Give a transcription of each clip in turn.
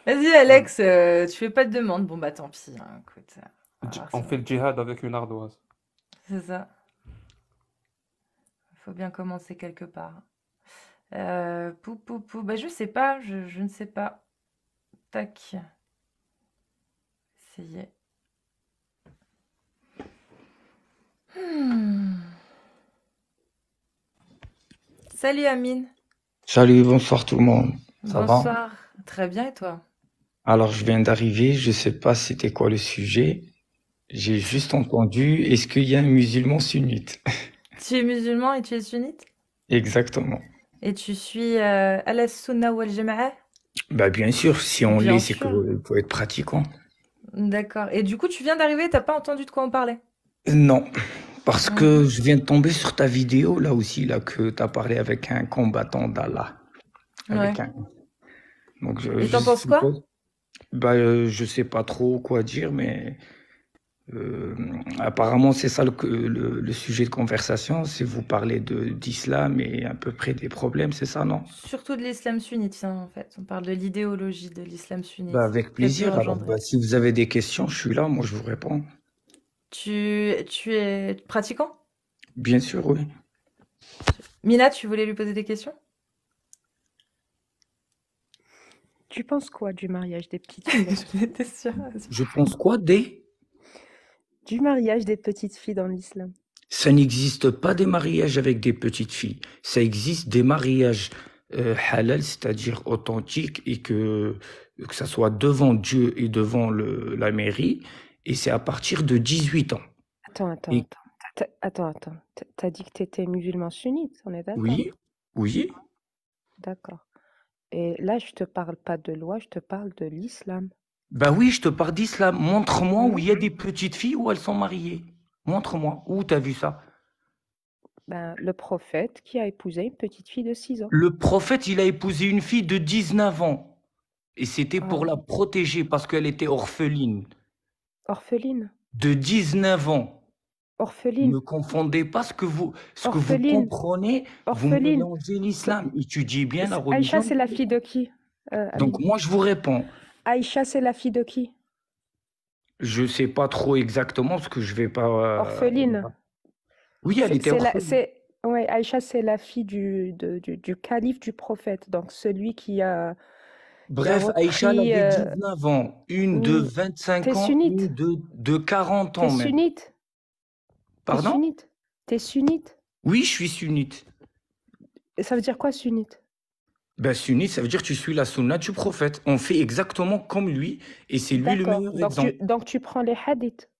Vas-y, Ouais. Alex, tu fais pas de demande. Bon, bah tant pis, hein, écoute, on va voir On ça. fait le djihad avec une ardoise. C'est ça. Il faut bien commencer quelque part. Pou, pou, pou. Bah, je sais pas, je ne sais pas. Tac, essayez. Hmm. Salut Amine. Salut, bonsoir tout le monde. Ça va? Bonsoir. Très bien, et toi? Alors, je viens d'arriver, je sais pas c'était quoi le sujet. J'ai juste entendu, est-ce qu'il y a un musulman sunnite? Tu es musulman et tu es sunnite? Exactement. Et tu suis Al-Sunna wal Jama'a? Bah, bien sûr, si on l'est, Bien c'est sûr. que faut être pratiquant. D'accord. Et du coup, tu viens d'arriver, t'as pas entendu de quoi on parlait? Non, parce Mhm. que je viens de tomber sur ta vidéo, là aussi, là, que t'as parlé avec un combattant d'Allah. Ouais. Avec un, donc, Et je t'en penses quoi? suppose, bah, je sais pas trop quoi dire, mais apparemment, c'est ça le sujet de conversation, c'est vous parler d'islam et à peu près des problèmes, c'est ça, non? Surtout de l'islam sunnite, hein, en fait. On parle de l'idéologie de l'islam Bah, sunnite. avec Qu'a pu plaisir. Alors, engendrer. bah, si vous avez des questions, je suis là, moi, je vous réponds. Tu es pratiquant? Bien sûr, oui. Mina, tu voulais lui poser des questions? Tu penses quoi du mariage des petites filles? J'étais sûre. Je pense quoi, des? Du mariage des petites filles dans l'islam? Ça n'existe pas des mariages avec des petites filles. Ça existe des mariages halal, c'est-à-dire authentiques, et que ça soit devant Dieu et devant la mairie, et c'est à partir de 18 ans. Attends. Et Attends. T'as dit que t'étais musulman sunnite, on est d'accord? oui, oui. D'accord. Et là, je te parle pas de loi, je te parle de l'islam. Bah oui, je te parle d'islam. Montre-moi où Hmm. il y a des petites filles où elles sont mariées. Montre-moi. Où t'as vu ça? Ben, le prophète qui a épousé une petite fille de 6 ans. Le prophète, il a épousé une fille de 19 ans. Et c'était Ah, pour la protéger parce qu'elle était orpheline. orpheline. De 19 ans. Orpheline. Ne confondez pas ce que vous Orpheline. comprenez. Vous Orpheline. mélangez C'est- l'islam. Étudiez bien la Aïcha, religion. c'est la fille de qui, Donc Amine? moi, je vous réponds. Aïcha, c'est la fille de qui? Je sais pas trop exactement parce que je vais pas... Orpheline. Oui, elle était orpheline. Ouais, Aïcha, c'est la fille du calife du prophète, donc celui qui a Bref, Aïcha, elle repris. avait 19 ans, une de Oui, 25 t'es ans, une sunnite, de 40 t'es ans même. sunnite, t'es Pardon? sunnite, t'es sunnite. Oui, je suis sunnite. Et ça veut dire quoi, sunnite? Ben, sunnite, ça veut dire que tu suis la sunna du prophète. On fait exactement comme lui et c'est lui le D'accord. meilleur Donc tu, exemple. donc tu prends les hadiths.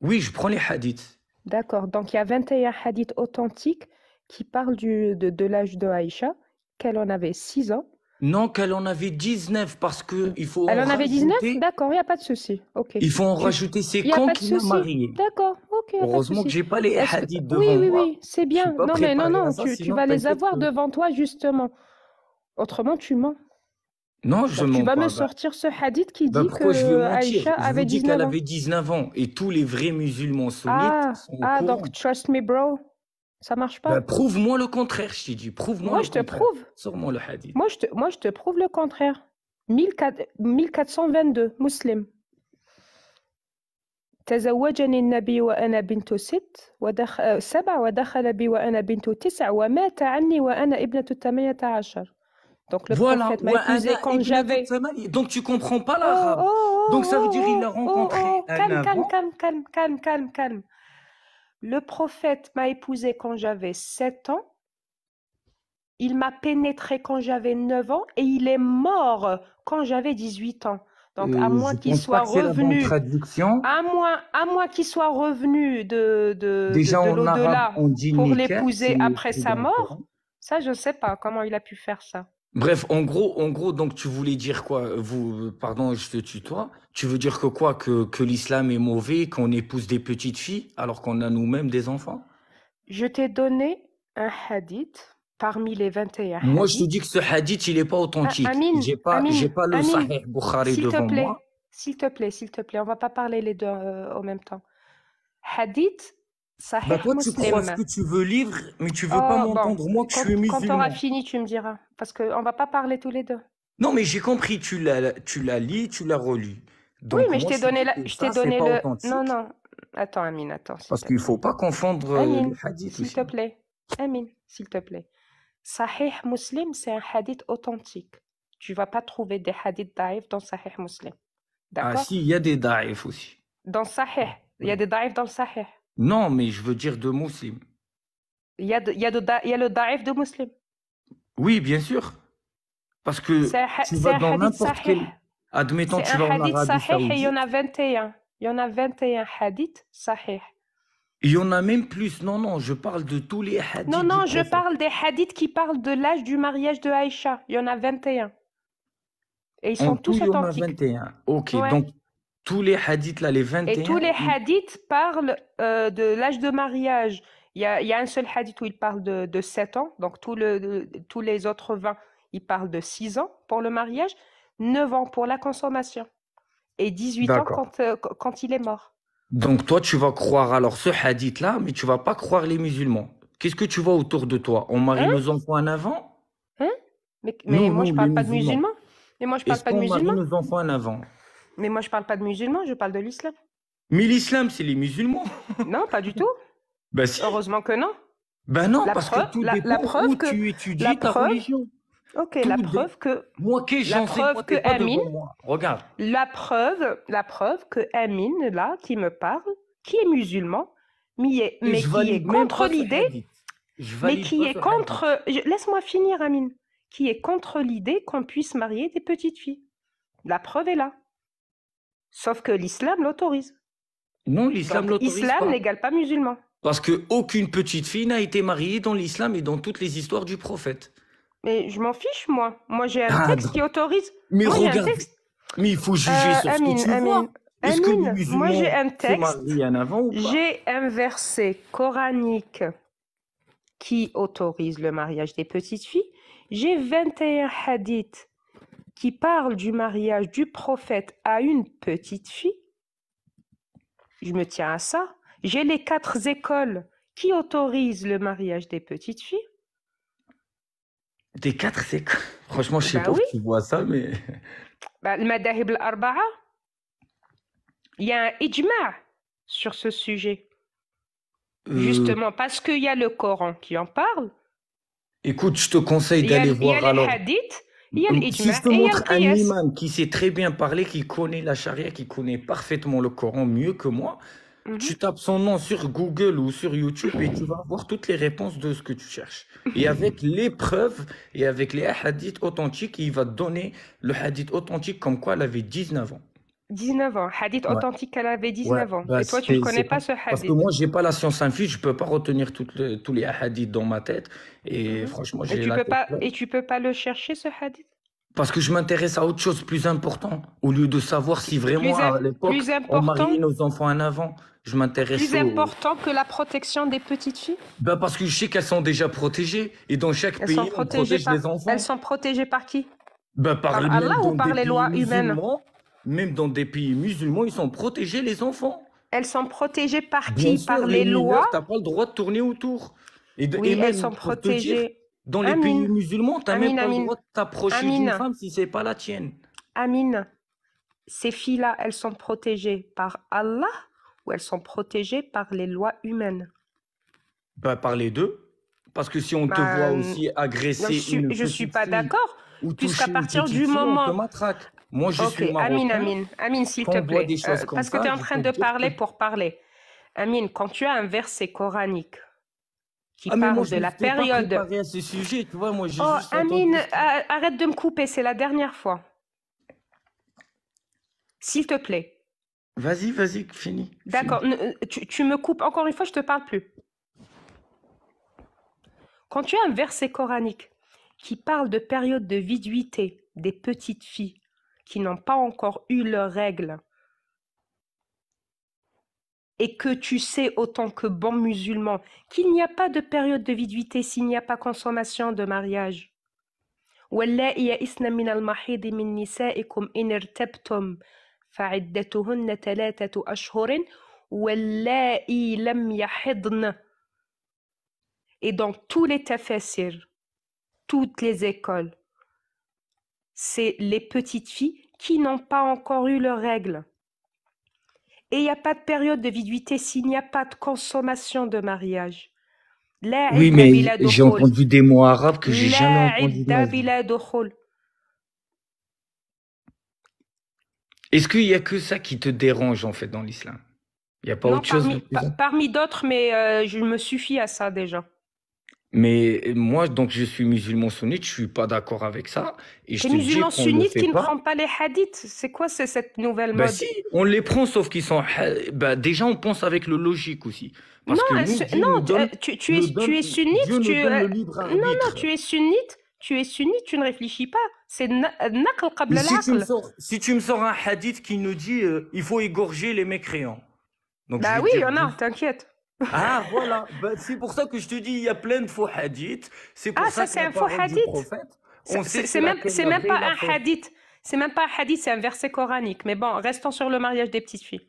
Oui, je prends les hadiths. D'accord. Donc il y a 21 hadiths authentiques qui parlent de l'âge de Aïcha, qu'elle en avait 6 ans. Non, qu'elle en avait 19 parce que il faut Elle en en avait 19? rajouter. D'accord, il n'y a pas de souci. Ok. Il faut en Tu, rajouter, c'est Il n'y a quand pas de qu'il a souci. marié. D'accord, ok, il n'y a pas de Heureusement que souci. j'ai pas les Est-ce que... hadiths Oui, devant oui, moi. oui, c'est Je suis bien. pas Non, mais préparé à non, ça, tu sinon vas les t'inquiète avoir que... devant toi, justement. Autrement, tu mens. Non, je Donc, tu mens vas me pas. sortir ce hadith qui Ben, dit pourquoi je vais que mentir? Aïcha Je vous avait dis qu'elle 19 ans. avait 19 ans et tous les vrais musulmans sunnites sont au Donc, courant. trust me, bro. Ça marche Ben, pas. prouve-moi le contraire, je t'ai dit. Prouve-moi Moi, le je te contraire. prouve. Sors-moi le hadith. Moi, je te prouve le contraire. 1422, musulman. تزوجني النبي وأنا بنت 7 ودخل بي وأنا بنت 9 ومات عني وأنا ابنة 18. Donc le Voilà. prophète m'a épousée quand j'avais... Donc tu comprends pas Oh, l'arabe. oh, Donc oh, ça veut dire il oh, a oh, oh, rencontré oh, un calme, calme, avant. calme, calme, calme, calme, calme. Le prophète m'a épousée quand j'avais 7 ans. Il m'a pénétré quand j'avais 9 ans et il est mort quand j'avais 18 ans. Donc, à Je moins qu'il pense pas soit que c'est la bonne revenu, traduction. à moins qu'il soit revenu Déjà de en arabe, l'au-delà on dit pour nika, c'est l'épouser après écrit sa dans le mort, Coran. ça, je ne sais pas comment il a pu faire ça. Bref, en gros, donc tu voulais dire quoi? Pardon, je te tutoie. Tu veux dire que quoi? Que l'islam est mauvais, qu'on épouse des petites filles alors qu'on a nous-mêmes des enfants? Je t'ai donné un hadith parmi les 21 Moi, je te dis que hadiths. ce hadith, il est pas authentique. J'ai pas le Amine, Sahih Bukhari s'il te devant moi. plaît, s'il te plaît, on va pas parler les deux en même temps. Hadith Bah Sahih toi, tu crois ce Muslim. que tu veux lire, mais tu veux pas Oh, bon, m'entendre moi que je suis quand tu auras musulman. fini, tu me diras. Parce qu'on ne va pas parler tous les deux. Non, mais j'ai compris, tu l'as lu, tu l'as relu. Oui, Donc mais je moi, t'ai je te donné dis que je t'ai ça, c'est donné pas le... Non, authentique, non. Attends, Amine, attends, s'il parce te qu'il plaît. faut pas confondre les Amine, hadiths s'il aussi. te plaît. Amine, s'il te plaît. Sahih Muslim, c'est un hadith authentique. Tu vas pas trouver des hadiths daïf dans Sahih Muslim. Ah D'accord? si, il y a des daïfs aussi. Dans Sahih. Il y a des daïf dans le Sahih. Non, mais je veux dire de musulmans. Il y a le daïf de Muslim. Oui, bien sûr. Parce que tu C'est vas un dans hadith n'importe sahih. quel... Admettons, C'est tu un vas en hadith Arabie sahih et il y en Saoudite. a 21. Il y en a 21 hadiths sahih. Il y en a même plus. Non, non, je parle de tous les hadiths Non, du non, je prophète. parle des hadiths qui parlent de l'âge du mariage de Aïcha. Il y en a 21. Et ils En sont tout, tous il y en a authentiques. 21. Ok, Ouais. donc tous les hadiths, là, les Et tous 21, les hadiths parlent de l'âge de mariage. Il y a un seul hadith où il parle de 7 ans. Donc tous les autres 20, ils parlent de 6 ans pour le mariage, 9 ans pour la consommation et 18 ans d'accord. quand il est mort. Donc toi, tu vas croire alors ce hadith-là, mais tu vas pas croire les musulmans. Qu'est-ce que tu vois autour de toi? On marie Hein? nos enfants en avant? Hein? Mais moi, je Nous, les parle pas de musulmans. musulmans. Mais moi, je parle Est-ce pas de qu'on marie musulmans. nos enfants en avant? Mais moi, je parle pas de musulmans, je parle de l'islam. Mais l'islam, c'est les musulmans. Non, pas du tout. Ben si. Heureusement que non. Ben non, La parce que preuve, tout la dépend preuve où que, tu la étudies ta preuve, religion. ok, Tout la dé- preuve que, Moi, qu'est-ce la j'en sais? preuve Toi, que t'es pas Amine, devant moi. Regarde. la preuve que Amine, là, qui me parle, qui est musulman, Et mais je qui est valide même contre pas ce l'idée, hadith. Je mais valide qui pas est ce hadith. contre, laisse-moi finir, Amine, qui est contre l'idée qu'on puisse marier des petites filles. La preuve est là. Sauf que l'islam l'autorise. Non, l'islam Donc, l'autorise islam pas. n'égale pas musulman. Parce que aucune petite fille n'a été mariée dans l'islam et dans toutes les histoires du prophète. Mais je m'en fiche, moi. Moi, j'ai un Ah, texte donc- qui autorise. mais Moi, j'ai un regarde, texte. mais il faut juger sur ce que tu vois. Est-ce que les Amine, moi, j'ai musulmans un se texte. marient en avant ou pas? J'ai un verset coranique qui autorise le mariage des petites filles. J'ai 21 hadiths qui parlent du mariage du prophète à une petite fille. Je me tiens à ça. J'ai les 4 écoles qui autorisent le mariage des petites filles. Des 4, c'est... Franchement, je sais Ben pas où oui. tu vois ça, mais... Ben, le madahib al-arba'a, il y a un ijma' sur ce sujet. Justement, parce qu'il y a le Coran qui en parle, Écoute, je te conseille il y a, d'aller il y a voir les alors... hadiths, il y a Si l'ijma' je te et il y a montre le un qiyas. imam qui sait très bien parler, qui connaît la charia, qui connaît parfaitement le Coran mieux que moi, tu tapes son nom sur Google ou sur YouTube et tu vas avoir toutes les réponses de ce que tu cherches. Et avec les preuves et avec les hadiths authentiques, il va te donner le hadith authentique comme quoi elle avait 19 ans. 19 ans, hadith Ouais. authentique, elle avait 19 ans. Bah, Et toi, tu ne connais pas pas... ce Parce que hadith. moi, j'ai pas la science infuse, je peux pas retenir tous les hadiths dans ma tête. Et franchement, Et j'ai tu la peux tête pas, pleine. et tu peux pas le chercher, ce hadith? Parce que je m'intéresse à autre chose plus important. Au lieu de savoir si vraiment, à l'époque, Plus on important, mariait nos enfants en avant, je m'intéresse plus important que la protection des petites filles? Ben parce que je sais qu'elles sont déjà protégées. Et dans chaque Elles pays, sont on protégées protège par, les enfants. elles sont protégées par qui? Ben Par même Allah ou dans par des les pays lois humaines? musulmans, même dans des pays musulmans, ils sont protégés, les enfants. Elles sont protégées par Bien qui? Par sûr, les les mineurs, lois? t'as pas le droit de tourner autour. Oui, Et elles même, sont pour te dire, protégées. dans les pays Amine, musulmans, t'as même Amine, pas le Amine, droit de t'approcher d'une Amine, femme si c'est pas la tienne. Amine. Ces filles-là, elles sont protégées par Allah ou elles sont protégées par les lois humaines? Ben, par les deux. Parce que si on te voit Ben, aussi non, agresser une je suis petite pas fille d'accord, ou puisqu'à toucher une partir petite du fille, on te moment... matraque. Moi, je Ok, suis marocain. Amine, s'il Quand te on voit plaît, des choses comme parce que tu es ça, en je train peux de te dire parler que... pour parler. Amine, quand tu as un verset coranique qui Ah, mais moi, parle je de ne la m'étais pas période... préparé à ce sujet, tu vois. Moi, j'ai Oh, juste Amine, entendu... arrête de me couper, c'est la dernière fois. S'il te plaît. Vas-y, finis. D'accord, tu me coupes. Encore une fois, je te parle plus. Quand tu as un verset coranique qui parle de période de viduité des petites filles qui n'ont pas encore eu leurs règles et que tu sais autant que bon musulman qu'il n'y a pas de période de viduité s'il n'y a pas consommation de mariage. واللائي يئسن من المحيض من نسائكم إن ارتبتم فعدتهن 3 أشهر واللائي لم يحضن. Et dans tous les tafsirs, toutes les écoles, c'est les petites filles qui n'ont pas encore eu leurs règles. Et il n'y a pas de période de viduité s'il n'y a pas de consommation de mariage. لا Oui, عدة mais بلا j'ai دخول. entendu des mots arabes que j'ai jamais لا entendus de عدة ma vie. بلا دخول. Est-ce qu'il y a que ça qui te dérange en fait dans l'islam? Il n'y a pas Non, autre chose de plus parmi d'autres, mais je me suffis à ça déjà. Mais moi, donc, je suis musulman sunnite, je suis pas d'accord avec ça. Et je T'es te dis musulman qu'on le sunnite fait qui ne pas. prend pas les hadiths. C'est quoi cette nouvelle Bah mode? si, on les prend, sauf qu'ils sont... Bah, déjà, on pense avec le logique aussi. Parce Non, que nous, Dieu nous donne, tu nous es donne- sunnite, Dieu nous donne le libre non, arbitre. tu es sunnite, tu ne réfléchis pas. C'est naql qabla Mais al-aql. si tu me sors un hadith qui nous dit il faut égorger les mécréants. Donc, je Bah vais oui, te il y dire, en a, t'inquiète. Ah, voilà. Bah, c'est pour ça que je te dis, il y a plein de faux hadiths. C'est pour Ah, ça ça que c'est la un faux parole du hadith. prophète, on sait C'est laquelle même la pas vraie et la un fausse. hadith. C'est même pas un hadith, c'est un verset coranique. Mais bon, restons sur le mariage des petites filles.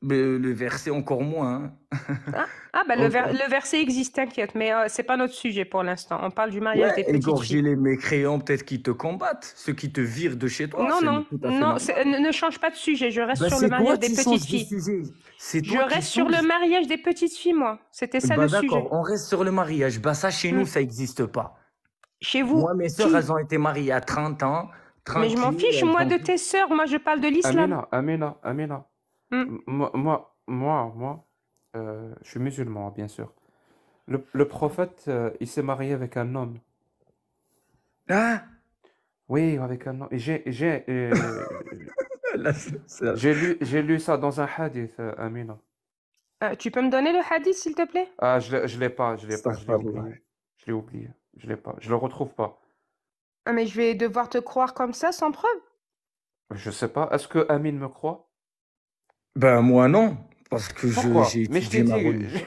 Mais le verset encore moins. Hein. Ah bah Encore. le verset existe, t'inquiète, mais c'est pas notre sujet pour l'instant. On parle du mariage Ouais, des petites égorger filles. les mécréants, peut-être qu'ils te combattent, ceux qui te virent de chez toi, Non, c'est non, tout à fait non, normal. ne change pas de sujet. Je reste Bah, sur le c'est toi mariage des qui petites changes de filles. sujet. C'est Je toi qui reste sur le changes. mariage des petites filles, moi. C'était ça Bah le sujet. d'accord, on reste sur le mariage. Bah ça, chez nous, ça n'existe pas. Chez vous, Moi, mes sœurs, qui? elles ont été mariées à 30 ans, Mais je m'en tranquilles, fiche, elles moi, ont de tout. tes sœurs. Moi, je parle de l'islam. Amina. Hmm. Moi, je suis musulman, bien sûr. Le prophète, il s'est marié avec un homme. Ah Oui, avec un homme. Et là, j'ai lu ça dans un hadith, Amina. Tu peux me donner le hadith, s'il te plaît? Ah, je l'ai pas, je l'ai Astaghfirullah. oublié. Je l'ai oublié. Je l'ai pas. Je le retrouve pas. Ah, mais je vais devoir te croire comme ça, sans preuve. Je sais pas. Est-ce que Amine me croit? Ben moi non, parce que Pourquoi? j'ai Mais je t'ai étudié ma dit, religion.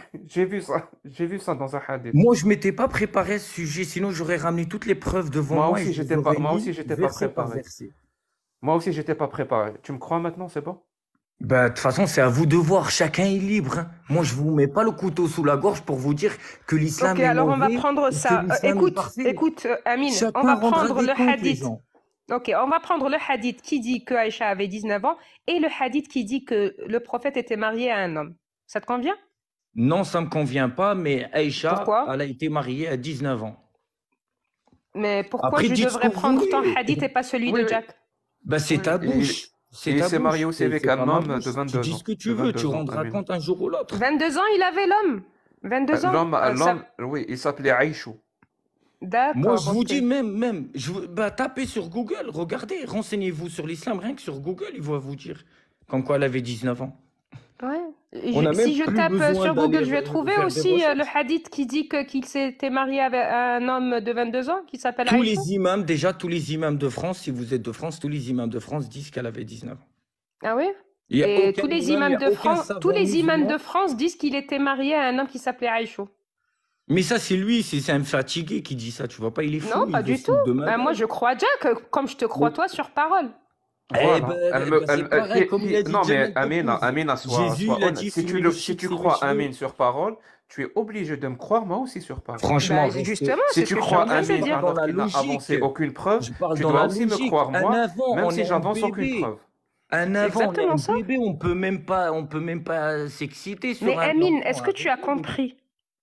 j'ai vu ça dans un hadith. Moi, je m'étais pas préparé à ce sujet, sinon j'aurais ramené toutes les preuves devant Moi moi et aussi, je les j'étais pas, aurais moi mis aussi, j'étais pas verset par préparé. verset. Moi aussi, j'étais pas préparé. Tu me crois maintenant, c'est bon? Ben, de toute façon, c'est à vous de voir, chacun est libre. Hein. Moi, je vous mets pas le couteau sous la gorge pour vous dire que l'islam Ok, est alors on va mauvais prendre ou que ça. l'islam est parfait. Écoute, Amine, on Chacun va rendra prendre des le comptes, les hadith. gens. Ok, on va prendre le hadith qui dit que Aïcha avait 19 ans et le hadith qui dit que le prophète était marié à un homme. Ça te convient? Non, ça me convient pas, mais Aïcha, Pourquoi? elle a été mariée à 19 ans. Mais pourquoi Après, je dites ce devrais que vous prendre ton voulez. hadith et pas celui Oui, de oui. Jack? Ben, c'est Oui, ta et bouche. C'est il ta s'est bouche. marié aussi avec C'est un pas ma homme bouche. de 22 Tu dis ans. ce que tu De veux, tu 22 ans, rendras Amine. compte un jour ou l'autre. 22 ans, il avait l'homme. 22 ans. L'homme, oui, il s'appelait Aïchou. Moi, D'accord, je vous ok. dis bah, tapez sur Google, regardez, renseignez-vous sur l'islam, rien que sur Google, il va vous dire comme quoi elle avait 19 ans. Ouais. On a même Si je plus tape besoin sur Google, d'aller je vais trouver faire des aussi le recherches. hadith qui dit qu'il s'était marié avec un homme de 22 ans qui s'appelle Tous Aïcha. les imams, déjà, tous les imams de France, si vous êtes de France, tous les imams de France disent qu'elle avait 19 ans. Ah oui? Il y a Et aucun tous les imam, il imams y a de aucun France, savant tous les imams musulman. de France disent qu'il était marié à un homme qui s'appelait Aïcha. Mais ça, c'est lui, c'est un fatigué qui dit ça, tu vois pas, il est fou, Non, pas il du veut se tout. foutre de ma Moi, gueule. je crois Jack, comme je te crois Mais- toi sur parole. Eh Voilà. ben, c'est pareil, comme il a dit Non, mais Jamel Debbouze. Amina, Jésus, il a honnête. dit, Si fumer le si shit, tu c'est crois méchant. Amine sur parole, tu es obligé de me croire, moi aussi sur parole. Franchement, Bah, restez- justement, Si c'est ce tu que je suis en crois train de te Amine dire. dans alors la qu'il n'a logique. avancé aucune preuve, Je parle tu dans dois la aussi me logique. croire, Un moi, avant, même on si est un j'avance aucune bébé. preuve. Un C'est avant, on est exactement un ça. bébé, on peut même pas s'exciter sur Mais un Amine, enfant, est-ce que un tu as bébé. compris?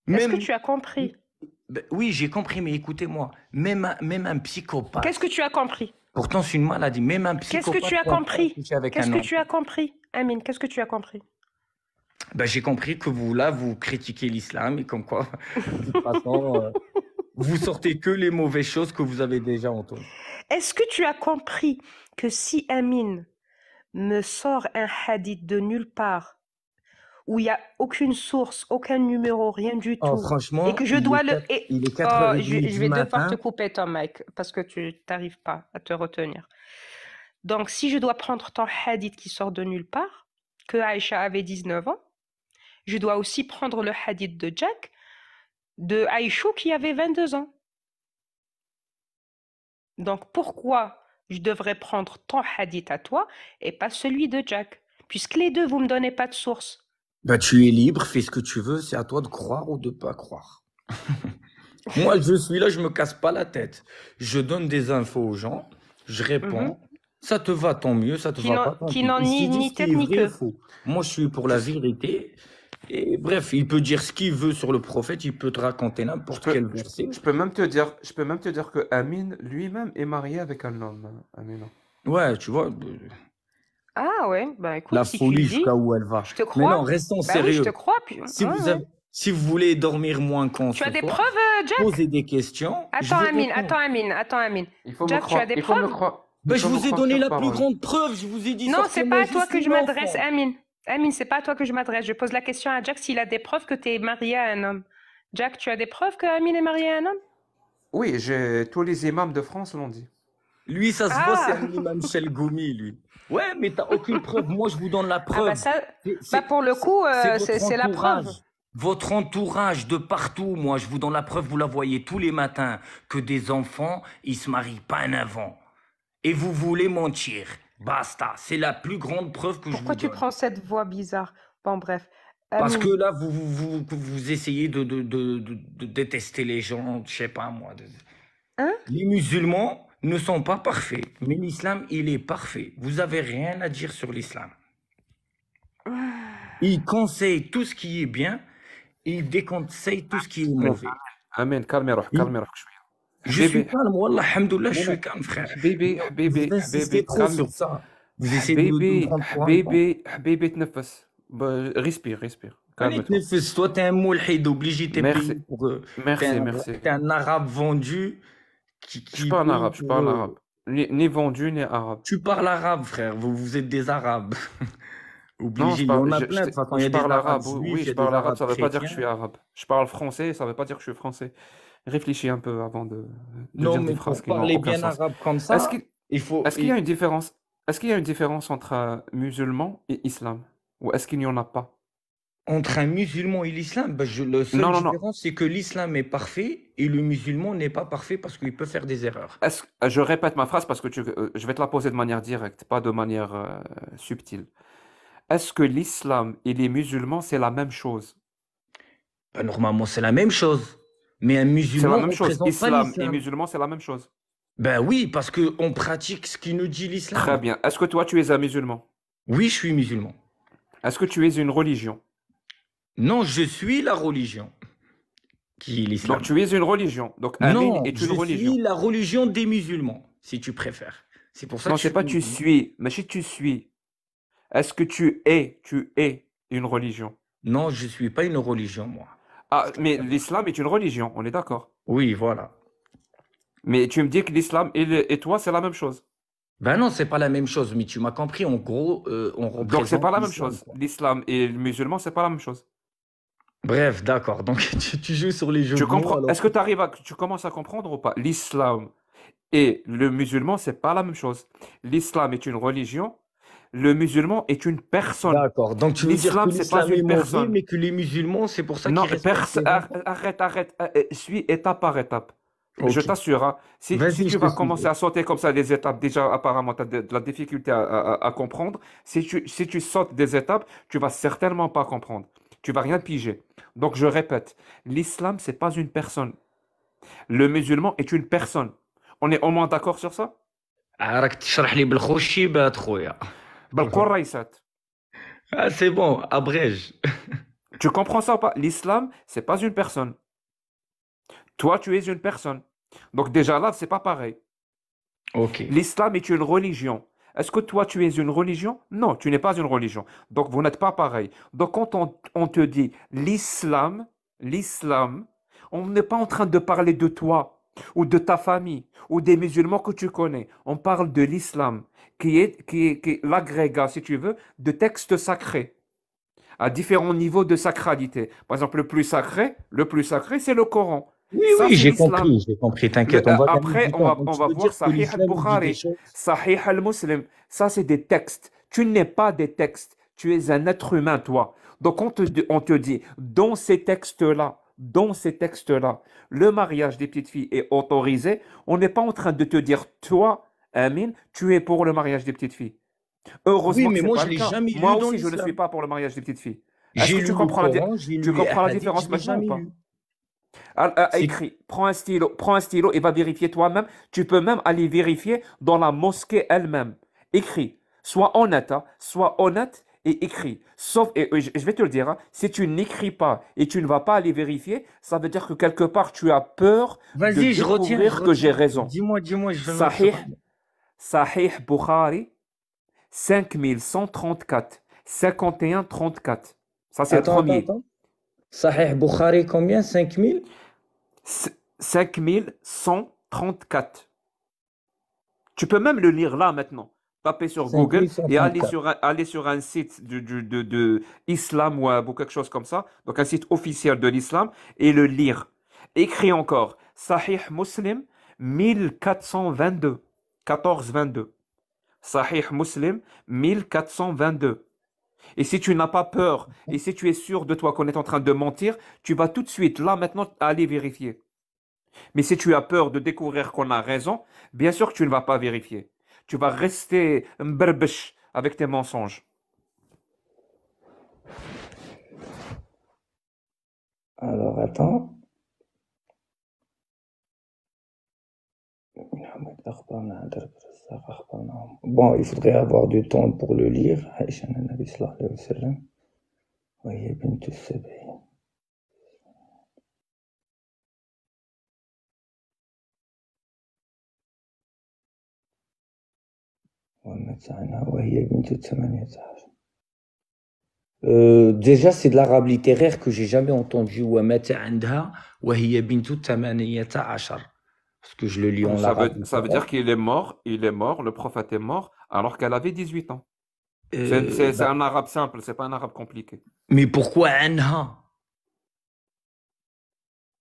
Est-ce que Même, tu as compris? ben oui, j'ai compris, mais écoutez-moi, même un psychopathe, Qu'est-ce que tu as compris? pourtant c'est une maladie, même un Qu'est-ce psychopathe que tu as peut pas compris? coucher avec Qu'est-ce un que enfant. tu as compris? Amine, qu'est-ce que tu as compris? Ben, j'ai compris que vous, là, vous critiquez l'islam et comme quoi, de toute façon, vous sortez que les mauvaises choses que vous avez déjà entendues. Est-ce que tu as compris que si Amine me sort un hadith de nulle part, où il n'y a aucune source, aucun numéro, rien du Oh, tout, franchement, et que je dois le... il est Oh, 4h30 je du vais devoir matin. te couper ton mic, parce que tu n'arrives pas à te retenir. Donc, si je dois prendre ton hadith qui sort de nulle part, que Aïcha avait 19 ans, je dois aussi prendre le hadith de Jack, de Aïchou qui avait 22 ans. Donc, pourquoi je devrais prendre ton hadith à toi et pas celui de Jack? Puisque les deux, vous ne me donnez pas de source. Bah, tu es libre, fais ce que tu veux, c'est à toi de croire ou de pas croire. Moi, je suis là, je me casse pas la tête. Je donne des infos aux gens, je Mhm. réponds. Ça te va, tant mieux, ça te Qui va n'ont pas, tant qui pis. n'ont Il se ni, dit ni ce qui tête est ni vrai ou queue. faux. Moi, je suis pour Je, la vérité. Et bref, il peut dire ce qu'il veut sur le prophète, il peut te raconter je n'importe peux, quel je, verset. je peux même te dire que Amine lui-même est marié avec un homme. Amine. Ouais, tu vois, Ah ouais, bah écoute, la si tu le folie dis, jusqu'à où elle va. je te Mais non, crois. restons Bah oui, je te sérieux. crois. Puis... Si Ouais, vous ouais. avez, si vous voulez dormir moins con Tu as ce des soir, preuves, Jack? posez des questions, je Attends, vais Amine, répondre. attends, Amine. Il faut me Jack, tu as croire, des il faut me preuves? croire, Ben, il je faut me vous ai croire donné sur la plus parole. grande preuve. Je vous ai dit, Non, c'est sortez-moi pas à toi juste que je une m'adresse, enfant. Amine. Amine, c'est pas à toi que je m'adresse. Je pose la question à Jack s'il a des preuves que tu es marié à un homme. Jack, tu as des preuves que Amine est marié à un homme? Oui, tous les imams de France l'ont dit. Lui, ça se voit, c'est Ah! un imam Chelgoumi, lui. Ouais, mais t'as aucune preuve. Moi, je vous donne la Ah bah preuve. ça, C'est pour le coup, votre c'est la preuve. entourage. Votre entourage de partout, moi, je vous donne la preuve, vous la voyez tous les matins, que des enfants, ils se marient pas en avant. Et vous voulez mentir. Basta. C'est la plus grande preuve que je Pourquoi vous tu donne. prends cette voix bizarre? Bon, bref. Parce que Amine, là, vous essayez de détester les gens, je sais pas moi. hein? Les musulmans ne sont pas parfaits, mais l'islam, il est parfait. Vous avez rien à dire sur l'islam. Il conseille tout ce qui est bien et il déconseille tout ce qui est Amine, mauvais. Amine, calmez روحك Il- calmez روحك شوية. Je suis حبيبي calme, wallah, alhamdoulilah, je non, suis non. calme, frère. حبيبي Vous حبيبي insistez حبيبي trop calme sur ça. Vous essayez de me حبيبي prendre pour un con. حبيبي تنفس respire Allez, calme-toi. Tnefes, toi, t'es un moulhid, obligé, t'es Merci, payé pour... merci. T'es un arabe vendu Je suis qui pas un paye arabe, je suis pour... pas un arabe. Ni vendu, ni arabe. Tu parles arabe, frère. Vous êtes des arabes. Non, Obligé. Il y en a plein. De toute façon, il y je a des parle arabes arabe. juifs, Oui, il y je a parle des arabe, arabes ça veut pas dire que je suis chrétiens. arabe. Je parle français, ça veut pas dire que je suis français. Réfléchis un peu avant de Non, dire mais des phrases pour qui n'ont parler aucun bien sens. arabe comme Est-ce ça, qu'il il faut... est-ce qu'il y a une différence? Est-ce qu'il y a une différence entre musulman et islam? Ou est-ce qu'il n'y en a pas? Entre un musulman et l'islam, ben, la seule Non. différence, c'est que l'islam est parfait et le musulman n'est pas parfait parce qu'il peut faire des erreurs. Je répète ma phrase parce que je vais te la poser de manière directe, pas de manière subtile. Est-ce que l'islam et les musulmans, c'est la même chose? Ben, normalement, c'est la même chose. Mais un C'est la musulman même ne chose. représente pas Islam et l'islam. musulman, c'est la même chose. Ben oui, parce qu'on pratique ce qui nous dit Très l'islam. bien. Est-ce que toi, tu es un musulman? Oui, je suis musulman. Est-ce que tu es une religion? Non, je suis la religion qui est l'islam. Donc, tu es une religion. Donc, Amine Non, est je une religion. suis la religion des musulmans, si tu préfères. C'est pour ça Non, que je c'est suis pas tu musulman. suis, mais si tu suis, est-ce que tu es une religion? Non, je suis pas une religion, moi. Ah, mais l'islam est une religion, on est d'accord. Oui, voilà. Mais tu me dis que l'islam et toi, c'est la même chose. Ben non, c'est pas la même chose, mais tu m'as compris. En gros, on Donc, c'est représente pas la même l'islam, chose. quoi. L'islam et le musulman, c'est pas la même chose. Bref, d'accord. Donc, tu joues sur les jeux Tu de mots, comprends? alors. Est-ce que tu commences à comprendre ou pas? L'islam et le musulman, c'est pas la même chose. L'islam est une religion, le musulman est une personne. D'accord. Donc, tu veux dire que L'islam, c'est pas l'islam est une mauvais, personne. mais que les musulmans, c'est pour ça Non, qu'ils respectent les enfants? arrête. Suis étape par étape. Je Ok. t'assure, hein, si Vas-y, tu je te vas suis. commencer à sauter comme ça des étapes, déjà apparemment tu as de la difficulté à comprendre. Si tu sautes des étapes, tu vas certainement pas comprendre. Tu vas rien piger. Donc je répète, l'islam, c'est pas une personne. Le musulman est une personne. On est au moins d'accord sur ça? راك تشرح لي بالخوشيبات خويا. بالقريسات. Ah, c'est bon, abrège. Tu comprends ça ou pas? L'islam, c'est pas une personne. Toi, tu es une personne. Donc déjà là, c'est pas pareil. Ok. L'islam est une religion. Est-ce que toi, tu es une religion? Non, tu n'es pas une religion. Donc, vous n'êtes pas pareil. Donc, quand on te dit l'islam, on n'est pas en train de parler de toi ou de ta famille ou des musulmans que tu connais. On parle de l'islam, qui est l'agrégat, si tu veux, de textes sacrés à différents niveaux de sacralité. Par exemple, le plus sacré, c'est le Coran. Oui, Ça, oui, c'est l'islam. j'ai compris, t'inquiète, on va gagner Après, du on temps. va, Donc, on tu va veux voir dire que Sahih l'islam dit des al-Bukhari, choses. Sahih al-Muslim. Ça, c'est des textes. Tu n'es pas des textes. Tu es un être humain, toi. Donc, on te dit, dans ces textes-là, le mariage des petites filles est autorisé. On n'est pas en train de te dire, toi, Amine, tu es pour le mariage des petites filles. Oui, Heureusement que mais ce n'est moi, pas je le l'ai cas. jamais Moi lu dans aussi, je ne suis l'islam. pas pour le mariage des petites filles. Est-ce J'ai que tu lu le comprends Coran, j'ai tu lu les comprends la hadiths, je différence l'ai maintenant ou jamais pas? lu. C'est Écris, prends un stylo et va vérifier toi-même. Tu peux même aller vérifier dans la mosquée elle-même. Écris, sois honnête, hein, sois honnête et écris. Sauf, et je vais te le dire, hein, si tu n'écris pas et tu ne vas pas aller vérifier, ça veut dire que quelque part tu as peur de vas-y, je découvrir que j'ai retiens. raison. Dis-moi, je vais me Sahih, sur un. Sahih Bukhari, 5134, 5134. Ça, c'est le premier. Attends. Sahih Bukhari, combien? 5000? 5134. Tu peux même le lire là maintenant. Taper sur Google et aller 5134. aller sur un site de Islam Web ou quelque chose comme ça, donc un site officiel de l'islam, et le lire. Écris encore Sahih Muslim 1422. 1422. Sahih Muslim 1422. Et si tu n'as pas peur, et si tu es sûr de toi qu'on est en train de mentir, tu vas tout de suite, là maintenant, aller vérifier. Mais si tu as peur de découvrir qu'on a raison, bien sûr que tu ne vas pas vérifier. Tu vas rester mberbesh avec tes mensonges. Alors, attends. Bon, il faudrait avoir du temps pour le lire. Déjà, c'est de l'arabe littéraire que j'ai jamais entendu. Parce que je le lis en arabe Ça veut dire littéraire. il est mort, le prophète est mort, alors qu'elle avait 18 ans. C'est Bah, un arabe simple, c'est pas un arabe compliqué. mais pourquoi anha?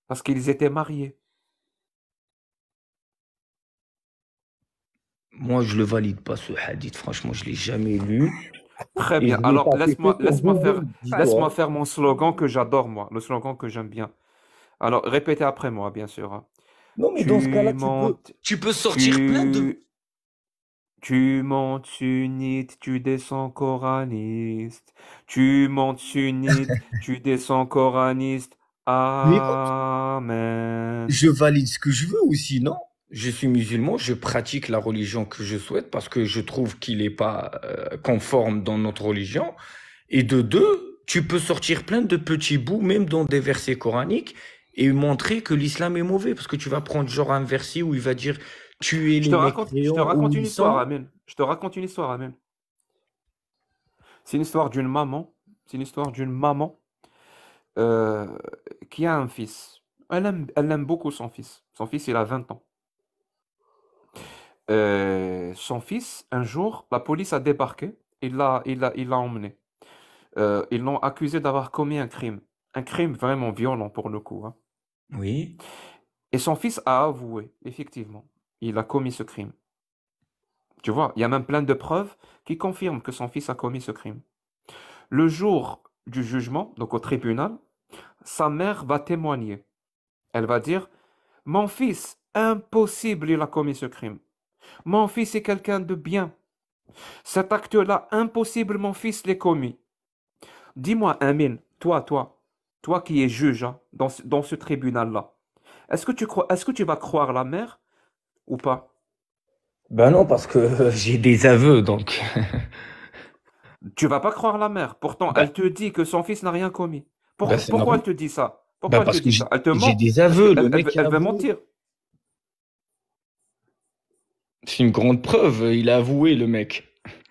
Parce qu'ils étaient mariés. Moi, je le valide pas ce hadith. Franchement, je l'ai jamais lu. Très Et bien. je l'ai Alors, tapé que sur Google, laisse-moi dis-toi. faire mon slogan que j'adore, moi, le slogan que j'aime bien. Alors, répétez après moi, bien sûr, hein. Non, mais dans ce cas-là, Tu montes, tu peux sortir plein de. tu, tu montes sunnite, tu descends coraniste. Tu montes sunnite, tu descends coraniste. Mais écoute, Amen. je valide ce que je veux aussi, non? Je suis musulman, je pratique la religion que je souhaite parce que je trouve qu'il n'est pas conforme dans notre religion. Et de deux, tu peux sortir plein de petits bouts, même dans des versets coraniques, et montrer que l'islam est mauvais. Parce que tu vas prendre genre un verset où il va dire tuer Je les te je te mécréants où raconte une ils histoire, sont. Amen. Je te raconte une histoire, Amen. C'est une histoire d'une maman. C'est une histoire d'une maman euh, qui a un fils. Elle aime beaucoup son fils. Son fils, il a 20 ans. Son fils, un jour, la police a débarqué. Il l'a emmené. Ils l'ont accusé d'avoir commis un crime. Un crime vraiment violent pour le coup, hein. Oui. Et son fils a avoué, effectivement. Il a commis ce crime. Tu vois, il y a même plein de preuves qui confirment que son fils a commis ce crime. Le jour du jugement, donc au tribunal, sa mère va témoigner. Elle va dire, mon fils, impossible, il a commis ce crime. Mon fils est quelqu'un de bien. Cet acte-là, impossible, mon fils l'ait commis. Dis-moi, Amin, toi qui es juge hein, dans ce tribunal-là, est-ce que tu vas croire la mère ou pas? Ben non, parce que j'ai des aveux, donc. Tu vas pas croire la mère. Pourtant, Ben, elle te dit que son fils n'a rien commis. ben c'est Pourquoi normal. elle te dit ça? Ben Pourquoi elle te parce que dit ça? Elle te j'ai ment des parce aveux, le qu'elle mec a elle veut avoué. mentir. C'est une grande preuve, il a avoué, le mec.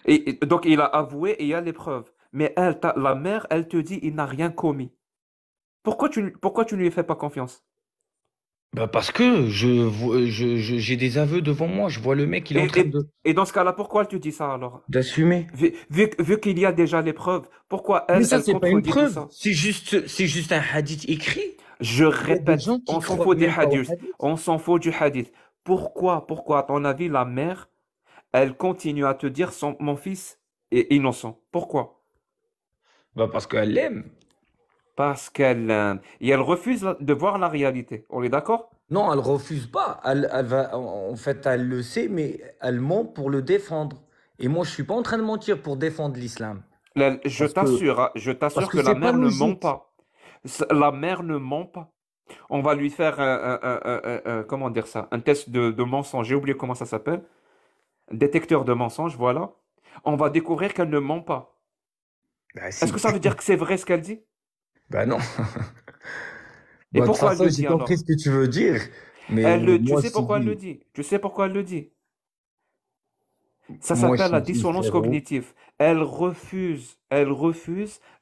Et donc, il a avoué et il y a les preuves. Mais la mère, elle te dit il n'a rien commis. Pourquoi tu ne lui fais pas confiance? Bah parce que j'ai des aveux devant moi. Je vois le mec, il est en Et, train et, de et dans ce cas-là, pourquoi elle te dit ça alors? d'assumer. Vu qu'il y a déjà les preuves, pourquoi Mais ça, elle c'est pas une contredit tout preuve. ça? C'est juste un hadith écrit. Je Il y a des répète, gens qui on s'en croient fout des même pas au hadiths. hadith. On s'en fout du hadith. Pourquoi, à ton avis, la mère, elle continue à te dire mon fils est innocent? Pourquoi? Bah parce qu'elle l'aime. Parce qu'elle l'aime. Et elle refuse de voir la réalité. On est d'accord? Non, elle refuse pas. Elle va, en fait, elle le sait, mais elle ment pour le défendre. Et moi, je suis pas en train de mentir pour défendre l'islam. Je Parce que, t'assure, hein, je parce t'assure que que la c'est pas mère ne ment logique. pas. La mère ne ment pas. On va lui faire comment dire ça? Un test de mensonge. J'ai oublié comment ça s'appelle. Détecteur de mensonges, voilà. On va découvrir qu'elle ne ment pas. Bah Est-ce si. que ça veut dire que c'est vrai ce qu'elle dit? Bah non. Et Bon, de toute pourquoi elle façon, le j'ai dit compris alors? ce que tu veux dire. Mais Tu moi, sais je te pourquoi elle le dis, dit? Tu sais pourquoi elle le dit? Ça moi, je s'appelle te la dis, dissonance frérot. cognitive. Elle refuse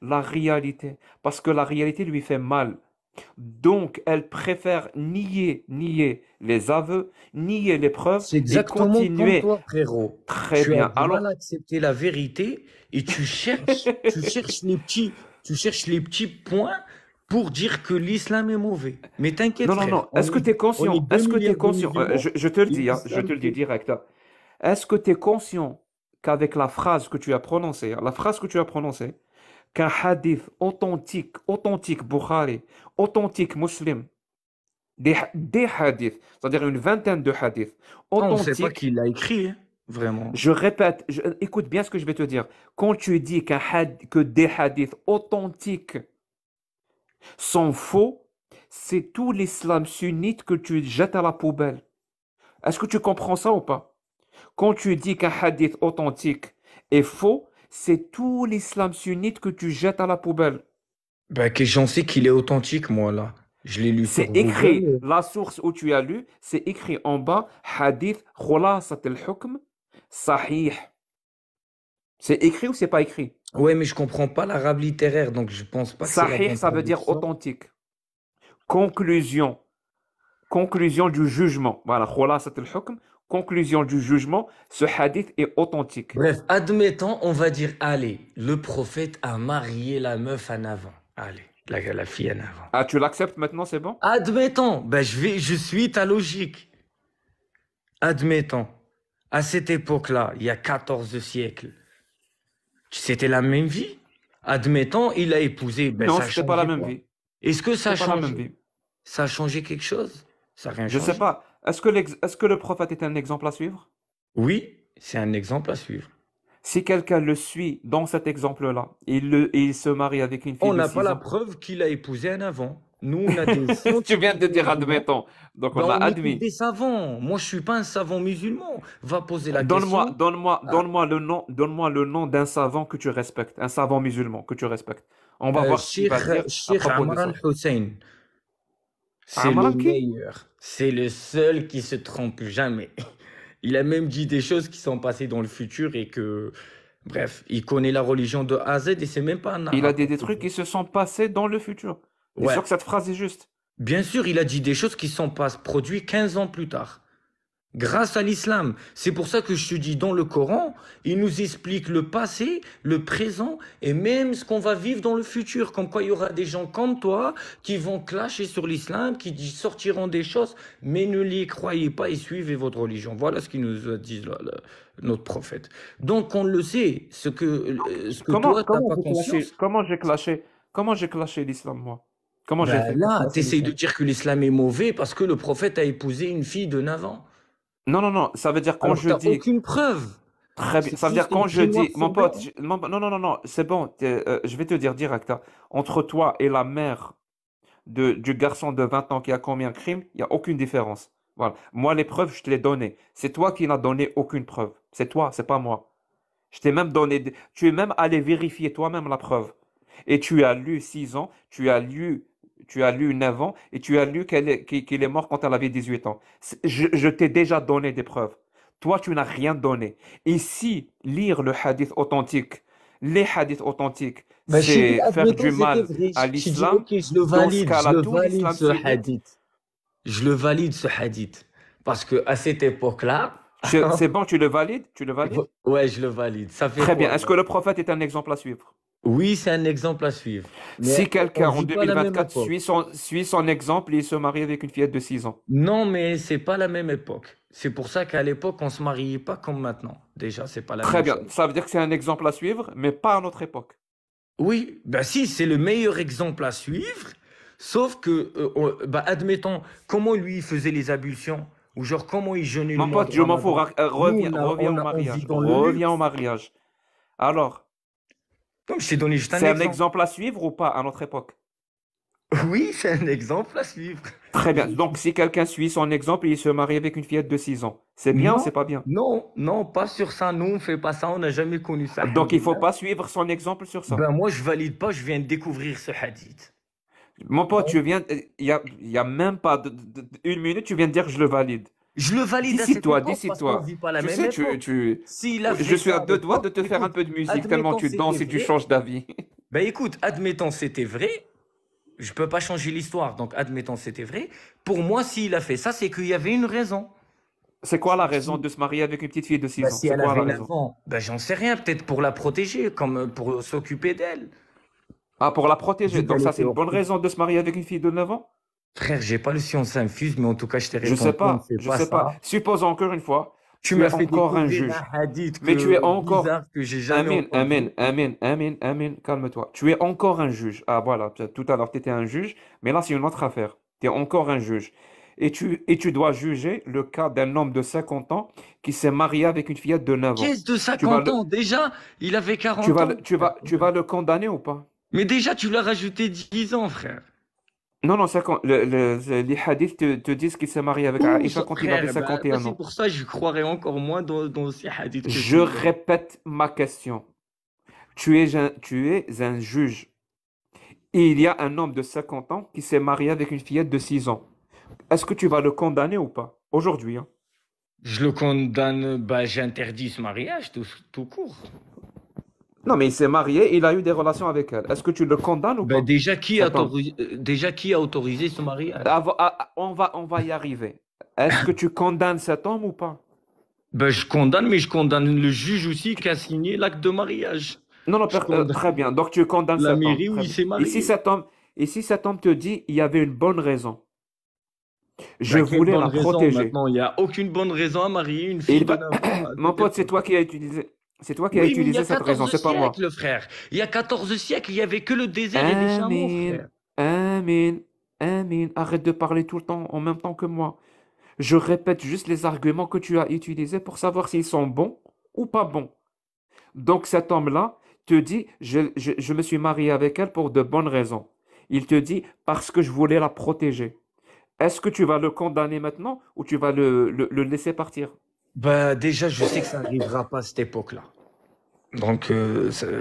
la réalité parce que la réalité lui fait mal. Donc, elle préfère nier les aveux, nier les preuves C'est et exactement comme continuer. toi, frérot. Très Tu as bien. du mal à Alors, accepter la vérité et tu cherches les petits points pour dire que l'islam est mauvais. Mais t'inquiète, non, non, frère. non. Est-ce que tu es On est conscient? 2 Est-ce que tu es milliards de conscient? musulmans Je te le et dis, hein, je l'islam, te le dis c'est... direct, hein. Est-ce que tu es conscient qu'avec la phrase que tu as prononcée, hein, la phrase que tu as prononcée, qu'un hadith authentique Bukhari, authentique Muslim, des hadiths, c'est-à-dire une vingtaine de hadiths Ah, on ne sait pas qui authentiques, l'a écrit, hein, vraiment. je répète, écoute bien ce que je vais te dire. Quand tu dis que des hadiths authentiques sont faux, c'est tout l'islam sunnite que tu jettes à la poubelle. Est-ce que tu comprends ça ou pas? Quand tu dis qu'un hadith authentique est faux, c'est tout l'islam sunnite que tu jettes à la poubelle. Bah, que j'en sais qu'il est authentique, moi, là. Je l'ai lu sur C'est écrit, Google. la source où tu as lu, c'est écrit en bas, hadith khulasat al-hukm sahih. C'est écrit ou c'est pas écrit? Ouais, mais je comprends pas l'arabe littéraire, donc je pense pas que c'est la Sahih, bonne ça veut dire traduction. authentique. Conclusion. Conclusion du jugement. Voilà, khulasat al-hukm, conclusion du jugement, ce hadith est authentique. Bref, admettons, on va dire, allez, le prophète a marié la meuf en avant. Allez, la fille en avant. Ah, tu l'acceptes maintenant, c'est bon? Admettons, ben je suis ta logique. Admettons, à cette époque-là, il y a 14 siècles, c'était la même vie. Admettons, il a épousé, ben Non, ça a c'était pas la changé même quoi? vie. Est-ce que ça a C'était pas la même changé? vie. Ça a changé quelque chose? Ça n'a rien Je sais changé. pas. Est-ce que le prophète est un exemple à suivre? Oui, c'est un exemple à suivre. Si quelqu'un le suit dans cet exemple-là, et il se marie avec une fille On de n'a pas 6 la ans, preuve qu'il a épousé un avant. Nous, on a des tu viens de scientifiques dire musulmans. admettons. Donc Ben, on a on écoute admis. des savants. Moi, je suis pas un savant musulman. Va poser la question. à- Donne-moi le nom d'un savant que tu respectes, un savant musulman que tu respectes. On va voir ce qu'il va dire à Sheikh propos de Amran ça. Hussein. C'est le Amran qui? meilleur. C'est le seul qui se trompe jamais. Il a même dit des choses qui sont passées dans le futur et que, bref, il connaît la religion de A à Z et c'est même pas un Il a arabe dit pour des te trucs dire. qui se sont passés dans le futur. T'es sûr Ouais. que cette phrase est juste? Bien sûr, il a dit des choses qui sont pas produites 15 ans plus tard. Grâce à l'islam. C'est pour ça que je te dis, dans le Coran, il nous explique le passé, le présent et même ce qu'on va vivre dans le futur. Comme quoi il y aura des gens comme toi qui vont clasher sur l'islam, sortiront des choses, mais ne les croyez pas et suivez votre religion. Voilà ce qu'il nous a dit notre prophète. Donc on le sait, ce que toi, tu n'as pas conscience. Comment j'ai clashé l'islam, moi? Comment j'ai Ben fait pour là, tu clasher essayes de l'islam? dire que l'islam est mauvais parce que le prophète a épousé une fille de 9 ans. Non, non, non, ça veut dire quand Alors que je tu n'as dis, aucune preuve. très bien, C'est ça veut dire juste quand je écrit noir dis, mon sur pote, blanc. non, non, non, non, c'est bon, je vais te dire direct, hein. Entre toi et la mère du garçon de 20 ans qui a commis un crime, il n'y a aucune différence. Voilà. Moi, les preuves, je te les donné. C'est toi qui n'as donné aucune preuve. C'est toi, c'est pas moi. Je t'ai même donné, tu es même allé vérifier toi-même la preuve. Et tu as lu 6 ans, tu as lu 9 ans, et tu as lu qu'il est mort quand elle avait 18 ans. Je t'ai déjà donné des preuves. Toi, tu n'as rien donné. Ici, lire le hadith authentique, les hadiths authentiques, Bah, je t'ai dit, c'est faire admettons, du c'était mal vrai. à J'ai dit, l'islam. ok, Dans ce je cas-là, le tout valide l'islam ce sunnite, hadith. Je le valide ce hadith. Parce que à cette époque-là, c'est bon, tu le valides? Tu le valides? ouais, je le valide. Ça fait Très quoi, bien. Est-ce que alors? le prophète est un exemple à suivre? Oui, c'est un exemple à suivre. Mais Si on quelqu'un en vit pas la même 2024 époque. suit son exemple et il se marie avec une fillette de 6 ans. Non, mais c'est pas la même époque. C'est pour ça qu'à l'époque, on se mariait pas comme maintenant. Déjà, c'est pas la Très même bien. chose. Ça veut dire que c'est un exemple à suivre, mais pas à notre époque. Oui, bah si, c'est le meilleur exemple à suivre. Sauf que, bah, admettons, comment lui il faisait les ablutions, ou genre comment il jeûnait le Mon mois de pote, je m'en fous. Ramadan. Nous, Reviens on au vit mariage. dans le Reviens au luxe. mariage. Alors, Donc, je t'ai donné juste un C'est un exemple. exemple à suivre ou pas à notre époque? Oui, c'est un exemple à suivre. Très bien. Je- Donc, si quelqu'un suit son exemple et il se marie avec une fillette de 6 ans, c'est bien ou Non, c'est pas bien? non, non, pas sur ça. Nous, on fait pas ça. On n'a jamais connu ça, Donc, il faut alhamdoulilah. pas suivre son exemple sur ça. Ben, moi, je valide pas. Je viens de découvrir ce hadith. Mon pote, Donc, il y a même pas une minute, tu viens de dire que je le valide. je le valide à cette Décide-toi, époque parce qu'on décide-toi. vit pas la Tu même sais, époque. S'il a je fait suis à ça à deux doigts de l'époque, te faire un écoute, peu de musique tellement admettons tu c'était danses et tu vrai. changes d'avis. Ben écoute, admettons c'était vrai. Je peux pas changer l'histoire, donc admettons c'était vrai. Pour moi, s'il a fait ça, c'est qu'il y avait une raison. C'est quoi la raison Si, de se marier avec une petite fille de ben, 6 ans? si C'est elle quoi la avait raison? 9 ans, ben j'en sais rien, peut-être pour la protéger, comme pour s'occuper d'elle. Ah, pour la protéger. Vu Donc qu'elle ça, c'est était une bonne orpheline. raison de se marier avec une fille de 9 ans? Frère, j'ai pas le science infuse, mais en tout cas, je t'ai Je sais répondu, on ne pas, fait je pas sais pas. ça. Supposons encore une fois, Tu tu m'as es fait encore un découvrir juge. un hadith Mais tu es encore... bizarre que j'ai jamais Amen, amen, entendu. amen, amen, amen, calme-toi. Tu es encore un juge. Ah voilà, tout à l'heure, tu étais un juge, mais là, c'est une autre affaire. Tu es encore un juge. Et tu dois juger le cas d'un homme de 50 ans qui s'est marié avec une fillette de 9 ans. Qu'est-ce de Tu vas 50 le, ans? Déjà, il avait 40 ans. tu vas le condamner ou pas? Mais déjà, tu l'as rajouté 10 ans, frère. Non, non, les hadiths te disent qu'il s'est marié avec Ouh, Aïcha quand il avait frère, bah, 51 c'est ans. pour ça que je croirais encore moins dans ces hadiths que Je tu me donnes. répète ma question. Tu es un juge. Et il y a un homme de 50 ans qui s'est marié avec une fillette de 6 ans. Est-ce que tu vas le condamner ou pas? Aujourd'hui, hein. Je le condamne, bah, j'interdis ce mariage tout court. Non, mais il s'est marié, il a eu des relations avec elle. Est-ce que tu le condamnes ou Bah, pas? Cet homme. déjà, qui a autorisé ce mariage? On va y arriver. Est-ce que tu condamnes cet homme ou pas? Bah, je condamne, mais je condamne le juge aussi qui a signé l'acte de mariage. Non, non, Je condamne très bien. Donc tu condamnes la cet homme. mairie où Très il bien. s'est marié. Et si cet homme te dit, il y avait une bonne raison. Je Bah, quelle voulais bonne la raison protéger. maintenant? Il n'y a aucune bonne raison à marier une Et fille de 9 ans à mon cette pote, époque. c'est toi qui as Oui, mais il y a utilisé cette raison, 14 c'est pas moi. siècles, frère. Il y a 14 siècles, il n'y avait que le désert et les chameaux, Amen, frère. amen, amen. Arrête de parler tout le temps en même temps que moi. Je répète juste les arguments que tu as utilisés pour savoir s'ils sont bons ou pas bons. Donc cet homme-là te dit, je me suis marié avec elle pour de bonnes raisons. Il te dit, parce que je voulais la protéger. Est-ce que tu vas le condamner maintenant ou tu vas le laisser partir? Bah, déjà, je sais que ça n'arrivera pas à cette époque-là. Donc,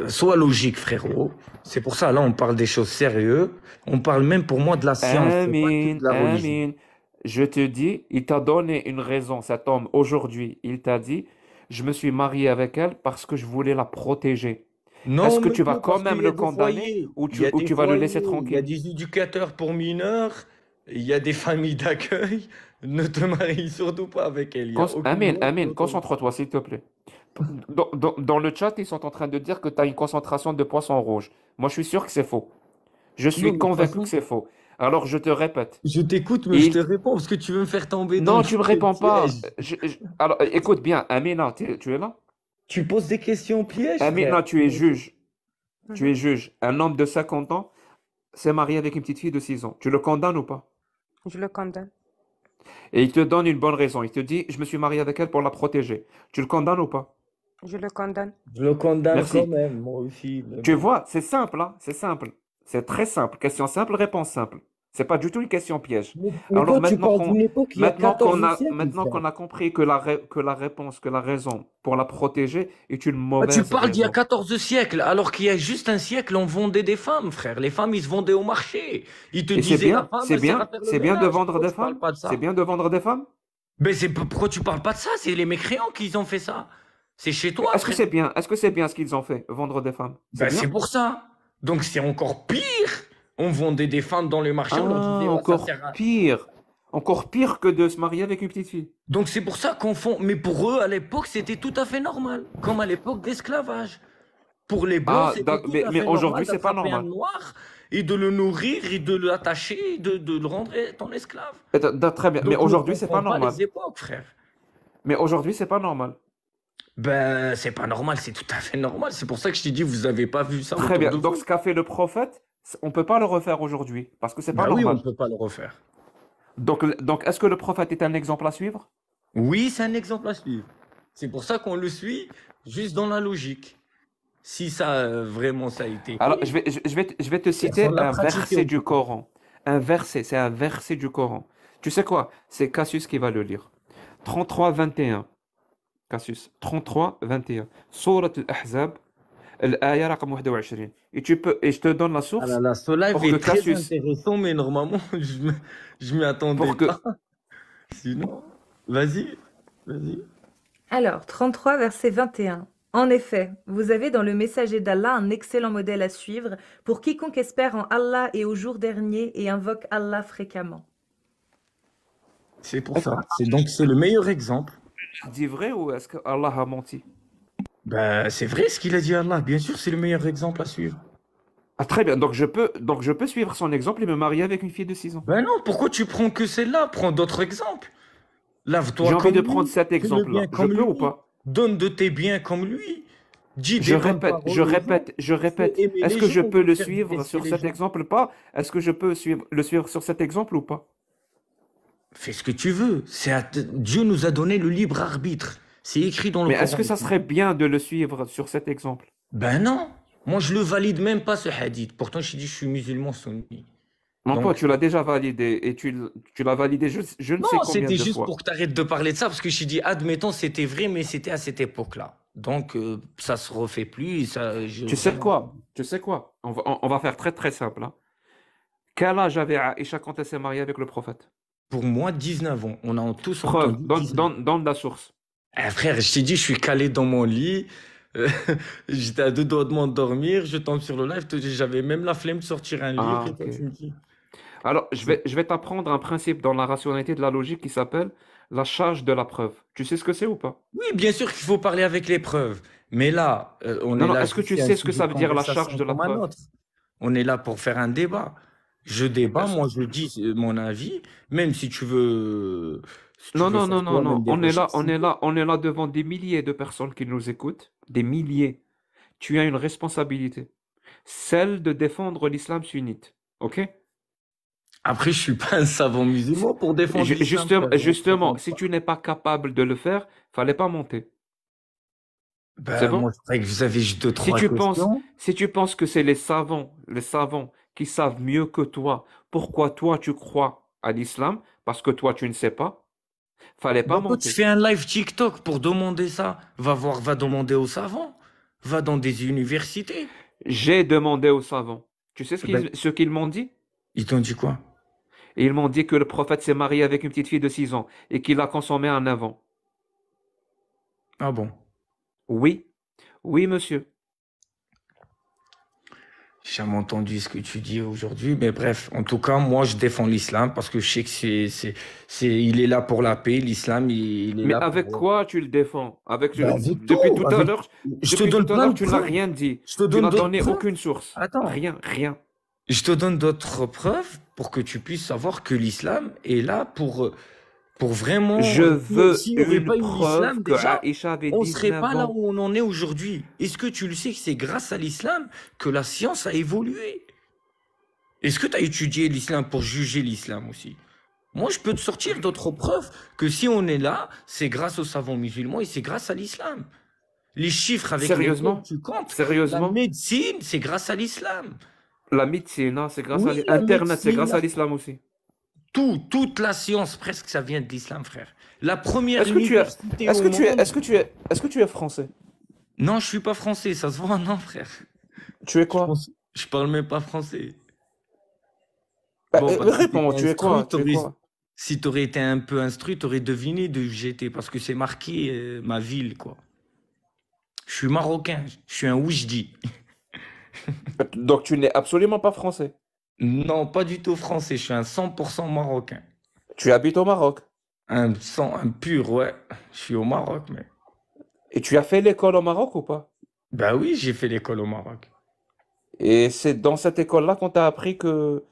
sois logique, frérot. C'est pour ça, là, on parle des choses sérieuses. On parle même pour moi de la science, c'est pas que Amen, de la religion. amen. Je te dis, il t'a donné une raison, cet homme, aujourd'hui. Il t'a dit, je me suis marié avec elle parce que je voulais la protéger. Est-ce Non, que tu vas monsieur, quand parce qu'il même y le a des condamner foyers. Il y a ou des tu vas le laisser foyers. Il y a tranquille? des éducateurs pour mineurs. Il y a des familles d'accueil. Ne te marie surtout pas avec elle. Il n'y a aucune Amen, loi qui amen, autorise. concentre-toi, s'il te plaît. Dans le chat, ils sont en train de dire que tu as une concentration de poisson rouge. Moi, je suis sûr que c'est faux. Je Non, suis mais de toute convaincu que façon, c'est faux. Alors, je te répète. je t'écoute, mais je te Il... réponds parce que tu veux me faire tomber dans Non, tu me le réponds pas. piège. Alors, écoute bien, Amina, tu es là? Tu poses des questions pièges, frère. Amina, tu es juge. Tu Mhm. es juge. Un homme de 50 ans s'est marié avec une petite fille de 6 ans. Tu le condamnes ou pas? Je le condamne. Et il te donne une bonne raison. Il te dit, je me suis marié avec elle pour la protéger. Tu le condamnes ou pas? Je le condamne. Je le condamne quand Merci. même, moi aussi. Mais Tu bon. vois, c'est simple, hein? C'est simple. C'est très simple. Question simple, réponse simple. C'est pas du tout une question piège. Mais Alors toi, tu parles d'une époque, il y a 14 siècles, maintenant frère. qu'on a compris que la réponse, que la raison pour la protéger est une Ah, tu mauvaise parles d'il y a raison. 14 siècles, alors qu'il y a juste un siècle, on vendait des femmes, frère. Les femmes, ils se vendaient au marché. Ils te Et disaient, la femme, elle sert à faire le c'est bien de ménage. vendre Pourquoi des tu parles femmes? pas de C'est ça? bien de vendre des femmes? Mais pourquoi tu parles pas de ça? C'est les mécréants qui ont fait ça. C'est chez Mais toi, frère. est-ce que c'est bien ce qu'ils ont fait, vendre des femmes? C'est Ben, c'est bien? pour ça. Donc, c'est encore pire. On vendait des femmes dans les marchés, on leur Ah, disait, ouais, ça sert à... encore pire que de se marier avec une petite fille. Donc c'est pour ça qu'on fond. Mais pour eux, à l'époque, c'était tout à fait normal. Comme à l'époque d'esclavage. Pour les Blancs, Ah, c'était tout à mais fait aujourd'hui normal c'est pas d'attraper un normal. noir et de le nourrir et de l'attacher, de le rendre ton esclave. Très bien, mais Donc ne aujourd'hui c'est pas confonds pas normal. les époques, frère. Mais aujourd'hui c'est pas normal. Ben, c'est pas normal, c'est tout à fait normal. C'est pour ça que je t'ai dit, vous avez pas vu ça Très autour bien. de Donc vous. ce qu'a fait le prophète, on peut pas le refaire aujourd'hui parce que c'est pas Ben oui, on normal. peut pas le refaire. Donc est-ce que le prophète est un exemple à suivre? Oui, c'est un exemple à suivre. C'est pour ça qu'on le suit juste dans la logique. Si ça, vraiment, ça a été Alors, fait, je vais te personne citer l'a un pratiqué verset au du Coran. Coran. Un verset, c'est un verset du Coran. Tu sais quoi? C'est Cassius qui va le lire. 33-21. Cassius. 33-21. Surat al-Ahzab, al-Aya raqam 21. Et je te donne la Ah là source là, ce live pour que est très Cassius, intéressant, mais normalement, je m'y attendais pour pas. que, Sinon, vas-y, vas-y. Alors, 33, verset 21. En effet, vous avez dans le messager d'Allah un excellent modèle à suivre pour quiconque espère en Allah et au jour dernier et invoque Allah fréquemment. C'est pour ça. C'est le meilleur exemple. dit vrai ou est-ce que Allah a menti? Ben, c'est vrai ce qu'il a dit Allah. Bien sûr, c'est le meilleur exemple à suivre. Ah, très bien. Donc je peux suivre son exemple et me marier avec une fille de 6 ans. Ben non, pourquoi tu prends que celle-là? Prends d'autres exemples. J'ai Lave-toi envie comme de prendre lui. cet Fais le exemple-là. bien Je comme peux ou lui. pas? Donne de tes biens comme lui. Dis des bonnes Je paroles aux gens. répète, je Fais répète. aimer Est-ce les que gens je au peux lieu de le faire suivre détester sur les cet gens. exemple ou pas? Est-ce que je peux le suivre sur cet exemple ou pas? Fais ce que tu veux. Dieu nous a donné le libre arbitre. C'est écrit dans le Mais est-ce Coran. que ça serait bien de le suivre sur cet exemple? Ben non. Moi, je le valide même pas ce hadith. Pourtant, je dis je suis musulman sunni. Mon pote, Donc, tu l'as déjà validé et tu l'as validé je ne sais non, combien c'était de juste fois. pour que tu arrêtes de parler de ça, parce que je t'ai dit, admettons, c'était vrai, mais c'était à cette époque-là. Donc, ça se refait plus. Et ça, Tu sais quoi? Tu sais quoi? On va faire très très simple, hein. Quel âge avait Aïcha quand elle s'est mariée avec le prophète? Pour moi, 19 ans. On a tous Preuve, entendu 19 ans. donne la source. Ah, frère, je t'ai dit, je suis calé dans mon lit. euh, J'étais à deux doigts de m'endormir. Je tombe sur le live. J'avais même la flemme de sortir un livre. Ah, Et toi, ok. tu me dis. Alors, je vais t'apprendre un principe dans la rationalité de la logique qui s'appelle la charge de la preuve. Tu sais ce que c'est ou pas? Oui, bien sûr qu'il faut parler avec les preuves. Mais là, on Non, est non, là est-ce que juste, tu c'est un sais ce que sujet ça de veut dire la charge conversation de la comme un preuve? autre. On est là pour faire un débat. Je débat, Est-ce- moi je dis mon avis, même si tu Non, veux non, faire non, non, non. toi-même des recherches. On est là devant des milliers de personnes qui nous écoutent. Des milliers. Tu as une responsabilité. Celle de défendre l'islam sunnite. OK? Après, je suis pas un savant musulman pour défendre l'islam, frère. Je Justement, comprends si pas. tu n'es pas capable de le faire, fallait pas monter. C'est Ben, bon? moi, je croyais que vous avez juste deux, Si trois tu penses, questions. si tu penses que c'est les savants qui savent mieux que toi, pourquoi toi tu crois à l'islam? Parce que toi tu ne sais pas, fallait pas Ben, toi, tu monter. fais un live TikTok pour demander ça. Va demander aux savants. Va dans des universités. J'ai demandé aux savants. Tu sais Ben, ce qu'ils m'ont dit? ils t'ont dit quoi? Et ils m'ont dit que le prophète s'est marié avec une petite fille de 6 ans et qu'il a consommé un avant. Ah bon? Oui, oui, monsieur. J'ai jamais entendu ce que tu dis aujourd'hui, mais bref, en tout cas, moi, je défends l'islam parce que je sais que il est là pour la paix. L'islam, il est Mais là avec pour. quoi tu le défends? Ben, avec tout, je te Depuis tout donne à plein l'heure, de tu n'as preuves. rien dit. Je te Tu donne n'as d'autres donné preuves. aucune source. Attends, Rien, rien. je te donne d'autres preuves pour que tu puisses savoir que l'islam est là pour vraiment. Je veux S'il n'y aurait une pas eu preuve l'islam, que déjà, Aïcha avait on serait 19 pas là ans. où on en est aujourd'hui. Est-ce que tu le sais que c'est grâce à l'islam que la science a évolué? Est-ce que tu as étudié l'islam pour juger l'islam aussi? Moi, je peux te sortir d'autres preuves que si on est là, c'est grâce aux savants musulmans et c'est grâce à l'islam. Les chiffres avec lesquels Sérieusement? tu comptes, la Sérieusement? médecine, c'est grâce à l'islam. La médecine, hein, c'est grâce à Oui, la Internet, c'est médecine, grâce à l'islam aussi. toute la science presque, ça vient de l'islam, frère. La première Est-ce que tu es, université au monde. est-ce que tu es français? Non, je suis pas français, ça se voit, non, frère. Tu es quoi? Je parle même pas français. Bah, Bon, parce que réponds, t'étais tu es quoi? instruit, Tu es quoi? si t'aurais été un peu instruit, t'aurais deviné d'où j'étais, parce que c'est marqué ma ville, quoi. Je suis marocain, je suis un Oujdi. Donc tu n'es absolument pas français. Non, pas du tout français, je suis un 100% marocain. Tu habites au Maroc. Un pur, ouais. Je suis au Maroc, mais. Et tu as fait l'école au Maroc ou pas? Bah oui, j'ai fait l'école au Maroc. Et c'est dans cette école-là qu'on t'a appris que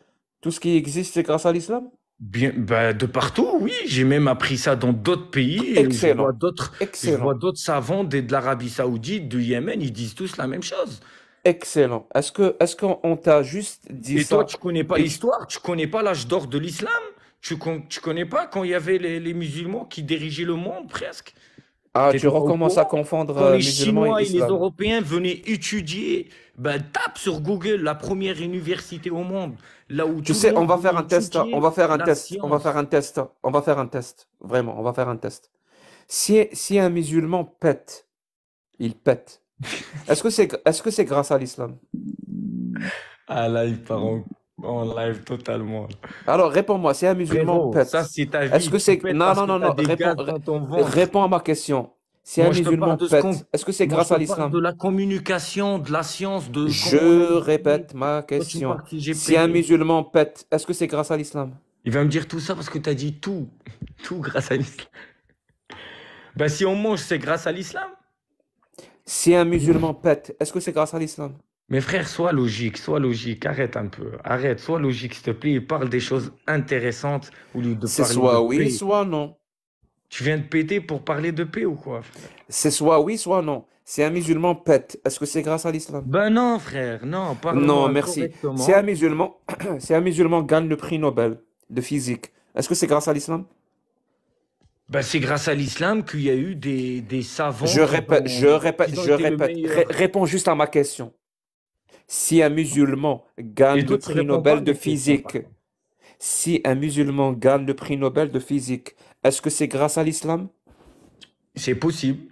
tout ce qui existe, c'est grâce à l'islam? Bien, bah de partout, oui. J'ai même appris ça dans d'autres pays. Et Excellent, je vois excellent, d'autres savants de l'Arabie Saoudite, du Yémen, ils disent tous la même chose. excellent. Est-ce qu'on t'a juste dit Et toi, ça? tu connais pas Et l'histoire, tu connais pas l'âge d'or de l'islam, tu connais pas quand il y avait les musulmans qui dirigeaient le monde presque. Ah, tu T'étais pas au recommences à courant? confondre Quand les musulmans et Chinois et les islam. Européens venaient étudier, ben, tape sur Google la première université au monde, là où Tu tout le sais, on monde va faire venait un test, on étudier va faire un la test, on va faire science. un test, on va faire un test. Vraiment, on va faire un test. Si un musulman pète, il pète. Est-ce que c'est grâce à l'islam? Ah là, il part en live totalement. Alors, réponds-moi, si un musulman Frérot, ça pète, c'est ta est-ce vie. que Tu c'est... pètes Non, parce non, que non, tu as non, des gaz dans ton ventre. réponds à ma question. Si un Moi, je te musulman parle de ce qu'on... pète, est-ce que c'est Moi, je grâce te à parle de l'islam? la communication, de la science, de comment on a Je étudié. répète ma Toi, tu me question. parles si j'ai Si un pété. musulman pète, est-ce que c'est grâce à l'islam? Il va me dire tout ça parce que tu as dit tout. Tout grâce à l'islam. Ben, si on mange, c'est grâce à l'islam. Si un musulman pète, est-ce que c'est grâce à l'islam? Mes frères, sois logique, arrête un peu, arrête, sois logique, s'il te plaît, et parle des choses intéressantes au lieu de C'est parler de soit oui, paix. soit non. Tu viens de péter pour parler de paix ou quoi, frère? C'est soit oui, soit non. Si un musulman pète, est-ce que c'est grâce à l'islam? Ben non, frère, non, Non, parle-moi merci. Si un correctement. musulman, si un musulman gagne le prix Nobel de physique, est-ce que c'est grâce à l'islam? Ben, c'est grâce à l'islam qu'il y a eu des savants qui qui ont Je été le répète. meilleur. Réponds juste à ma question. Si un musulman Et gagne le toi, tu prix réponds pas à Nobel de mes questions, par physique, contre. si un musulman gagne le prix Nobel de physique, est-ce que c'est grâce à l'islam? C'est possible,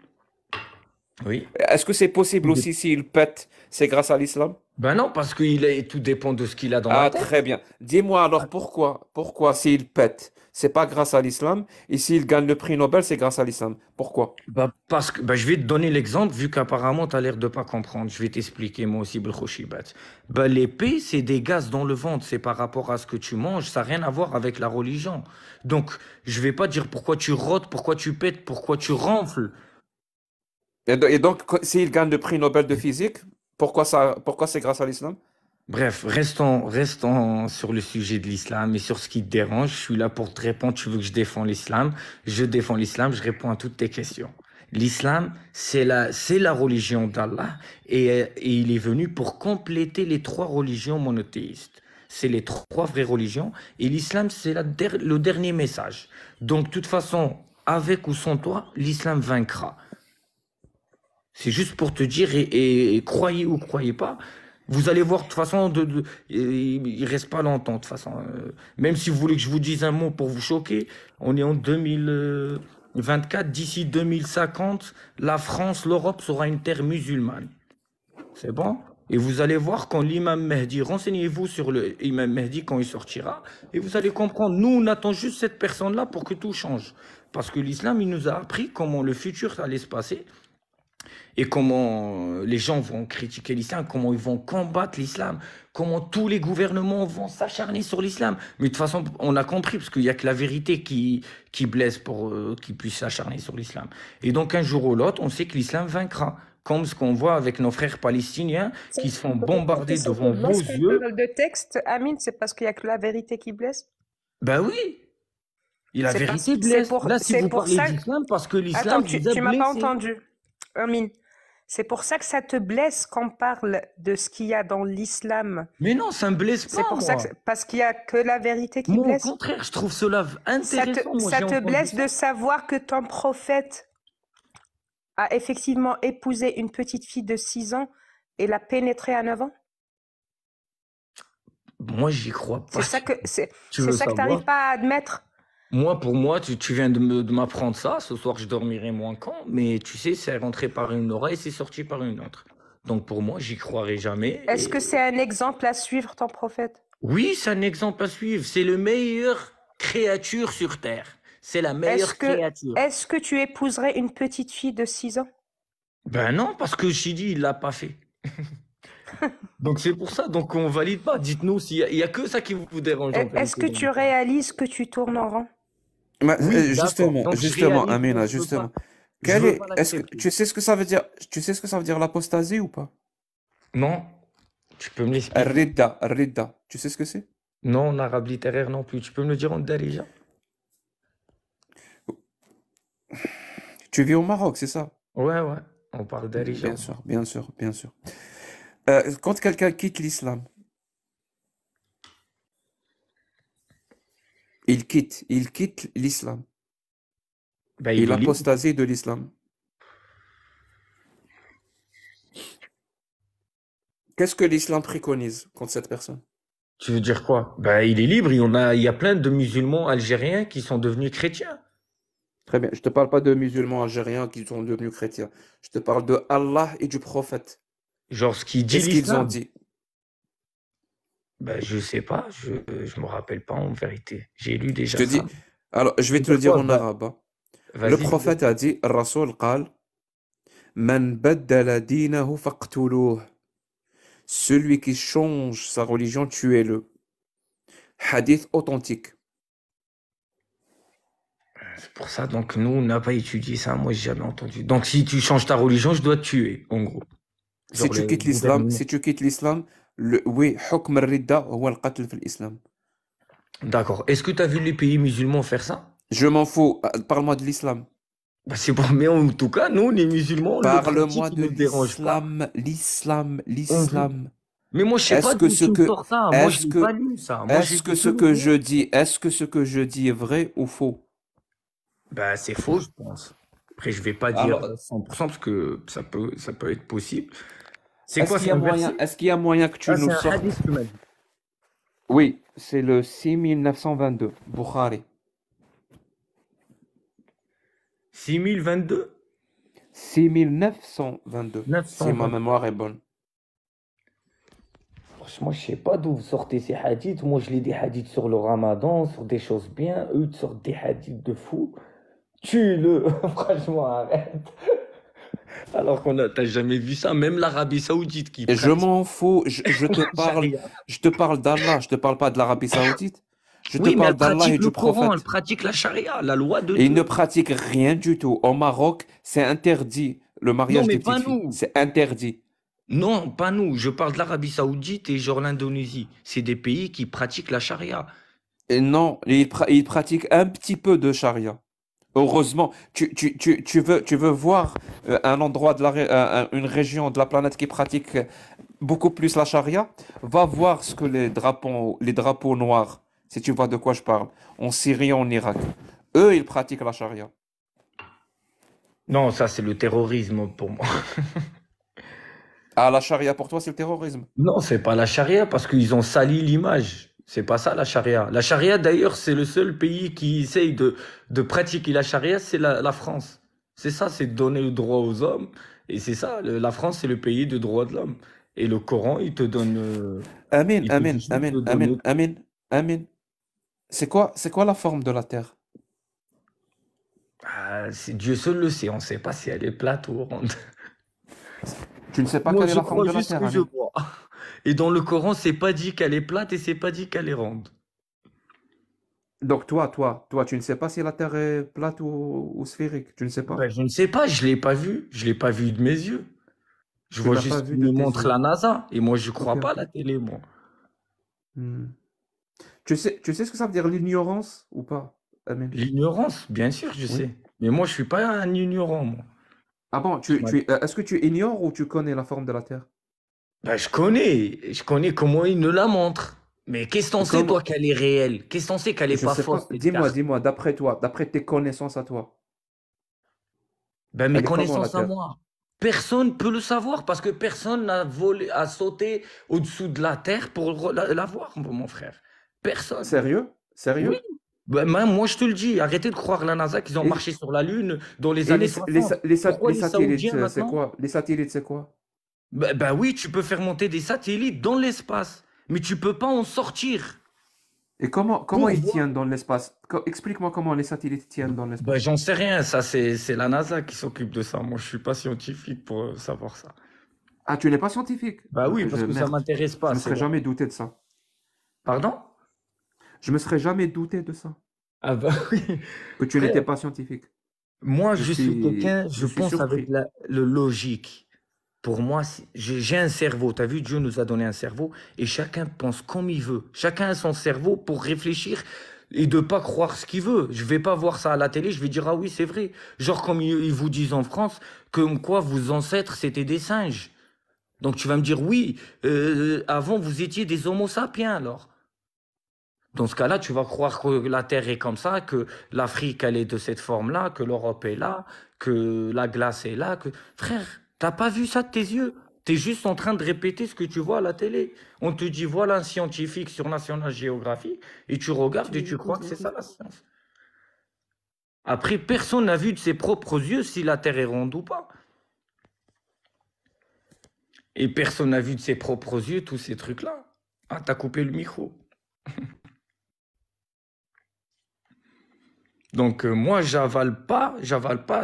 oui. Est-ce que c'est possible Tout dé- aussi s'il pète, c'est grâce à l'islam? Ben non, parce que tout dépend de ce qu'il a dans la Ah, tête. très bien. Dis-moi alors pourquoi? Pourquoi s'il pète, c'est pas grâce à l'islam, et s'il gagne le prix Nobel, c'est grâce à l'islam? Pourquoi? Bah, parce que bah, je vais te donner l'exemple, vu qu'apparemment tu as l'air de pas comprendre. Je vais t'expliquer moi aussi, Belkhoshibat. Bah, l'épée, c'est des gaz dans le ventre, c'est par rapport à ce que tu manges, ça n'a rien à voir avec la religion. Donc, je vais pas dire pourquoi tu rôtes, pourquoi tu pètes, pourquoi tu ronfles. Et donc, s'il gagne le prix Nobel de physique, pourquoi c'est grâce à l'islam? Bref, restons sur le sujet de l'islam et sur ce qui te dérange. Je suis là pour te répondre. Tu veux que je défends l'islam? Je défends l'islam, je réponds à toutes tes questions. L'islam, c'est la religion d'Allah et il est venu pour compléter les trois religions monothéistes. C'est les trois vraies religions et l'islam, c'est le dernier message. Donc, de toute façon, avec ou sans toi, l'islam vaincra. C'est juste pour te dire, et croyez ou croyez pas, vous allez voir de toute façon, il reste pas longtemps de toute façon. Même si vous voulez que je vous dise un mot pour vous choquer, on est en 2024, d'ici 2050, la France, l'Europe sera une terre musulmane. C'est bon? Et vous allez voir quand l'imam Mahdi, renseignez-vous sur le imam Mahdi quand il sortira, et vous allez comprendre, nous on attend juste cette personne-là pour que tout change. Parce que l'islam, il nous a appris comment le futur allait se passer et comment les gens vont critiquer l'islam, comment ils vont combattre l'islam, comment tous les gouvernements vont s'acharner sur l'islam. Mais de toute façon, on a compris, parce qu'il n'y a que la vérité qui blesse pour qu'ils puissent s'acharner sur l'islam. Et donc, un jour ou l'autre, on sait que l'islam vaincra. Comme ce qu'on voit avec nos frères palestiniens qui se font bombarder devant vos Lorsqu'on yeux. parle de texte, Amine, c'est parce qu'il n'y a que la vérité qui blesse. Ben oui, et la C'est vérité c'est blesse. Là, si c'est vous pour parlez ça. d'islam, parce que Attends, l'islam vous a tu m'as pas blessé. entendu, Amine. C'est pour ça que ça te blesse qu'on parle de ce qu'il y a dans l'islam. Mais non, ça me blesse C'est pas, pour ça moi. que parce qu'il y a que la vérité qui Moi, au blesse. contraire, je trouve cela intéressant. Moi, Ça j'ai te entendu blesse ça. de savoir que ton prophète a effectivement épousé une petite fille de 6 ans et l'a pénétrée à 9 ans? Moi, j'y crois pas. C'est Tu veux ça que tu savoir? n'arrives pas à admettre. Moi, pour moi, tu viens de m'apprendre ça. Ce soir, je dormirai moins quand. Mais tu sais, c'est rentré par une oreille, c'est sorti par une autre. Donc, pour moi, j'y croirai jamais. Est-ce que c'est un exemple à suivre, ton prophète? Oui, c'est un exemple à suivre. C'est le meilleur créature sur Terre. C'est la meilleure créature. Est-ce que tu épouserais une petite fille de 6 ans? Ben non, parce que Shidi, il l'a pas fait. Donc, c'est pour ça. Donc, on valide pas. Dites-nous s'il y a que ça qui vous dérange. en Est-ce que vérité, dans tu l'islam. réalises que tu tournes en rond? Oui, d'accord. Donc, je Justement, réalise, mais Amina, je veux justement. pas, je veux pas Est-ce que l'accepter. tu sais ce que ça veut dire? Tu sais ce que ça veut dire l'apostasie ou pas? Non, tu peux me l'expliquer. Ridda. Tu sais ce que c'est? Non, en arabe littéraire non plus. Tu peux me le dire en darija? Tu vis au Maroc, c'est ça? Ouais, ouais. On parle darija. Bien sûr, bien sûr, bien sûr. Quand quelqu'un quitte l'islam, il quitte l'islam. Ben, Il il est libre. apostasie de l'islam. Qu'est-ce que l'islam préconise contre cette personne? Tu veux dire quoi? Ben, il est libre. Il y a plein de musulmans algériens qui sont devenus chrétiens. Très bien. Je te parle pas de musulmans algériens qui sont devenus chrétiens. Je te parle de Allah et du prophète. Genre, ce qui dit Qu'est-ce qu'ils ont l'islam. dit? Ben, je sais pas. Je me rappelle pas en vérité. J'ai lu Je déjà te dis, ça. alors je vais te le C'est dire quoi? en arabe, hein. Le Vas-y, dis-le. prophète a dit, Rasoul قال, Man baddala dinahu faqtuluh. Celui qui change sa religion, tuez-le. Hadith authentique. C'est pour ça, donc nous, on n'a pas étudié ça. Moi, j'ai jamais entendu. Donc, si tu changes ta religion, je dois te tuer, en gros. Si Genre, tu le quittes l'islam, gouvernement. si tu quittes l'islam, oui, حكم الردة هو القتل في الإسلام. D'accord. Est-ce que tu as vu les pays musulmans faire ça? Je m'en fous, parle-moi de l'islam. Bah, c'est bon, mais en tout cas, nous, les musulmans, le Parle-moi pratique, il de ne nous dérange pas. l'islam, On veut- l'islam. Mais moi, je sais pas Est-ce que d'où ce tu me que, sors ça. Moi, je est-ce l'ai pas que, lu, ça. Moi, j'ai est-ce que lu ce que le que je Coran. dis, est-ce que ce que je dis est vrai ou faux? Bah, c'est faux, je pense. Après, je vais pas dire Alors, 100% parce que ça peut être possible. C'est quoi, c'est un verset? est-ce qu'il y a moyen que tu Ah, nous c'est un sortes? hadith, tu m'as dit. Oui, c'est le 6922, Bukhari. 6022? 6922, si ma 920. mémoire est bonne. Franchement, je sais pas d'où vous sortez ces hadiths. Moi, je lis des hadiths sur le ramadan, sur des choses bien. Eux, ils te sortent des hadiths de fou. Tue-le. Franchement, arrête. Alors t'as jamais vu ça, même l'Arabie Saoudite qui Et je pratique m'en fous, la charia. je te parle d'Allah, je te parle pas de l'Arabie Saoudite. Je te Oui, mais parle elle d'Allah et pratique le du Coran, elle prophète. pratique la charia, la loi de Et ils ne Dieu. pratiquent rien du tout. Au Maroc, c'est interdit, le Non, mariage mais des pas petites filles. nous. C'est interdit. Non, pas nous. Je parle de l'Arabie Saoudite et genre l'Indonésie. C'est des pays qui pratiquent la charia. Et non, ils pratiquent un petit peu de charia. Heureusement, tu veux voir un endroit une région de la planète qui pratique beaucoup plus la charia, va voir ce que les drapeaux noirs, si tu vois de quoi je parle, en Syrie, en Irak. Eux, ils pratiquent la charia. Non, ça c'est le terrorisme pour moi. Ah, la charia pour toi, c'est le terrorisme. Non, c'est pas la charia parce qu'ils ont sali l'image. C'est pas ça la charia. La charia d'ailleurs, c'est le seul pays qui essaye de pratiquer la charia, c'est la France. C'est ça, c'est de donner le droit aux hommes. Et c'est ça, la France, c'est le pays de droits de l'homme. Et le Coran, il te donne, Amin, il te dit amin, juste amin, de amin, donner. amin, amin. C'est quoi la forme de la terre? Ah, Dieu seul le sait, on ne sait pas si elle est plate ou ronde. Tu ne sais pas Moi, quelle est je la forme crois de la juste terre, que je Amin. vois. Et dans le Coran, c'est pas dit qu'elle est plate et c'est pas dit qu'elle est ronde. Donc toi, tu ne sais pas si la terre est plate ou sphérique. Tu ne sais pas. Ben, je ne sais pas, je l'ai pas vu. Je l'ai pas vu de mes yeux. Je Tu vois l'as pas juste vu qu'il de me tes montre yeux. la NASA. Et moi, je crois Ok, pas à ok. la télé, moi. Hmm. Tu sais ce que ça veut dire l'ignorance ou pas, Amin? L'ignorance, bien sûr, je Oui. sais. Mais moi, je suis pas un ignorant, moi. Ah bon, Tu m'as- est-ce que tu ignores ou tu connais la forme de la terre? Ben, je connais comment il nous la montre. Mais qu'est-ce qu'on sait, toi, Comment? qu'elle est réelle? Qu'est-ce qu'on sait qu'elle est Je pas sais fausse, pas. cette carte? Dis-moi, d'après toi, d'après tes connaissances à toi, Ben, mes elle est comment la connaissances à terre? moi. Personne peut le savoir parce que personne n'a volé, a sauté au-dessous de la terre pour la voir, mon frère. Personne. Sérieux? Oui. Sérieux? Ben, moi, je te le dis, arrêtez de croire la NASA qu'ils ont Et, marché sur la Lune dans les et années 60. Pourquoi les les satellites, Saoudiens c'est maintenant? quoi? Les satellites, c'est quoi? Ben oui, tu peux faire monter des satellites dans l'espace, mais tu peux pas en sortir. Et comment Pour ils voir. tiennent dans l'espace? Explique-moi comment les satellites tiennent dans Ben, l'espace. j'en sais rien, ça c'est la NASA qui s'occupe de ça. Moi, je suis pas scientifique pour savoir ça. Ah, tu n'es pas scientifique? Bah oui, parce que ça Merde, m'intéresse je pas, me c'est serais vrai. jamais douté de ça. Pardon? Je me serais jamais douté de ça, Ah bah oui. que tu Frère, n'étais pas scientifique. moi, Je je suis quelqu'un, je je suis pense avec surpris. le logique. Pour moi, j'ai un cerveau. Tu as vu, Dieu nous a donné un cerveau et chacun pense comme il veut. Chacun a son cerveau pour réfléchir et de pas croire ce qu'il veut. Je vais pas voir ça à la télé, je vais dire, ah oui, c'est vrai. Genre comme ils vous disent en France, comme quoi vos ancêtres, c'était des singes. Donc tu vas me dire, oui, avant, vous étiez des homo sapiens alors. Dans ce cas-là, tu vas croire que la Terre est comme ça, que l'Afrique, elle est de cette forme-là, que l'Europe est là, que la glace est là, que... Frère, t'as pas vu ça de tes yeux? Tu es juste en train de répéter ce que tu vois à la télé. On te dit, voilà un scientifique sur National Geographic, et tu regardes et tu crois que c'est ça la science. Après, personne n'a vu de ses propres yeux si la Terre est ronde ou pas. Et personne n'a vu de ses propres yeux tous ces trucs-là. Ah, t'as coupé le micro. Donc, moi, j'avale pas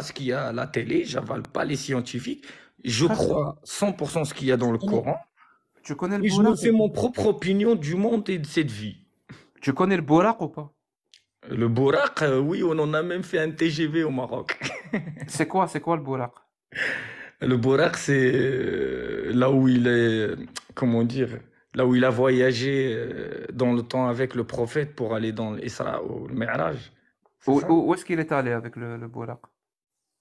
ce qu'il y a à la télé, j'avale pas les scientifiques. Je Très bien. crois 100% ce qu'il y a dans le Coran Tu connais le et je me bouraq fais ou mon pas? propre opinion du monde et de cette vie. Tu connais le bouraq ou pas? Le Bouraq, oui, on en a même fait un TGV au Maroc. C'est quoi le bouraq? Le Bouraq, c'est là où il est, comment dire, là où il a voyagé dans le temps avec le prophète pour aller dans l'Isra ou le Mi'raj. C'est ça? Où est-ce qu'il est allé avec le bouraq?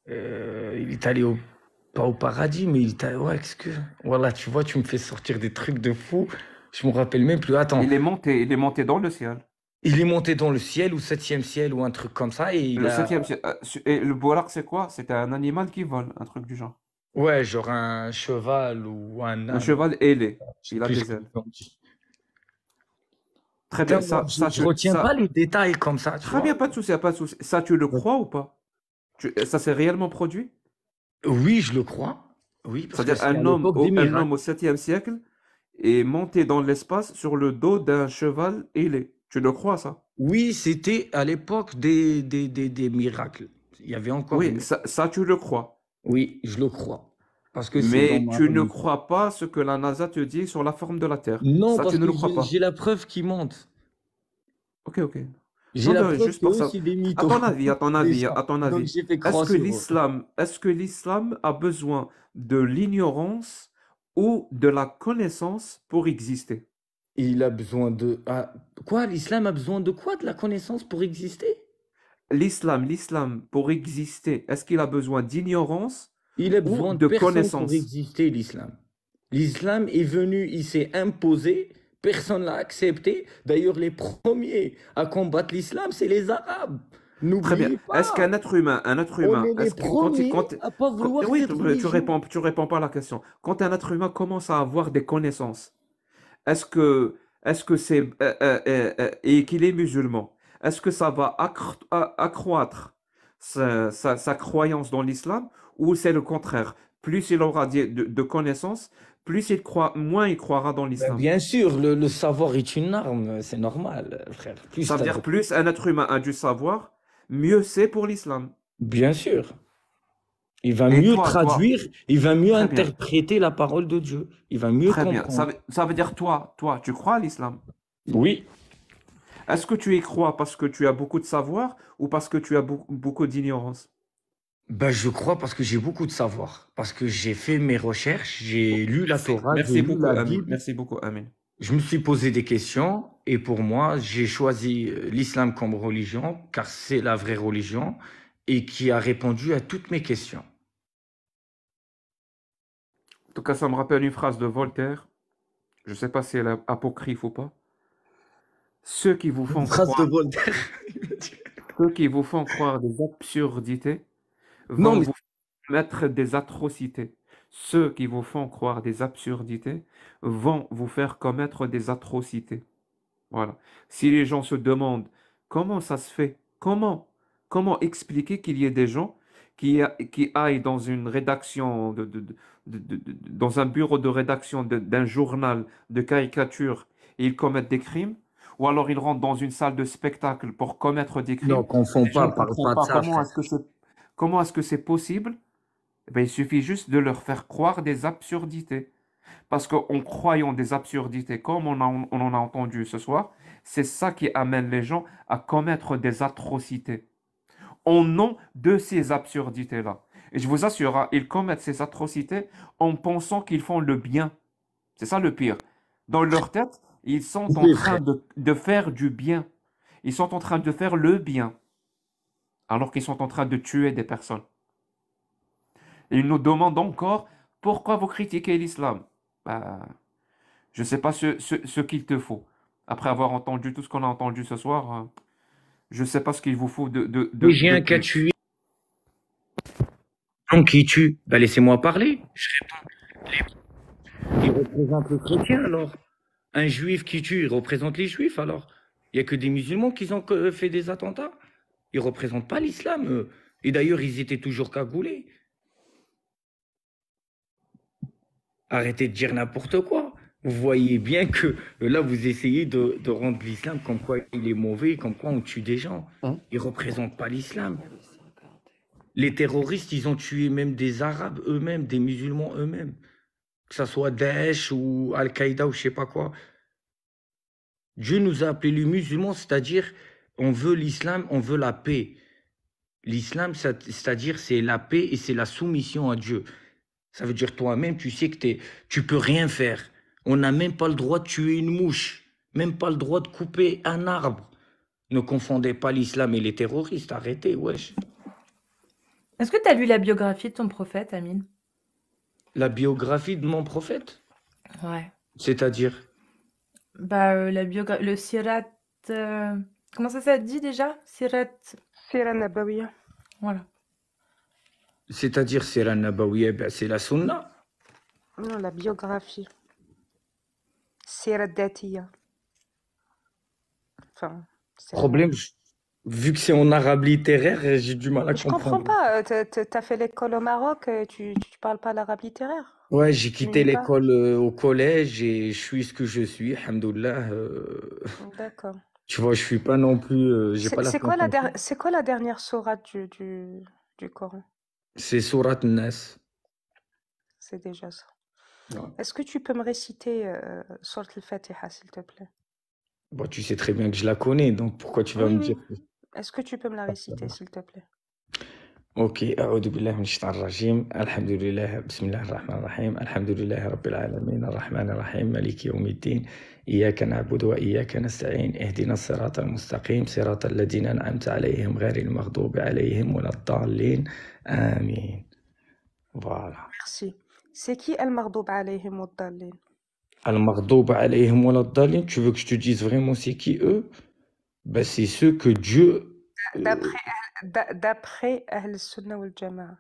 Il est allé pas au paradis, mais il est allé, ouais, excuse. Voilà, tu vois, tu me fais sortir des trucs de fou. Je me rappelle même plus. Attends, Il est monté dans le ciel. il est monté dans le ciel ou septième ciel ou un truc comme ça et il Le a, septième ciel. Et le bouraq, c'est quoi? C'est un animal qui vole, un truc du genre. ouais, genre un cheval ou un Un âne. cheval ailé. Je sais Il a plus ce des qu'ils ailes. ont dit. Très bien. Putain, moi, je retiens pas les détails comme ça, tu Très bien, vois. pas de souci, pas de souci. Ça, tu le crois ou pas? Ça s'est réellement produit? Oui, je le crois. Oui, parce que C'est-à-dire c'est à l'époque des un miracles. homme au 7e siècle est monté dans l'espace sur le dos d'un cheval ailé. Tu le crois, ça? Oui, c'était à l'époque des miracles. Il y avait encore des Oui, miracles. ça, tu le crois. Oui, je le crois. Parce que c'est dans Mais ma tu ne religion. crois pas ce que la NASA te dit sur la forme de la Terre. Non, Ça, parce tu ne que le crois pas. j'ai la preuve qui monte. Ok, ok. J'ai Non, la non, preuve juste qu'eux pour ça. aussi des À mythos, ton avis, déjà. à ton Donc avis, j'ai fait croire sur eux. est-ce que l'islam a besoin de l'ignorance ou de la connaissance pour exister? Il a besoin de... Ah, quoi? L'islam a besoin de quoi? De la connaissance pour exister? L'islam, pour exister, est-ce qu'il a besoin d'ignorance Il a ou besoin de de personne pour connaissance? exister, l'islam. L'islam est venu, il s'est imposé, personne l'a accepté. D'ailleurs, les premiers à combattre l'islam, c'est les Arabes. Très bien. N'oubliez Est-ce pas, qu'un être on humain, est les premiers à pas vouloir oui, cette religion. tu réponds pas à la question. Quand un être humain commence à avoir des connaissances, est-ce que c'est, et qu'il est musulman, est-ce que ça va accroître sa croyance dans l'islam ou c'est le contraire? Plus il aura de connaissances, moins il croira dans Ben, l'islam. bien sûr, le savoir est une arme, c'est normal, frère. Plus Ça veut t'as dire de... plus un être humain a du savoir, mieux c'est pour l'islam. Bien sûr. Il va Et mieux traduire, il va mieux très bien, interpréter la parole de Dieu. Il va mieux très bien. comprendre. Ça veut dire tu crois à l'islam. Oui. Est-ce que tu y crois parce que tu as beaucoup de savoir ou parce que tu as beaucoup d'ignorance? Ben, je crois parce que j'ai beaucoup de savoir. Parce que j'ai fait mes recherches, j'ai lu la Torah, j'ai Merci lu beaucoup, la Amin. Bible. Merci beaucoup, Amin. Je me suis posé des questions et pour moi, j'ai choisi l'islam comme religion car c'est la vraie religion et qui a répondu à toutes mes questions. En tout cas, ça me rappelle une phrase de Voltaire. Je ne sais pas si elle est apocryphe ou pas. Ceux qui vous Une font phrase de croire, Voltaire. ceux qui vous font croire des absurdités Non, vont mais vous mettre des atrocités. Ceux qui vous font croire des absurdités vont vous faire commettre des atrocités. Voilà. Si les gens se demandent comment ça se fait, comment expliquer qu'il y ait des gens qui aillent dans une rédaction, dans un bureau de rédaction d'un journal de caricature et ils commettent des crimes, ou alors ils rentrent dans une salle de spectacle pour commettre des non, crimes, confonds les gens pas, ne parle comprennent pas de pas ça, frère. comment est-ce que c'est possible? Eh ben, il suffit juste de leur faire croire des absurdités. Parce qu'en croyant des absurdités, comme on en a entendu ce soir, c'est ça qui amène les gens à commettre des atrocités. Au nom de ces absurdités-là. Et je vous assure, hein, ils commettent ces atrocités en pensant qu'ils font le bien. C'est ça le pire. Dans leur tête, ils sont en Oui, train frère. de faire du bien. Ils sont en train de faire le bien, alors qu'ils sont en train de tuer des personnes. Et ils nous demandent encore, pourquoi vous critiquez l'islam? Ben, je ne sais pas ce qu'il te faut. Après avoir entendu tout ce qu'on a entendu ce soir, je ne sais pas ce qu'il vous faut Oui, j'ai de un cas plus. tué. Donc, qui tue? Ben, laissez-moi parler. Je réponds. Il représente le chrétien alors. Un juif qui tue, il représente les juifs alors. Il n'y a que des musulmans qui ont fait des attentats. Ils ne représentent pas l'islam, eux. Et d'ailleurs, ils étaient toujours cagoulés. Arrêtez de dire n'importe quoi. Vous voyez bien que là, vous essayez de rendre l'islam comme quoi il est mauvais, comme quoi on tue des gens. Ils ne représentent pas l'islam. Les terroristes, ils ont tué même des Arabes eux-mêmes, des musulmans eux-mêmes. Que ce soit Daesh ou Al-Qaïda ou je ne sais pas quoi. Dieu nous a appelés les musulmans, c'est-à-dire on veut l'islam, on veut la paix. L'islam, c'est-à-dire c'est la paix et c'est la soumission à Dieu. Ça veut dire toi-même, tu sais que tu peux rien faire. On n'a même pas le droit de tuer une mouche, même pas le droit de couper un arbre. Ne confondez pas l'islam et les terroristes, arrêtez, wesh. Est-ce que tu as lu la biographie de ton prophète, Amine? La biographie de mon prophète, Ouais. c'est-à-dire Bah, le Sirat. Comment ça se dit déjà? Sirat. Sira Nabawiya. Voilà. c'est-à-dire c'est la Nabawiya, ben, c'est la sunna. Non, la biographie. Sira Datiya. Enfin, c'est Problème, vu que c'est en arabe littéraire, j'ai du mal à Je comprends comprendre. pas. T'as fait l'école au Maroc, tu parles pas l'arabe littéraire. Ouais, j'ai Tu quitté lis pas. l'école au collège et je suis ce que je suis, alhamdoulilah. D'accord. Tu vois, je suis pas non plus, j'ai pas la C'est quoi la prétention. c'est quoi la dernière sourate du Coran? C'est Surat Nas. C'est déjà ça. Ouais. Est-ce que tu peux me réciter Surat al-Fatiha, s'il te plaît? Bon, tu sais très bien que je la connais, donc pourquoi tu vas Oui, me oui. dire Est-ce que tu peux me la réciter, s'il te plaît? Ok, أعوذ بالله من الشيطان الرجيم الحمد لله بسم الله الرحمن الرحيم الحمد لله رب العالمين الرحمن الرحيم مالك يوم الدين إياك نعبد وإياك نستعين اهدنا الصراط المستقيم صراط الذين أنعمت عليهم غير المغضوب عليهم ولا الضالين آمين. Voilà. Merci. C'est qui al-Maghdoub alayhim wad-dallin? Al-Maghdoub alayhim wala الضالين, tu veux que je te dise vraiment c'est qui eux? Ben, c'est ceux que Dieu... D'après Ahl Sunnah wal Jama'a.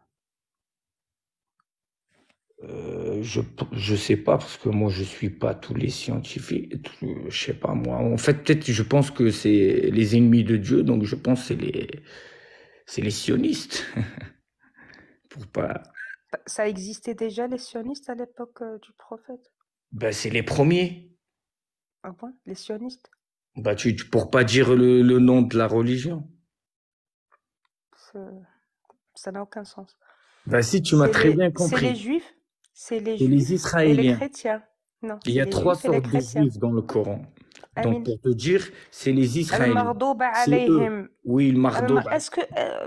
Je sais pas parce que moi je suis pas tous les scientifiques, je sais pas moi. En fait, peut-être je pense que c'est les ennemis de Dieu, donc je pense que c'est les sionistes. Pour pas. Ça existait déjà les sionistes à l'époque du prophète? Ben, c'est les premiers. Ah bon? Les sionistes? Bah pour pas dire le nom de la religion. Ça n'a aucun sens. Bah si, tu m'as très bien C'est compris. les juifs, c'est les C'est les juifs et les Israéliens. chrétiens. Non, Il y a c'est les 3 juifs et les sortes de chrétiens. juifs dans le Coran. Amin. Donc pour te dire, c'est les Israéliens. Al-Maghdoub C'est eux. alayhim. Oui, le Maghdoub. Est-ce que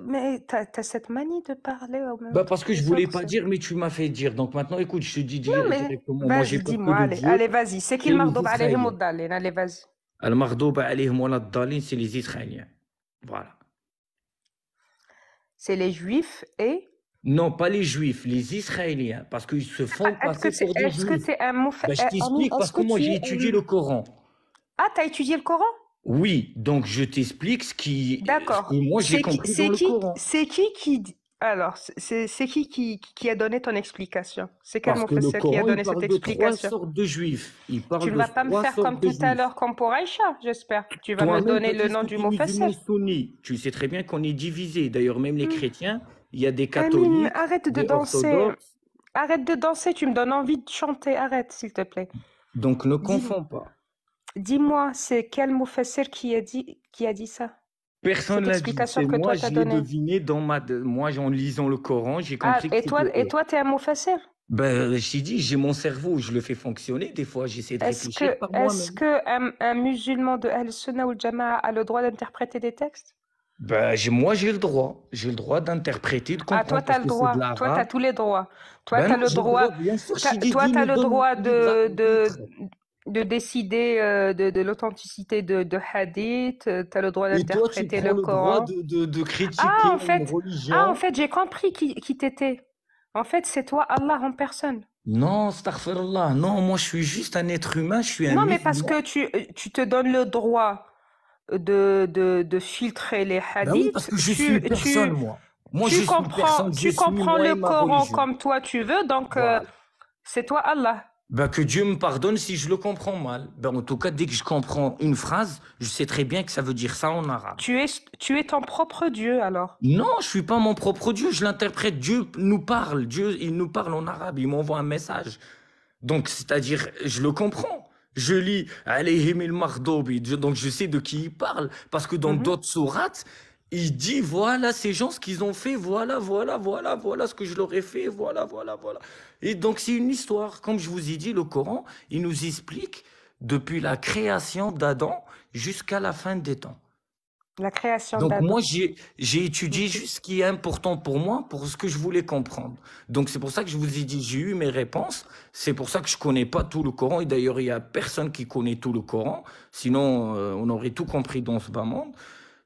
mais t'as cette manie de parler au même Bah temps parce que que je les voulais autres, pas c'est- dire, mais tu m'as fait dire. Donc maintenant, écoute, je te dis Non mais directement. Moi, j'ai vas-y, pas dis-moi, que de allez, Dieu. allez, vas-y. C'est qui C'est le les Maghdoub alayhim Israéliens. wad-dallin? Allez, vas-y. Al-Maghdoub alayhim wala ad-dallin, c'est les Israéliens. Voilà. C'est les juifs et Non, pas les Juifs, les Israéliens, parce qu'ils se font passer pour des est-ce que Juifs. c'est un Bah, je t'explique parce que moi, j'ai étudié le Coran. Ah, t'as étudié le Coran? Oui, donc je t'explique ce D'accord. que moi j'ai compris dans le Coran. C'est qui alors, c'est qui a donné ton explication? C'est quel Parce que le professeur qui a Coran, il donné cette parle de 3 explication? sortes de Juifs. Il parle Tu ne de vas pas me 3 faire sortes comme de tout à Juifs. l'heure, comme pour Aïcha, j'espère. Tu vas me Toi-même, donner t'as le dit nom que du t'es professeur. musulman sunni. Tu sais très bien qu'on est divisé. D'ailleurs, même les chrétiens, il y a des Amine, catholiques, arrête de des danser. orthodoxes. Arrête de danser, tu me donnes envie de chanter. Arrête, s'il te plaît. Donc ne confonds pas. Dis-moi, c'est quel mufassir qui a dit ça? Personne Cette l'a dit. explication C'est que moi, toi t'as je l'ai donnée. deviné moi, en lisant le Coran, j'ai Ah, compris que et toi, c'était eux. t'es un mufassir? Ben, je t'ai dit, j'ai mon cerveau, je le fais fonctionner. Des fois, j'essaie de réfléchir par moi-même. Est-ce que un musulman de Ahl Sunnah wal Jama'a a le droit d'interpréter des textes? Ben, moi, j'ai le droit. J'ai le droit d'interpréter, de Ah, comprendre toi, t'as parce le que c'est droit. de Toi, t'as l'arabe. tous les droits. Toi, Ben t'as non, le j'ai le droit. droit, bien sûr. Je t'ai dit, Toi, t'as me le donne droit libre arbitre. de décider de l'authenticité de hadith. Tu as le droit Et toi, tu d'interpréter prends le le droit Coran. de critiquer Ah, en une fait, religion. j'ai compris qui t'étais. En fait, c'est toi, Allah en personne. Non, astaghfirullah. Non, moi, je suis juste un être humain. Je suis un Non, mais musulman. parce que tu te donnes le droit de filtrer les Ben oui, hadiths. parce que je suis personne, moi. Moi, je suis personne. Tu comprends le Coran comme toi tu veux, donc Voilà. c'est toi Allah. Ben, que Dieu me pardonne si je le comprends mal. Ben, en tout cas, dès que je comprends une phrase, je sais très bien que ça veut dire ça en arabe. Tu es ton propre Dieu alors. Non, je suis pas mon propre Dieu, je l'interprète. Dieu nous parle, Dieu, il nous parle en arabe, il m'envoie un message. Donc, c'est-à-dire, je le comprends. Je lis Alayhim al-Maghdobi, donc je sais de qui il parle. Parce que dans Mhm. d'autres sourates, il dit voilà ces gens ce qu'ils ont fait, voilà ce que je leur ai fait, voilà. Et donc, c'est une histoire. Comme je vous ai dit, le Coran, il nous explique depuis la création d'Adam jusqu'à la fin des temps. La création Donc moi, d'Adam. j'ai étudié Ok. juste ce qui est important pour moi, pour ce que je voulais comprendre. Donc c'est pour ça que je vous ai dit, j'ai eu mes réponses. C'est pour ça que je connais pas tout le Coran. Et d'ailleurs, il y a personne qui connaît tout le Coran. Sinon, on aurait tout compris dans ce bas monde.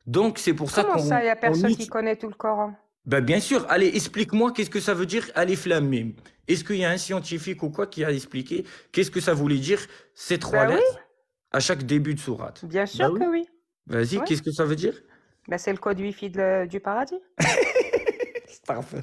Donc c'est pour ça Comment ça, il n'y a on personne qui connaît tout le Coran? Ben, bien sûr. Allez, explique-moi qu'est-ce que ça veut dire Alif Lam Mim. Est-ce qu'il y a un scientifique ou quoi qui a expliqué qu'est-ce que ça voulait dire ces trois Ben oui, lettres à chaque début de sourate? bien Ben sûr oui. que oui. Vas-y, Oui. qu'est-ce que ça veut dire? Ben, c'est le code Wi-Fi du paradis. Parfait.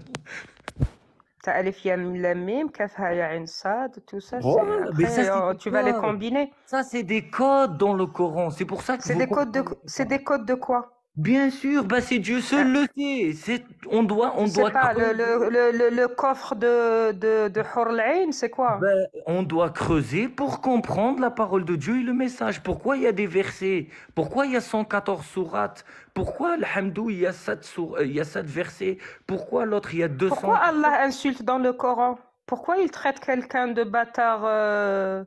T'as Alif Lam Mim, Kaf Ha Ya Ain Sad, tout ça. Voilà, mais ça, Après, c'est des tu vas les codes. combiner. Ça, c'est des codes dans le Coran. C'est pour ça que C'est vous des codes de, comprenez c'est pas. des codes de quoi? Bien sûr, bah c'est Dieu seul le sait. On Je sais doit pas, creuser. le coffre de Hur al-Ain, c'est quoi? Ben, on doit creuser pour comprendre la parole de Dieu et le message. Pourquoi il y a des versets? Pourquoi il y a 114 sourates? Pourquoi, alhamdou, il y a 7 versets? Pourquoi l'autre, il y a 200? Pourquoi Allah insulte dans le Coran? Pourquoi il traite quelqu'un de bâtard,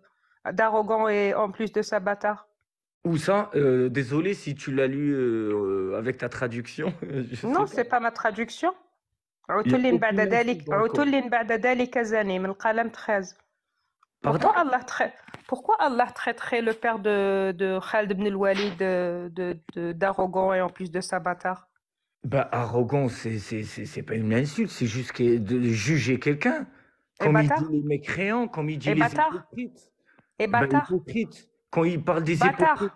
d'arrogant et en plus de ça bâtard? Ou ça, désolé si tu l'as lu avec ta traduction, je sais Non, pas. c'est pas ma traduction. Il y a عتل بعد aucune insulte ذلك dans le Coran. عتل بعد ذلك زنيم القلم 13. Pardon? Pourquoi Allah traiterait le père de Khalid ibn al-Walid d'arrogant et en plus de ça bâtard? Bah, arrogant, c'est pas une insulte, c'est juste de juger quelqu'un. Et Comme il dit bâtard? les mécréants, comme il dit Et les bâtard? hypocrites. Et Bah, bâtard? hypocrite. Quand il parle des hypocrites. Bâtard?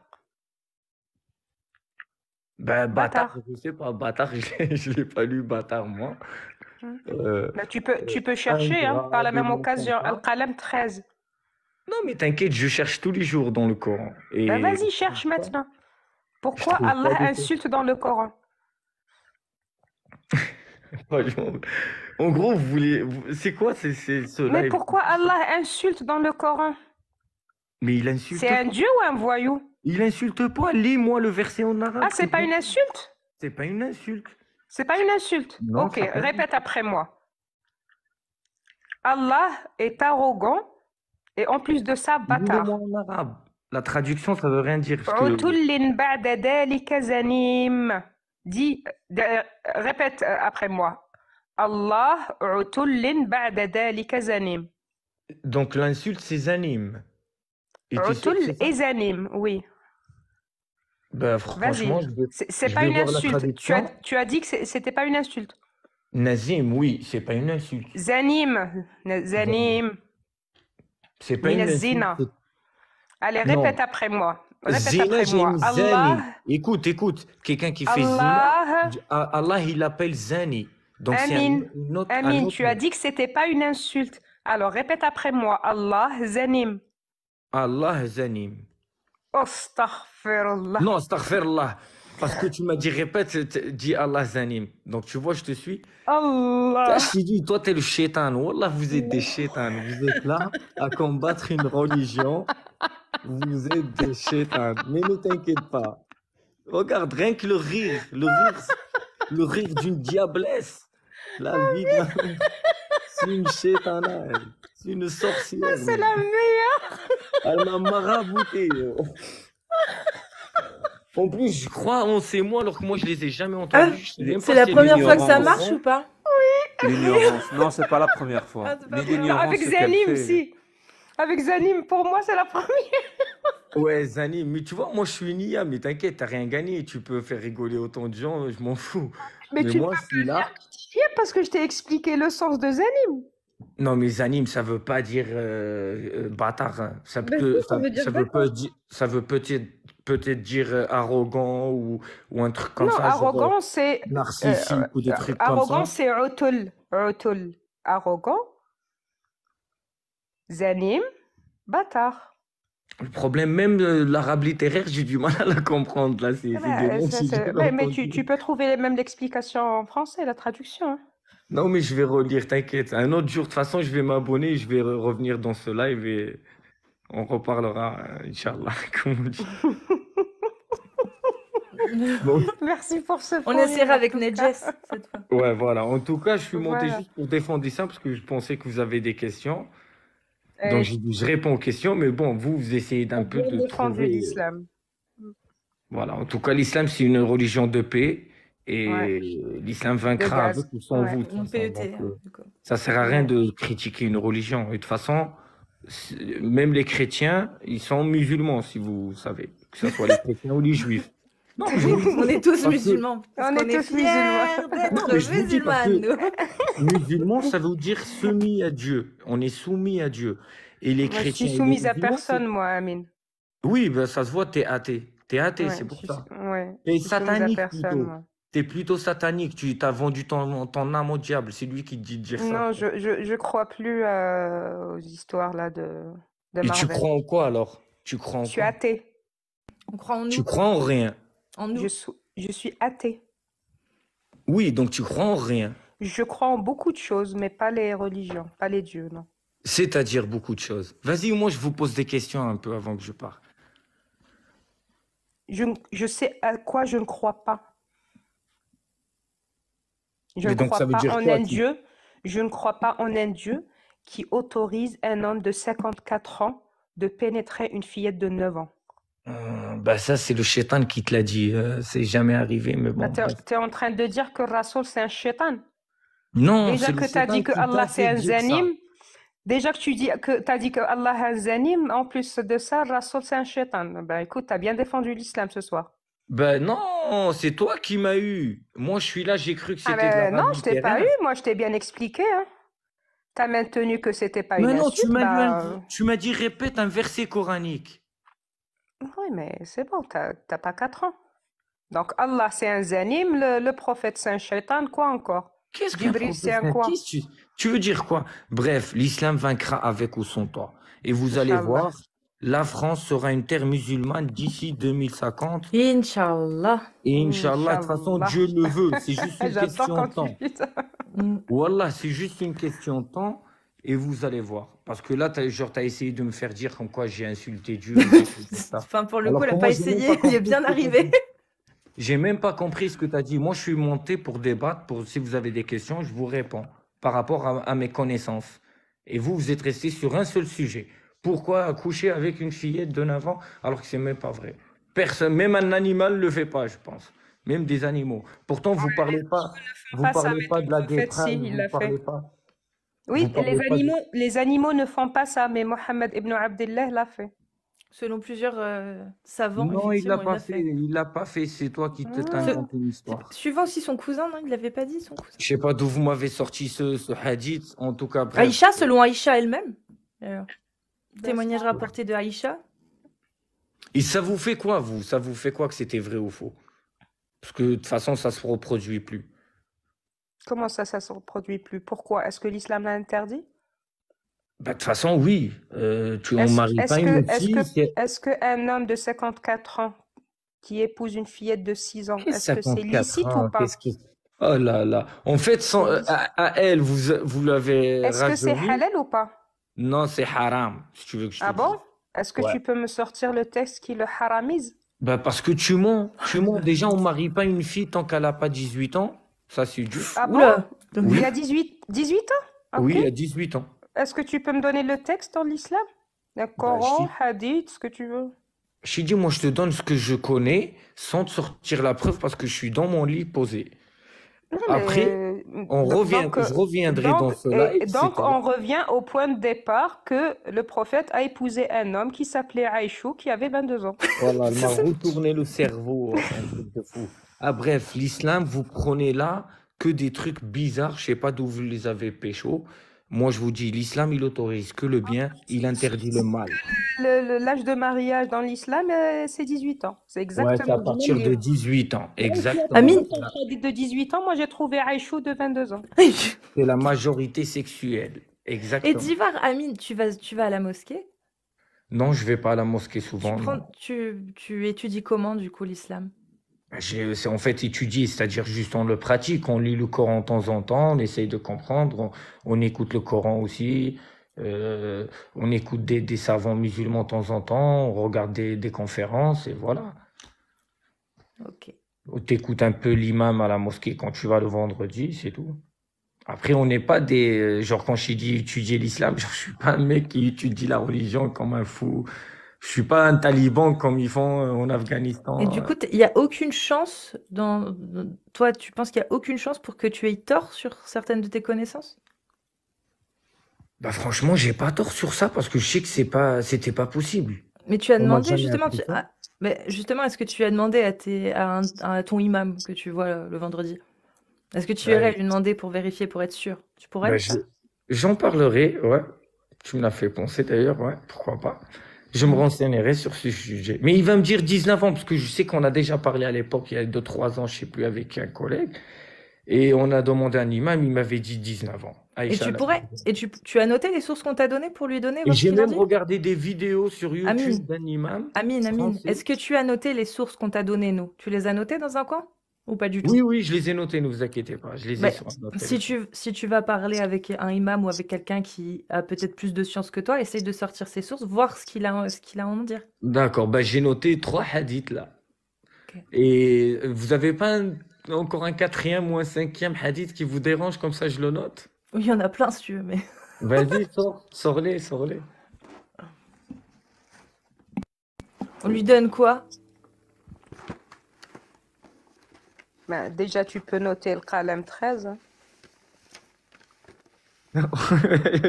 Bah, bâtard, Bâtard. je sais pas, bâtard, je l'ai pas lu, bâtard, moi. Hmm. Euh, Bah, tu peux chercher, hein, par la même occasion. Al-Qalam 13. Non, mais t'inquiète, je cherche tous les jours dans le Coran. Et Bah, vas-y, cherche maintenant. Pourquoi trouve pas Allah du tout. insulte dans le Coran? Franchement. En gros, c'est quoi ce Mais live? pourquoi Allah insulte dans le Coran? Mais il insulte C'est un pas. dieu ou un voyou? Il insulte pas. Lis-moi le verset en arabe. Ah, c'est pas une insulte? C'est pas une insulte. C'est pas une insulte. Non, Ok, ça peut- répète après moi. Allah est arrogant et en plus de ça, bâtard. Dis-le-moi en arabe. La traduction, ça veut rien dire. عتل بعد ذلك زنيم. Dis, répète après moi. Allah عتل بعد ذلك زنيم. Donc l'insulte, c'est zanim. Et tu sais que عتل c'est ça? et zanim, oui. Bah, Vas-y. franchement, C'est je pas vais une voir la insulte. traduction. Tu as dit que c'était pas une insulte. Nazim, oui, c'est pas une insulte. Zanim. Zanim. C'est pas Min une az-zina. insulte. Allez, Non. répète après moi. Répète Zina, après j'ai moi. une Allah. zani. Écoute. Quelqu'un qui fait zina, Allah. Allah, il l'appelle zani. Donc c'est Amin. un autre. un Amin, autre tu as mot. dit que c'était pas une insulte. Alors répète après moi. Allah zanim. Allah zanim. Astaghfirullah. Non, astaghfirullah. Parce que tu m'as dit répète, dis Allah zanim. Donc tu vois, je te suis. Allah. Je t'ai dit, toi, t'es le shaitan. Wallah, vous êtes des shaitans. Vous êtes là à combattre une religion. Vous êtes des shaitans. Mais ne t'inquiète pas. Regarde, rien que le rire d'une diablesse. La vie, c'est une shaitana. C'est une sorcière. C'est la meilleure. Elle m'a marabouté. En plus, je crois en ces mots alors que moi, je les ai jamais Ah, entendus. Je sais même c'est pas la si première fois que ça l'ignorance. marche ou pas? L'ignorance. Non, c'est pas la première fois. Ah, c'est pas L'ignorance, Avec c'est qu'elle Zanim, fait. si. Avec Zanim, pour moi, c'est la première. Ouais, Zani, mais tu vois, moi je suis Nia, mais t'inquiète, t'as rien gagné. Tu peux faire rigoler autant de gens, je m'en fous. Mais Mais tu moi, je suis là. viens parce que je t'ai expliqué le sens de Zanim. Non, mais Zanim, ça veut pas dire bâtard. Hein. Ça Ben peut, si, ça veut dire ça veut pas dire, ça veut peut-être dire arrogant ou un truc comme Non, ça, genre arrogant, c'est. narcissique ou des trucs Arrogant, comme ça. c'est utul. Utul. Arrogant. Zanim, Bâtard. Le problème, même l'arabe littéraire, j'ai du mal à la comprendre, là. C'est Ah des bah, mots que j'ai jamais mais entendus. tu peux trouver même l'explication en français, la traduction, hein. Non, mais je vais relire, t'inquiète. Un autre jour, de toute façon, je vais m'abonner et je vais revenir dans ce live et on reparlera, Inch'Allah, comme on dit. Bon, Merci pour ce On faux rire, essaiera en avec tout cas. Nedjes cette fois. ouais, voilà. En tout cas, je suis monté Voilà. juste pour défendre ça parce que je pensais que vous avez des questions. Et Donc, j'ai dit, je réponds aux questions, mais bon, vous essayez t'as d'un peu bien de défendu trouver. l'islam. Voilà. En tout cas, l'islam, c'est une religion de paix Ouais. et l'islam De vaincra avec gaz. ou sans Ouais. vous, de toute Mon façon. PET, Donc, du coup. ça sert à rien Ouais. de critiquer une religion. Et de toute façon, même les chrétiens, ils sont musulmans, si vous savez, que ce soit les chrétiens ou les juifs. Non, je vous le On dis, est tous parce que musulmans. Parce On qu'on est est tous musulmans. fiers non, d'être mais je vous le dis parce musulmans, que nous. musulman, ça veut dire soumis à Dieu. On est soumis à Dieu. Et les Moi, je suis chrétiens et les soumise à musulmans, c'est... personne, moi, Amine. Oui, ben, ça se voit, t'es athée. T'es athée, Ouais, c'est je pour suis, ça. ouais, je T'es suis soumise à satanique personne, plutôt. moi. T'es plutôt satanique. Tu t'as vendu ton âme au diable. C'est lui qui te dit de dire ça. Non, je crois plus aux histoires là de Et tu Marvel. crois en quoi alors? Tu crois en Je suis quoi? athée. On croit en Tu nous. crois en rien. En nous. Je suis athée. Oui, donc tu crois en rien. Je crois en beaucoup de choses, mais pas les religions, pas les dieux, non. C'est-à-dire beaucoup de choses. Vas-y, moi je vous pose des questions un peu avant que je parte. Je sais à quoi je ne crois pas. Je Mais ne donc ça crois veut pas dire en quoi? un Dieu. Je ne crois pas en un Dieu qui autorise un homme de 54 ans de pénétrer une fillette de 9 ans. Bah ça c'est le shaitan qui te l'a dit. C'est jamais arrivé, mais bon. Bah, t'es en train de dire que Rasoul c'est un shaitan. Non, Déjà c'est le que tu as shaitan dit que qui Allah t'a c'est fait un dire ça. zanim, déjà que tu dis que tu as dit que Allah est un zanim, en plus de ça, Rasoul c'est un shaitan. Ben écoute, tu as bien défendu l'islam ce soir. Ben non, c'est toi qui m'as eu. Moi je suis là, j'ai cru que Ah c'était de ben non, l'arabe je t'ai pas eu, littéraire. moi je t'ai bien expliqué, hein. Tu as maintenu que c'était pas Mais une non, insulte, tu m'as dit répète un verset coranique. Oui, mais c'est bon, t'as pas 4 ans. Donc Allah c'est un zanim, le prophète c'est un shaitan, quoi encore? Qu'est-ce qu'un Jibril c'est un prophète? quoi? Tu veux dire quoi? Bref, l'islam vaincra avec ou sans toi. Et vous allez Inch'Allah. voir, la France sera une terre musulmane d'ici 2050. Inch'Allah. Et Inch'Allah, de toute façon, Inch'Allah. Dieu le veut. C'est juste une J'adore question quand de temps. tu dis ça. Wallah, c'est juste une question de temps. Et vous allez voir. Parce que là, t'as essayé de me faire dire comme quoi j'ai insulté Dieu. et des trucs comme ça. Enfin, pour le Alors coup, elle que n'a moi, pas j'ai même essayé. pas Il est compris bien ce que t'as arrivé. dit. J'ai même pas compris ce que tu as dit. Moi, je suis monté pour débattre. Si vous avez des questions, je vous réponds par rapport à mes connaissances. Et vous êtes resté sur un seul sujet. Pourquoi coucher avec une fillette de 9 ans alors que c'est même pas vrai? Personne, même un animal ne le fait pas, je pense. Même des animaux. Pourtant, vous parlez pas ça, mais de la ton prophète, si, guêpe, il l'a vous parlez fait. pas. Oui, Vous parlez pas de- les animaux ne font pas ça, mais Mohammed ibn Abdullah l'a fait. Selon plusieurs savants, Non, il l'a effectivement, il pas l'a fait. fait. Il l'a pas fait. C'est toi qui t'as inventé une histoire. Suivant aussi son cousin, non? Il l'avait pas dit, son cousin. Je sais pas d'où vous m'avez sorti ce hadith. En tout cas, bref. Aïcha, selon Aïcha elle-même. Témoignage rapporté de Aïcha. Et ça vous fait quoi, vous? Ça vous fait quoi que c'était vrai ou faux? Parce que de toute façon, ça se reproduit plus. Comment ça se reproduit plus? Pourquoi? Est-ce que l'islam l'a interdit? Bah, de toute façon, oui. On marie pas une fille. Est-ce qu'un homme de 54 ans qui épouse une fillette de 6 ans, est-ce que c'est licite ou pas? Oh là là. En fait, à elle, vous l'avez Est-ce que c'est rajeuni. halal ou pas? Non, c'est haram, si tu veux que je te Ah dise. bon? Est-ce que Ouais. tu peux me sortir le texte qui le haramise? Bah, parce que tu mens. Tu mens. Déjà, on marie pas une fille tant qu'elle a pas 18 ans. Ça, c'est dur. Ah bon? Oula. Il y a 18 ans? Oui, Ok. il a 18 ans. Est-ce que tu peux me donner le texte dans l'islam? Le Coran, hadith, ce que tu veux. Je t'ai dit, moi, je te donne ce que je connais sans te sortir la preuve parce que je suis dans mon lit posé. Non, Après, mais- je reviendrai dans ce live. Donc, on revient au point de départ que le prophète a épousé un homme qui s'appelait Aïchou, qui avait 22 ans. Voilà, elle m'a retourné le cerveau, un truc de fou. Ah bref, l'islam, vous prenez là que des trucs bizarres, je sais pas d'où vous les avez pécho. Moi, je vous dis, l'islam, il autorise que le bien, il interdit le mal. L'âge de mariage dans l'islam, c'est 18 ans. C'est Ouais, exactement c'est à du partir même de lieu. 18 ans. Exactement. Amine. Ton hadith de 18 ans, moi j'ai trouvé Aïchou de 22 ans. C'est la majorité sexuelle. Et Exactement. Divar, Amine, tu vas à la mosquée? Non, je vais pas à la mosquée Tu souvent, non. prends, tu étudies comment, du coup, l'islam? C'est en fait étudier, c'est-à-dire juste on le pratique, on lit le Coran de temps en temps, on essaye de comprendre, on écoute le Coran aussi, on écoute des savants musulmans de temps en temps, on regarde des conférences et voilà. Ok. Ou t'écoutes un peu l'imam à la mosquée quand tu vas le vendredi, c'est tout. Après, on n'est pas genre quand je dis étudier l'islam, genre, je suis pas un mec qui étudie la religion comme un fou. Je suis pas un taliban comme ils font en Et Afghanistan. du coup, il n'y a aucune chance toi, tu penses qu'il y a aucune chance pour que tu aies tort sur certaines de tes connaissances? Bah franchement, j'ai pas tort sur ça parce que je sais que c'était pas possible. Mais tu as On m'a demandé jamais justement, appris ça. mais justement, est-ce que tu as demandé à ton imam que tu vois le vendredi? Est-ce que tu irais Ouais, lui demander pour vérifier, pour être sûr? Tu pourrais bah, le faire? j'en parlerai, ouais. Tu me l'as fait penser d'ailleurs, ouais, pourquoi pas. Je me Ok. renseignerai sur ce sujet. Mais il va me dire 19 ans, parce que je sais qu'on a déjà parlé à l'époque, il y a 2 3 ans, je sais plus, avec un collègue. Et on a demandé un imam, il m'avait dit 19 ans. Et Aïcha, tu là. pourrais, et tu as noté les sources qu'on t'a données pour lui donner, Et voir ce j'ai qu'il en même dit? regardé des vidéos sur YouTube Amine, d'un imam Amine, français. est-ce que tu as noté les sources qu'on t'a données, nous? Tu les as notées dans un coin? Ou pas du tout? Oui, oui, je les ai notés, ne vous inquiétez pas. Je les ai Mais sur notre si téléphone. tu vas parler avec un imam ou avec quelqu'un qui a peut-être plus de science que toi, essaye de sortir ses sources, voir ce qu'il a à en dire. D'accord, bah, j'ai noté 3 hadiths là. Ok. Et vous avez pas encore un quatrième ou un cinquième hadith qui vous dérange, comme ça je le note? Oui, il y en a plein si tu veux, mais Vas-y, sors-les, sors-les. on lui donne quoi? Ben, déjà, tu peux noter le Qalem 13. Hein.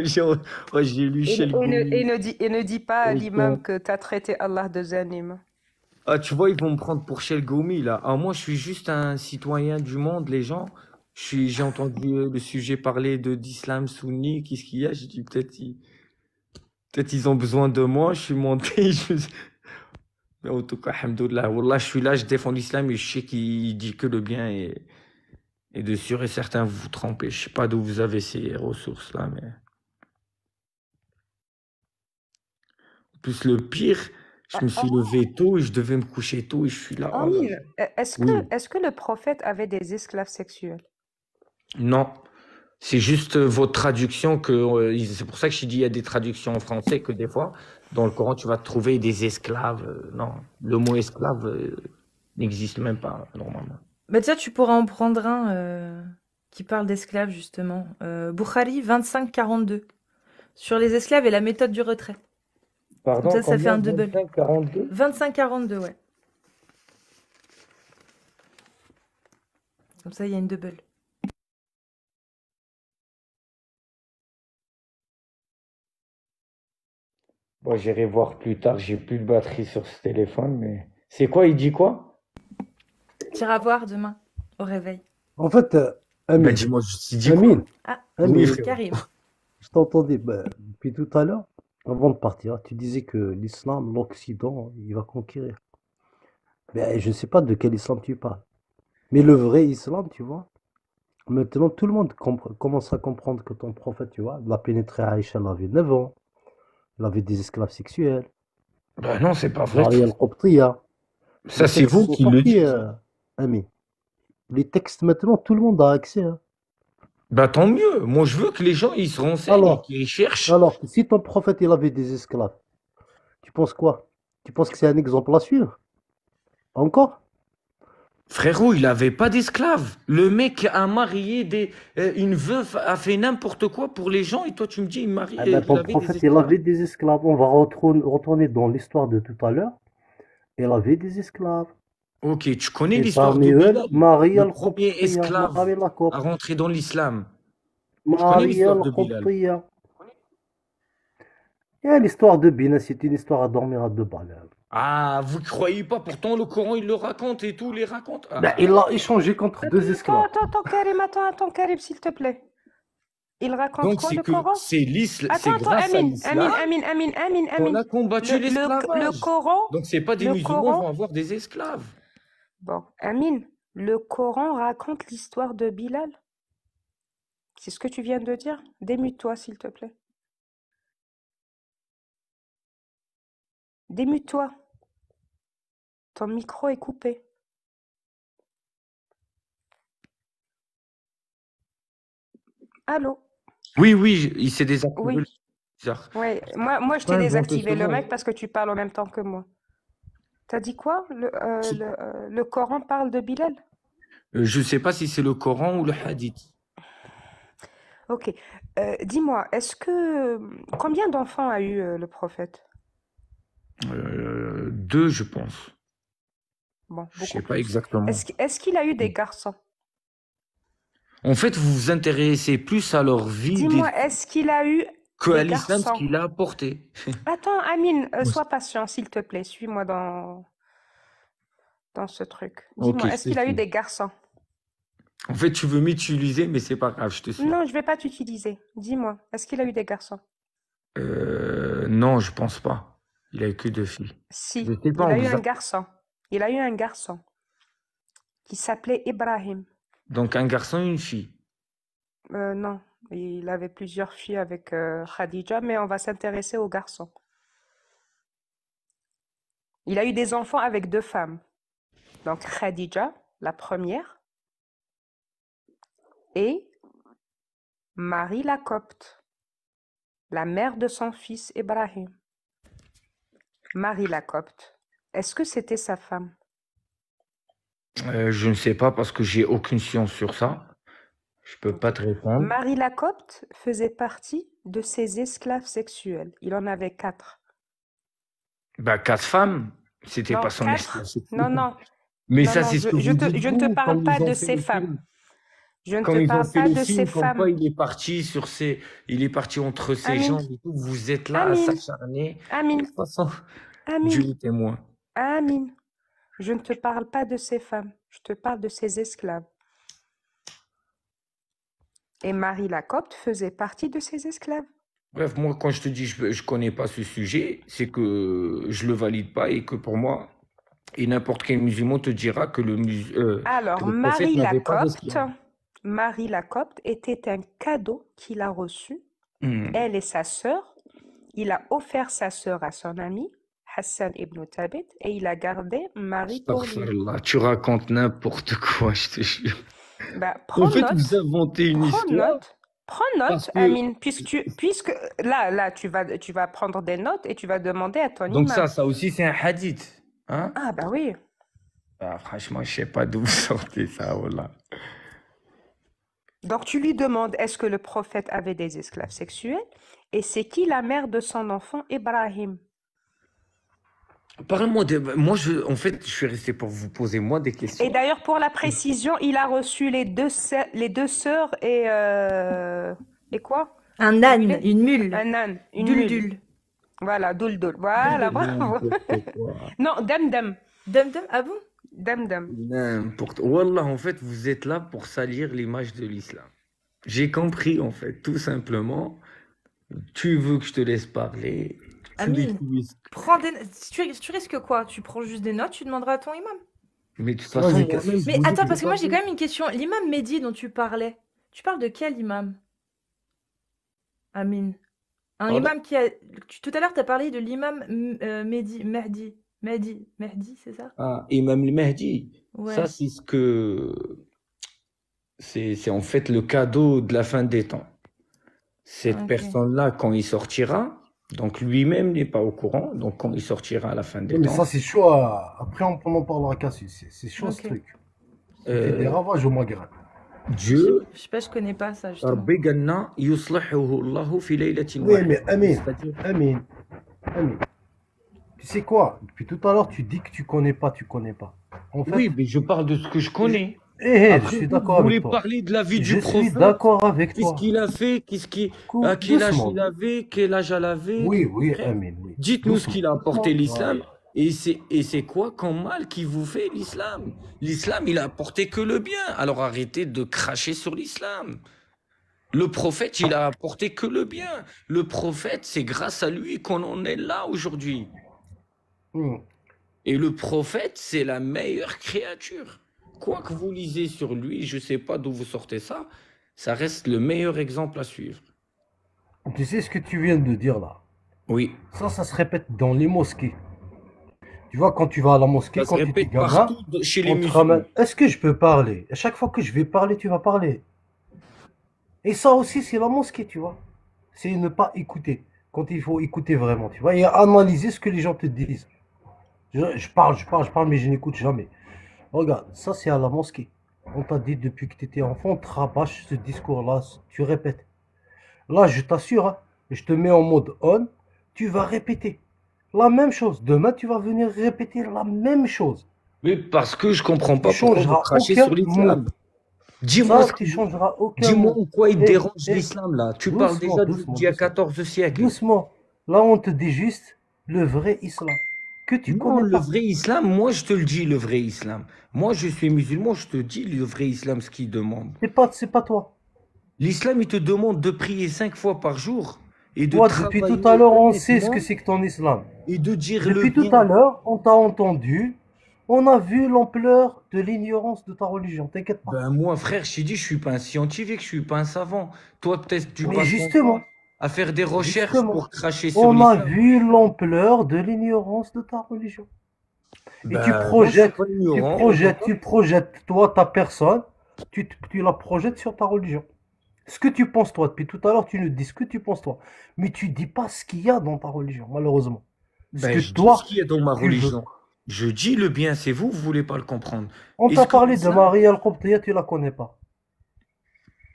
J'ai ouais, j'ai lu Et, chez ne, le et ne- et Goumi. ne dis, et ne dis pas à l'imam que tu as traité Allah de zanim. Ah, tu vois, ils vont me prendre pour Shel Goumi, là. Ah, moi, je suis juste un citoyen du monde, les gens. J'ai entendu le sujet parler d'islam sunni. Qu'est-ce qu'il y a? J'ai dit, peut-être ils ont besoin de moi. Je suis monté. Mais en tout cas, alhamdoulilah. Wallah, je suis là, je défends l'islam et je sais qu'il dit que le bien et de sûr et certain, vous vous trompez. Je sais pas d'où vous avez ces ressources-là, mais. En plus, le pire, je me suis levé tôt et je devais me coucher tôt et je suis là. Oh là là. Amir, Oui. est-ce que le prophète avait des esclaves sexuels? Non. C'est juste votre traduction c'est pour ça que je dis il y a des traductions en français que des fois, dans le Coran, tu vas trouver des esclaves. Non, le mot esclave n'existe même pas normalement. Bah tiens, tu pourras en prendre un qui parle d'esclaves, justement. Bukhari 25-42. Sur les esclaves et la méthode du retrait. Comme Pardon, ça fait combien? un double. 25, 42? 25-42, ouais. Comme ça, il y a une double. Bon, j'irai voir plus tard, j'ai plus de batterie sur ce téléphone, mais. C'est quoi, il dit quoi? T'iras voir demain, au réveil. En fait, Bah Amine, dis-moi, il dit quoi? Amine, Ah, Oui, Amine, frérot. Karim. je t'entendais depuis tout à l'heure, avant de partir, tu disais que l'islam, l'Occident, il va conquérir. Mais je ne sais pas de quel islam tu parles. Mais le vrai islam, tu vois, maintenant tout le monde commence à comprendre que ton prophète, tu vois, il a pénétré Aïcha, elle avait 9 ans, il avait des esclaves sexuels, Bah non, c'est pas vrai. Maria al-Qibtiyya. Ça, Les c'est textes vous sont qui le sortis, dites. Amine. Les textes, maintenant, tout le monde a accès. Hein. Bah tant mieux. Moi, je veux que les gens, ils se renseignent et Alors, qu'ils cherchent. alors, si ton prophète, il avait des esclaves, tu penses quoi? Tu penses que c'est un exemple à suivre? Encore? Frérot, il avait pas d'esclaves. Le mec a marié une veuve, a fait n'importe quoi pour les gens, et toi tu me dis Eh ben, il ton avait des prophète, il esclaves. avait des esclaves. On va retourner dans l'histoire de tout à l'heure. Il avait des esclaves. Ok, tu connais Et l'histoire parmi de eux, Bilal, Maria le premier al-Qibtiyya, esclave Maria à al-Qibtiyya. rentrer dans l'islam. Tu connais Maria l'histoire de Bilal. al-Qibtiyya. Et l'histoire de Bina, c'est une histoire à dormir à deux balles. Ah, vous croyez pas, pourtant le Coran il le raconte et tout les raconte. Ben, Ah. il l'a échangé contre deux esclaves. Attends, Karim, s'il te plaît. Il raconte Donc quoi, c'est le que Coran? c'est grâce à l'islam qu'on Amine. a combattu Le l'esclavage. Coran, Donc c'est pas des le musulmans vont Coran, avoir des esclaves. bon, Amine, le Coran raconte l'histoire de Bilal. C'est ce que tu viens de dire? Démute-toi, s'il te plaît. Démute-toi. Ton micro est coupé. Allô? Oui, il s'est désactivé. Oui. Bizarre. Ouais. Moi, je t'ai Ouais, désactivé le bon, mic parce que tu parles en même temps que moi. T'as dit quoi? Le Coran parle de Bilal? Je ne sais pas si c'est le Coran ou le Hadith. Ok. Dis-moi, combien d'enfants a eu le prophète? 2, je pense. Bon, Je ne beaucoup sais pas plus. exactement. Est-ce qu'il a eu des garçons? En fait, vous vous intéressez plus à leur vie Dis-moi, est-ce qu'il a eu qu'à des l'islam, ce garçons? qu'il a apporté. Attends, Amine, Oui. sois patient, s'il te plaît. Suis-moi dans ce truc. Ok, Dis-moi, je est-ce te qu'il a eu suis. des garçons? En fait, tu veux m'utiliser, mais c'est pas grave, je te suis. Non, je vais pas t'utiliser. Dis-moi, est-ce qu'il a eu des garçons? Non, je pense pas. Il a eu que 2 filles. Si, Je sais pas, il on a eu vous un a... garçon. Il a eu un garçon qui s'appelait Ibrahim. Donc un garçon et une fille. Non, il avait plusieurs filles avec Khadija, mais on va s'intéresser aux garçons. Il a eu des enfants avec 2 femmes. Donc Khadija, la première, et Marie la Copte, la mère de son fils Ibrahim. Marie la Copte, est-ce que c'était sa femme? Je ne sais pas parce que j'ai aucune science sur ça. Je peux pas te répondre. Marie la Copte faisait partie de ses esclaves sexuels. Il en avait 4. Bah, 4 femmes, c'était Non, pas son 4. esclave sexuel. Non, non, Mais non, ça, non, c'est ce que je vous te, dites, je ne te vous, parle quand pas ils ont de fait ces le femmes. film. Je ne Quand te ils ont parle fait pas le de ces film, comme quoi femmes. il est parti sur ses... Il est parti entre ses Amine, jambes et tout. Vous êtes là à Amine, s'acharner. De Amine, toute façon, Amine, Dieu est témoin. Amine. Je ne te parle pas de ces femmes. Je te parle de ces esclaves. Et Marie la Copte faisait partie de ces esclaves. Bref, moi, quand je te dis je connais pas ce sujet, c'est que je le valide pas et que pour moi, et n'importe quel musulman te dira que Alors, que le prophète n'avait pas d'esclave. Marie la Copte était un cadeau qu'il a reçu. Hmm. Elle et sa sœur. Il a offert sa sœur à son ami, Hassan ibn Thabit, et il a gardé Marie pour lui. Astaghfirullah, tu racontes n'importe quoi, je te jure. Bah, En prends fait, note. vous inventez une histoire Prends parce note, que... Amine, puisque là, tu vas prendre des notes et tu vas demander à ton Donc imam. ça aussi, c'est un hadith. Hein? Ah, bah oui. Ah, franchement, je sais pas d'où vous sortez ça, voilà. Donc, tu lui demandes, est-ce que le prophète avait des esclaves sexuels? Et c'est qui la mère de son enfant, Ibrahim? Parle-moi de... Moi, en fait, je suis resté pour vous poser, moi, des questions. Et d'ailleurs, pour la précision, il a reçu les deux sœurs et quoi? Un âne, une mule. Un âne, une mule. Duldul. Voilà, Duldul. Voilà, bravo. N'importe quoi. Non, Damdam. Dum-dum, ah bon? Damdam. N'importe. Wallah, en fait, vous êtes là pour salir l'image de l'islam. J'ai compris, en fait, tout simplement. Tu veux que je te laisse parler. Amine, prends des... tu risques quoi? Tu prends juste des notes, tu demanderas à ton imam. Mais de toute Ouais, façon, j'ai- moi-même, Mais je vous attends, dis parce que que moi j'ai quand même une question. L'imam Mehdi dont tu parlais, tu parles de quel imam? Amine. Un Pardon? imam qui a... Tout à l'heure, tu as parlé de l'imam Mehdi, c'est ça? Ah, Imam al-Mahdi. Ouais. Ça, c'est ce que... C'est en fait le cadeau de la fin des temps. Cette Ok. personne-là, quand il sortira, donc lui-même n'est pas au courant, donc quand il sortira à la fin des Mais temps, ça, c'est chaud. Après, on en parlera Cassius. C'est chaud ce Ok. truc. Il fait des euh, ravages au Maghreb. Dieu, Je sais pas, je connais pas ça justement. Rabbi Ganna, yuslihuhu Allahu fi laylatin Oui, wahida. mais Amine, C'est-à-dire, Amine. Tu sais quoi? Depuis tout à l'heure, tu dis que tu connais pas. En fait, oui, mais je parle de ce que je connais. je Après, suis vous d'accord voulez avec toi. parler de la vie Je du suis prophète, d'accord avec qu'est-ce toi. qu'il a fait, à quel âge Doucement. il avait, quel âge elle avait. Oui, Frère, Amine, oui. dites-nous ce Doucement. qu'il a apporté l'islam. Voilà. Et c'est quoi comme mal qui vous fait l'islam? L'islam, il a apporté que le bien. Alors arrêtez de cracher sur l'islam. Le prophète, il a apporté que le bien. Le prophète, c'est grâce à lui qu'on en est là aujourd'hui. Hmm. Et le prophète, c'est la meilleure créature. Quoi que vous lisez sur lui, je ne sais pas d'où vous sortez ça, ça reste le meilleur exemple à suivre. Tu sais ce que tu viens de dire là? Oui. Ça se répète dans les mosquées. Tu vois, quand tu vas à la mosquée, Ça se quand tu étais répète gamin, partout chez les on te musulmans. ramène. Est-ce que je peux parler? À chaque fois que je vais parler, tu vas parler. Et ça aussi, c'est la mosquée, tu vois. C'est ne pas écouter. Quand il faut écouter vraiment, tu vois, et analyser ce que les gens te disent. Je parle, mais je n'écoute jamais. Regarde, ça c'est à la mosquée. On t'a dit depuis que tu étais enfant, on te rabâche ce discours-là, tu répètes. Là, je t'assure, hein, je te mets en mode on, tu vas répéter la même chose. Demain, tu vas venir répéter la même chose. Oui, parce que je comprends Tu pas pourquoi vous changeras crachez sur aucun mot. l'islam. Dis-moi Ça, ce tu qui, changeras aucun dis-moi mot. en quoi il Et, dérange et l'islam là. Tu parles doucement, déjà doucement, d'il y a doucement. 14 siècles. Doucement. Là, on te dit juste le vrai islam que tu Non, connais le pas. vrai islam, moi je te le dis, le vrai islam. Moi je suis musulman, je te dis le vrai islam, ce qu'il demande. C'est pas toi. L'islam, il te demande de prier 5 fois par jour et de Toi, depuis tout à travailler l'heure, on sait ce que honnêtement c'est que ton islam. et de dire le Depuis tout à bien. l'heure, on t'a entendu. On a vu l'ampleur de l'ignorance de ta religion. T'inquiète pas. Ben moi, frère, je t'ai dit, je suis pas un scientifique, je suis pas un savant. Toi, peut-être, tu Mais passes ton temps justement, à faire des recherches justement, pour cracher sur on a l'islam. vu l'ampleur de l'ignorance de ta religion. Et Ben non, je suis pas ignorant, au contraire. tu projettes, toi, ta personne, tu la projettes sur ta religion. Ce que tu penses, toi, depuis tout à l'heure, tu nous dis ce que tu penses, toi. Mais tu dis pas ce qu'il y a dans ta religion, malheureusement. Ce Ben, que je dis ce toi, qu'il y a dans ma tu veux. religion. Je dis le bien, c'est vous, vous voulez pas le comprendre. On t'a Est-ce que parlé de l'islam, Marie Al-Qibtiyya, tu la connais pas.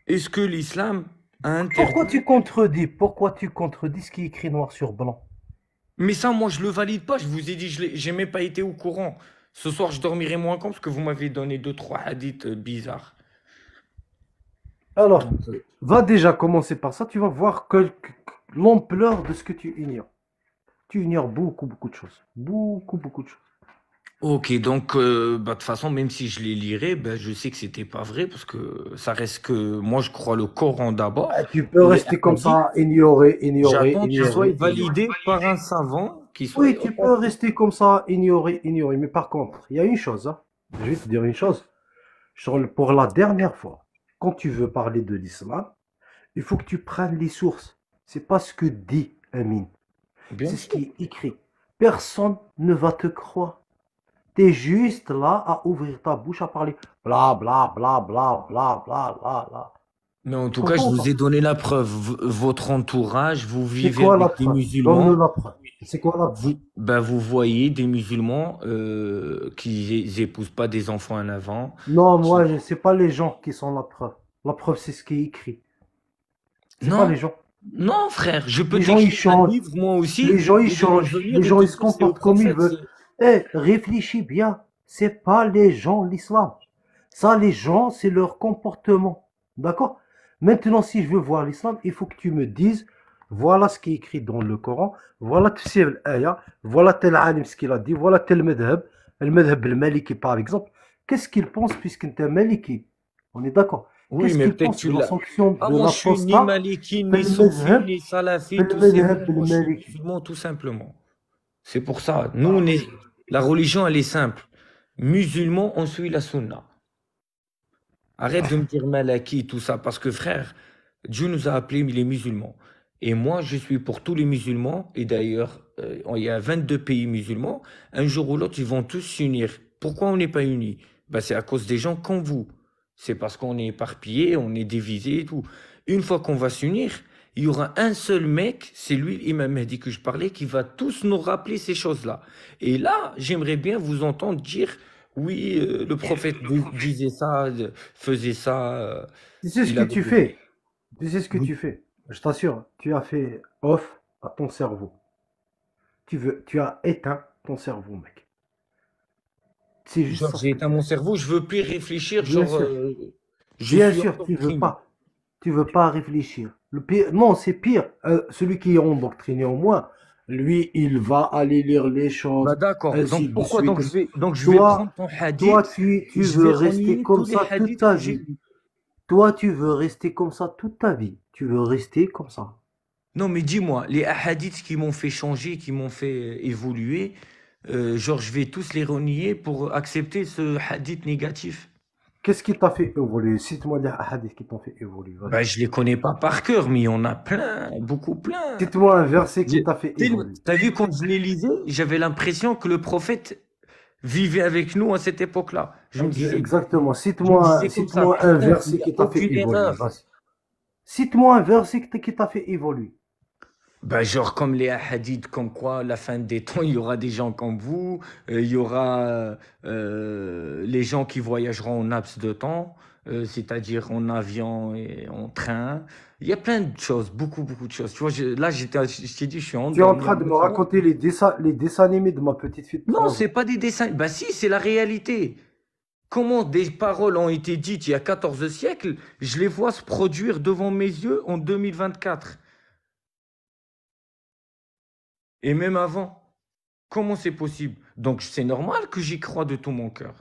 est-ce que l'islam a Pourquoi interdit? tu contredis? Pourquoi tu contredis ce qui est écrit noir sur blanc? Mais ça, moi, je le valide pas. Je vous ai dit, j'ai même pas été au courant. Ce soir, je dormirai moins quand parce que vous m'avez donné deux, trois hadiths bizarres. Alors, Donc, va déjà commencer par ça, tu vas voir l'ampleur de ce que tu ignores. Tu ignores beaucoup, beaucoup de choses. Beaucoup, beaucoup de choses. ok, donc, bah, de toute façon, même si je les lirais, ben, je sais que c'était pas vrai parce que ça reste que moi, je crois le Coran Ah, d'abord tu peux et les rester comme hadiths. ça, ignorer, ignorer, J'attends qu'ils soient ignorer, ignorer. validés par un savant qui soit Oui, tu peux authentique. rester comme ça, ignorer, ignorer. Mais par contre, il y a une chose, hein. Je vais te dire une chose. Pour la dernière fois, quand tu veux parler de l'islam, il faut que tu prennes les sources. C'est pas ce que dit Amin. Bien C'est ce sûr. qui est écrit. Personne ne va te croire. Tu es juste là à ouvrir ta bouche à parler. Bla bla bla bla bla bla bla bla. Mais en Tu tout cas, je comprends ou vous pas? ai donné la preuve. Votre entourage, vous C'est vivez quoi la avec des preuve? Donne-nous musulmans. la preuve. C'est quoi la preuve? Vous voyez des musulmans qui épousent pas des enfants en avant. Non, moi, Qui... je sais pas les gens qui sont la preuve. La preuve, c'est ce qui est écrit. C'est pas Non, les gens. non, frère, je peux Les gens, ils t'écrire un changent. livre, moi aussi, Les gens, ils et de changent. Les venir et gens, te ils se dire c'est au comportent comme ils prophète. veulent. Eh, réfléchis bien. C'est pas les gens, l'islam. Ça, les gens, c'est leur comportement. D'accord? Maintenant, si je veux voir l'islam, il faut que tu me dises, voilà ce qui est écrit dans le Coran, voilà tafsir l'aya, voilà tel alim ce qu'il a dit, voilà tel madhab, le madhab al-maliki par exemple. Qu'est-ce qu'il pense puisqu'il est maliki? On est d'accord. Oui, Qu'est-ce mais qu'il peut-être pense tu de la l'as. sanction Ah, de moi, je suis ni l'apostat maliki, في ni soufi, المذهب ni في salafi, tout c'est bon. المذهب Moi, je suis المالكي؟ musulman, tout simplement. C'est pour ça. Nous, Ah, on est... La religion, elle est simple. Musulman, on suit la sunna. Arrête de me dire malaki, tout ça, parce que frère, Dieu nous a appelés les musulmans. Et moi, je suis pour tous les musulmans. Et d'ailleurs, il y a 22 pays musulmans. Un jour ou l'autre, ils vont tous s'unir. Pourquoi on n'est pas unis? Ben, c'est à cause des gens comme vous. C'est parce qu'on est éparpillés, on est divisés et tout. Une fois qu'on va s'unir, il y aura un seul mec, c'est lui, l'imam Mahdi que je parlais, qui va tous nous rappeler ces choses-là. Et là, j'aimerais bien vous entendre dire, oui, le prophète disait ça, faisait ça, tu sais ce il que avait tu des... fais? Tu sais ce que Oui. tu fais? Je t'assure, tu as fait off à ton cerveau. Tu as éteint ton cerveau, mec. C'est juste Genre, ça ce j'ai que éteint tu mon fais. cerveau, je veux plus réfléchir, Bien genre, sûr. je Bien suis sûr, endoctriné. tu veux pas réfléchir. Le pire, non, c'est pire. Celui qui est endoctriné au moins, lui, il va aller lire les Bah choses, d'accord. ainsi Donc de pourquoi suite. donc je vais Toi, prendre ton toi, hadith et tu je veux vais rester renier comme tous les ça toute hadiths ta que j'ai vie. lus. Toi, tu veux rester comme ça toute ta vie. Tu veux rester comme ça. Non, mais dis-moi, les hadiths qui m'ont fait changer, qui m'ont fait évoluer, genre je vais tous les renier pour accepter ce hadith négatif. Qu'est-ce qui t'a fait évoluer? Cite-moi des hadiths qui t'ont fait évoluer. Ben, Vas-y. je les connais pas par cœur, mais il y en a plein, beaucoup plein. Cite-moi un verset qui J'ai- t'a fait évoluer. T'as vu, quand je les lisais, j'avais l'impression que le prophète vivait avec nous à cette époque-là. Exactement. Je me disais comme ça, Cite-moi un putain, il verset n'y a qui t'a fait aucune évoluer. erreur. Vas-y. Cite-moi un verset qui t'a fait évoluer. Ben, genre comme les hadiths, comme quoi, à la fin des temps, il y aura des gens comme vous, il y aura les gens qui voyageront en laps de temps, c'est-à-dire en avion et en train. Il y a plein de choses, beaucoup, beaucoup de choses. Tu vois, là, je t'ai dit, je suis Tu es en endormi train en de me même temps. raconter les dessins animés de ma petite fille de Non, 3 c'est ans. pas des dessins. Bah si, c'est la réalité. Comment des paroles ont été dites il y a 14 siècles, je les vois se produire devant mes yeux en 2024. Et même avant. Comment c'est possible? Donc c'est normal que j'y crois de tout mon cœur.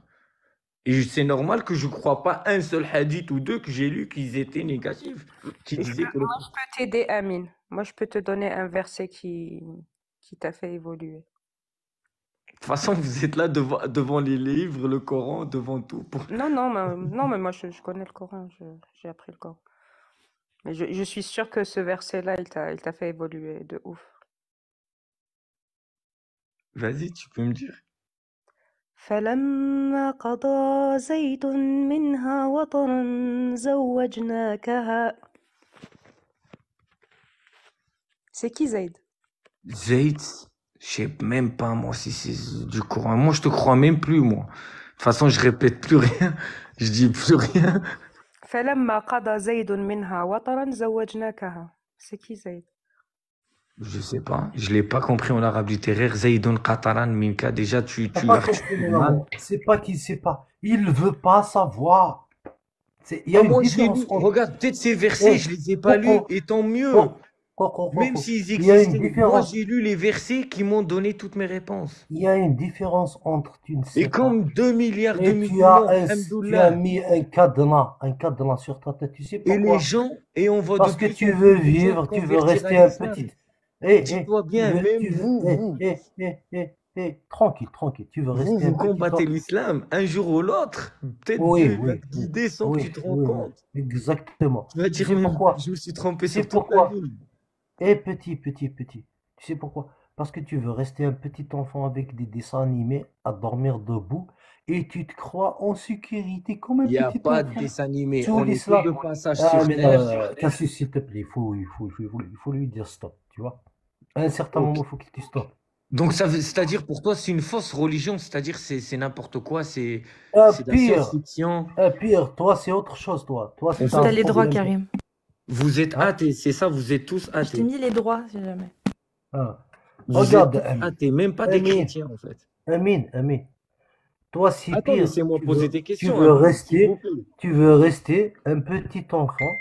Et c'est normal que je ne crois pas un seul hadith ou deux que j'ai lu qui étaient négatifs, qui disaient que le... Moi, je peux t'aider, Amine. Moi, je peux te donner un verset qui t'a fait évoluer. De toute façon, vous êtes là devant les livres, le Coran, devant tout. Non, mais moi, je connais le Coran. J'ai appris le Coran. Mais je suis sûre que ce verset-là, il t'a fait évoluer de ouf. Vas-y, tu peux me dire. فلما قضى زيد منها وطرا زوجناكها. C'est qui Zayd? Zayd, je sais même pas moi si c'est du Coran. Moi, je te crois même plus, moi. De toute façon, je répète plus rien. Je dis plus rien. فلما قضى زيد منها وطرا زوجناكها. C'est qui Zayd? Je sais pas. Je l'ai pas compris en arabe littéraire. Zaydun Qataran Minka. Déjà, tu T'as pas l'as compris, reçu mon mal. amour. C'est pas qu'il sait pas. Il veut pas savoir. Il y a Ah, une moi, je l'ai différence lu. entre. Regarde, peut-être ces versets, je les ai pas lus. Et tant mieux. Même s'ils Il y a une existaient. Moi, différence. j'ai lu les versets qui m'ont donné toutes mes réponses. Il y a une différence entre tu ne sais Et pas. comme 2 milliards de Et musulmans, tu as alhamdoulilah, mis un cadenas sur ta tête. Tu sais et pourquoi? les gens, et on voit Parce de que plus tu en veux plus de gens vivre, tu veux convertir à rester un l'islam. petit. Dis-toi bien, même Tranquille, tu veux rester un vous petit combattez enfant. l'islam un jour ou l'autre. Peut-être Oui, Dieu va oui, te guider sans que tu te rends compte. exactement. Tu vas Tu dire, sais pourquoi? je me suis trompé Tu sais sur toute la pourquoi? ligne. Petit. Tu sais pourquoi? Parce que tu veux rester un petit enfant avec des dessins animés à dormir debout et tu te crois en sécurité comme un Il n'y a petit pas de enfant. dessin animé. Sous On est que l'islam. de passage Ah, sur mais terre. Cassius, s'il te plaît, il faut lui dire stop, tu vois. À un certain Ok. moment, il faut qu'il te stoppe. Donc, c'est-à-dire pour toi, c'est une fausse religion, c'est-à-dire c'est n'importe quoi, c'est de la Pire, science-fiction. pire, toi, c'est autre chose, toi. Toi, En c'est fait, un T'as les droits, problème. Karim. vous êtes Hein? athées, c'est ça, vous êtes tous Je t'ai athées. mis les droits, si jamais. Ah. Vous Regarde, êtes tous Amine. athées, même pas des Amine, chrétiens en fait. Amine. Toi, c'est Attends, pire. laissez-moi poser des Tu questions, veux hein, s'il vous rester, plaît. tu veux rester un petit enfant,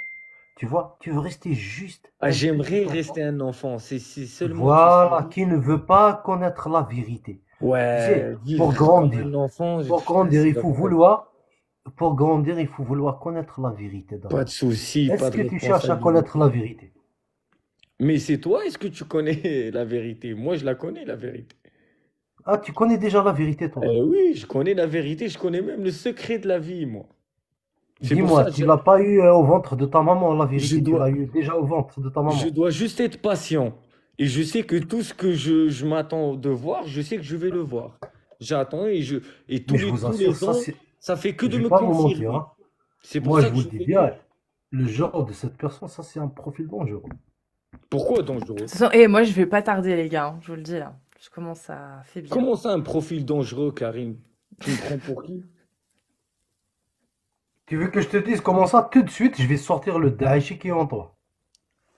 tu vois, tu veux rester juste Ah, un j'aimerais petit enfant. rester un enfant, c'est seulement tout Voilà, ça. qui ne veut pas connaître la vérité. Tu sais, Ouais, pour vivre comme grandir, un enfant, pour putain, grandir, ça il doit faut pas être- vouloir connaître la vérité Pas d'abord. de soucis, pas Est-ce de que tu cherches à responsabilité. connaître la vérité? Mais c'est toi, est-ce que tu connais la vérité? Moi, je la connais, la vérité. Ah, tu connais déjà la vérité, toi. Oui, je connais la vérité, je connais même le secret de la vie, moi. C'est pour Dis-moi, ça, tu l'as pas eu au ventre de ta maman, la je vérité, tu dois, l'as eu déjà au ventre de ta je maman. dois juste être patient. Et je sais que tout ce que je m'attends de voir, je sais que je vais le voir. J'attends et Mais je vous tous assure, les ans, ça fait que je de vais me pas vous mentir, confirmer. hein. C'est pour Moi, ça je que vous je le dis vais bien, dire. le genre de cette personne, ça, c'est un profil dangereux. Pourquoi De dangereux? toute façon, moi, je vais pas tarder, les gars, hein, je vous le dis, là. Je commence à faiblir. Comment ça, un profil dangereux, Karim? Tu me prends pour qui? Tu veux que je te dise comment ça? Tout de suite, je vais sortir le Daesh qui est en toi.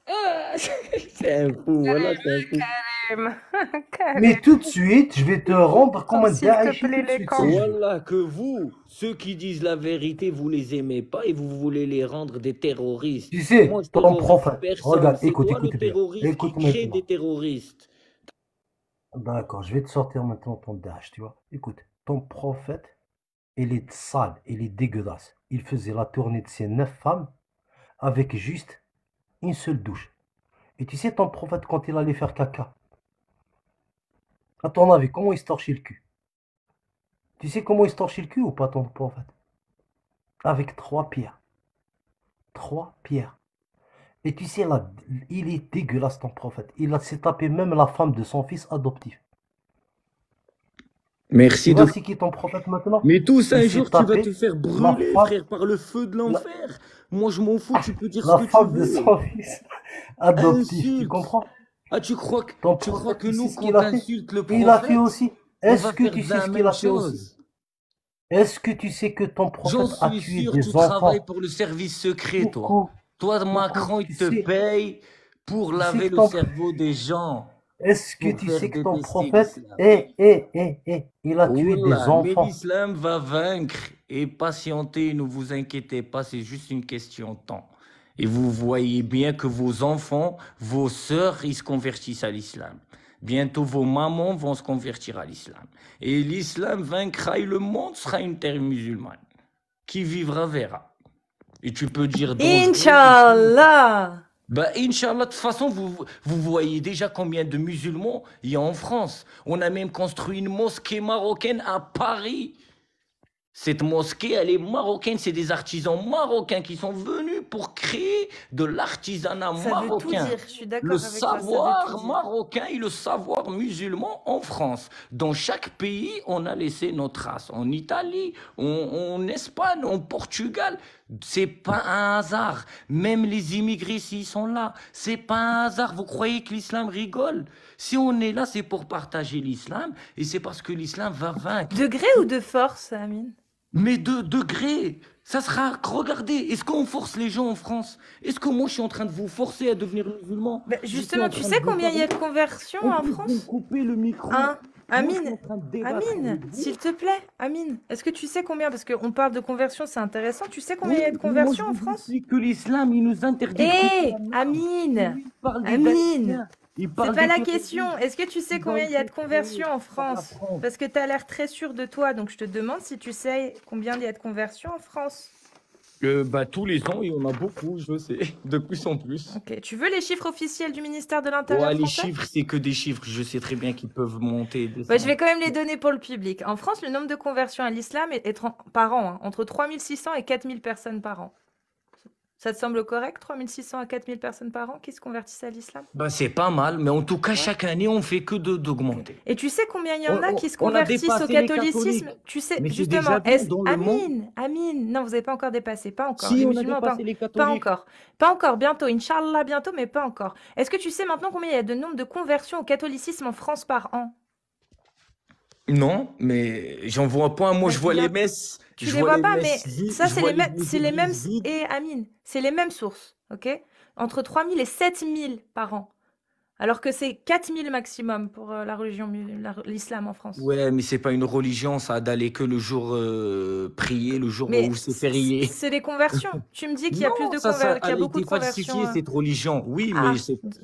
Ah, c'est un fou, voilà, c'est un fou. Karim, Mais Karim, tout de suite, je vais te rendre comme un s'il te Daesh tout plaît, de les suite, camps. si je veux. Voilà, que vous, ceux qui disent la vérité, vous les aimez pas et vous voulez les rendre des terroristes. Tu sais, Moi, je ton terrorise prophète, personne. regarde, C'est écoute toi le bien. terroriste Écoute qui crée des maintenant. terroristes. D'accord, je vais te sortir maintenant ton Daesh, tu vois. Écoute, ton prophète, il est sale, il est dégueulasse. Il faisait la tournée de ses 9 femmes avec juste une seule douche. Et tu sais, ton prophète, quand il allait faire caca, à ton avis, comment il se torchait le cul? Tu sais comment il se torchait le cul ou pas, ton prophète? avec 3 pierres. 3 pierres. Et tu sais, là, il est dégueulasse ton prophète. s'est tapé même la femme de son fils adoptif. Tu Merci vois de... c'est qui ton prophète maintenant? Mais tous, Il un s'est jour, tu vas tapé te faire la brûler, femme, frère, par le feu de la, l'enfer. Moi, je m'en fous, tu peux dire ce la que tu femme de veux. son fils adoptif. Tu Insulte. comprends? Ah, Ton tu crois prophète, que tu sais nous, ce quand qu'il a fait? t'insultes le Et il a fait prophète, aussi. on Est-ce va que faire tu sais la ce qu'il même a fait aussi? chose? Est-ce que tu sais que ton J'en prophète a suis tué sûr, tu des travailles enfants? pour le service secret, toi. Coucou, Toi, coucou, Macron, il te paye pour tu sais laver que le ton, cerveau des gens, est-ce que pour tu faire sais que ton détester prophète, l'islam. il a tué des Wallah, mais enfants. l'islam va vaincre et patienter, ne vous inquiétez pas, c'est juste une question de temps. Et vous voyez bien que vos enfants, vos sœurs, ils se convertissent à l'islam. Bientôt, vos mamans vont se convertir à l'islam. Et l'islam vaincra et le monde sera une terre musulmane. Qui vivra verra. Et tu peux dire dangereux. Inch'Allah! Bah, Inch'Allah, de toute façon, vous voyez déjà combien de musulmans il y a en France. On a même construit une mosquée marocaine à Paris. Cette mosquée, elle est marocaine, c'est des artisans marocains qui sont venus pour créer de l'artisanat Ça veut tout marocain. dire, je suis Le d'accord avec toi, ça veut tout savoir dire. marocain et le savoir musulman en France. Dans chaque pays, on a laissé nos traces. En Italie, en Espagne, en Portugal. C'est pas un hasard. Même les immigrés, s'ils sont là, c'est pas un hasard. Vous croyez que l'islam rigole? Si on est là, c'est pour partager l'islam et c'est parce que l'islam va vaincre. De gré ou de force, Amine? Mais de degré, ça sera. Regardez, est-ce qu'on force les gens en France? Est-ce que moi je suis en train de vous forcer à devenir musulman? Bah, Je suis justement, en tu train sais de vous combien il y a de parler. conversions En en plus, vous me France? coupez le micro. Hein? Moi, je suis Amine, en train de débattre Amine, avec vous. s'il te plaît, Amine, est-ce que tu sais combien, parce qu'on parle de conversion, c'est intéressant, tu sais combien Oui, il y a de mais moi conversions je en vous France? explique que l'islam, il nous interdit de Hé, couper la main. Amine, Lui, il parle des Amine, Galiciens, il c'est parle pas des la terroristes, question. Est-ce que tu sais il va combien il y a de être créé conversions en par la France? France. Parce que tu as l'air très sûr de toi, donc je te demande si tu sais combien il y a de conversions en France. Bah, tous les ans, il y en a beaucoup, je sais, de plus en plus. Ok, tu veux les chiffres officiels du ministère de Ouais, l'Intérieur les français? chiffres, c'est que des chiffres. Je sais très bien qu'ils peuvent monter et Bah, je descendre. vais quand même les donner pour le public. En France, le nombre de conversions à l'islam est par an, hein, entre 3600 et 4000 personnes par an. Ça te semble correct, 3600 à 4000 personnes par an qui se convertissent à l'islam? Bah, c'est pas mal, mais en tout cas, Ouais. chaque année, on fait que d'augmenter. Et tu sais combien il y en a qui se On a convertissent au dépassé les catholicisme? catholiques. Tu sais, Mais c'est justement, déjà bien dans le monde. Amine, non, vous n'avez pas encore dépassé, pas encore. Si, Les on a musulmans, dépassé les pas catholiques. encore. Pas encore, bientôt, Inch'Allah, bientôt, mais pas encore. Est-ce que tu sais maintenant combien il y a de nombre de conversions au catholicisme en France par an? Non, mais j'en vois pas. Moi, Bah, je vois bien, les messes. tu Je les vois vois les pas, mais messes vides. ça, Je c'est vois les mêmes, églises vides. et Amine, c'est les mêmes sources, ok? Entre 3000 et 7000 par an. Alors que c'est 4000 maximum pour la religion, l'islam en France. Ouais, mais c'est pas une religion, ça, d'aller que le jour prier, le jour Mais où c'est férié. c'est des conversions. Tu me dis qu'il y a plus Non, de ça, qu'il y a elle a beaucoup été de conversions. falsifiée, cette religion. Oui, Ah, mais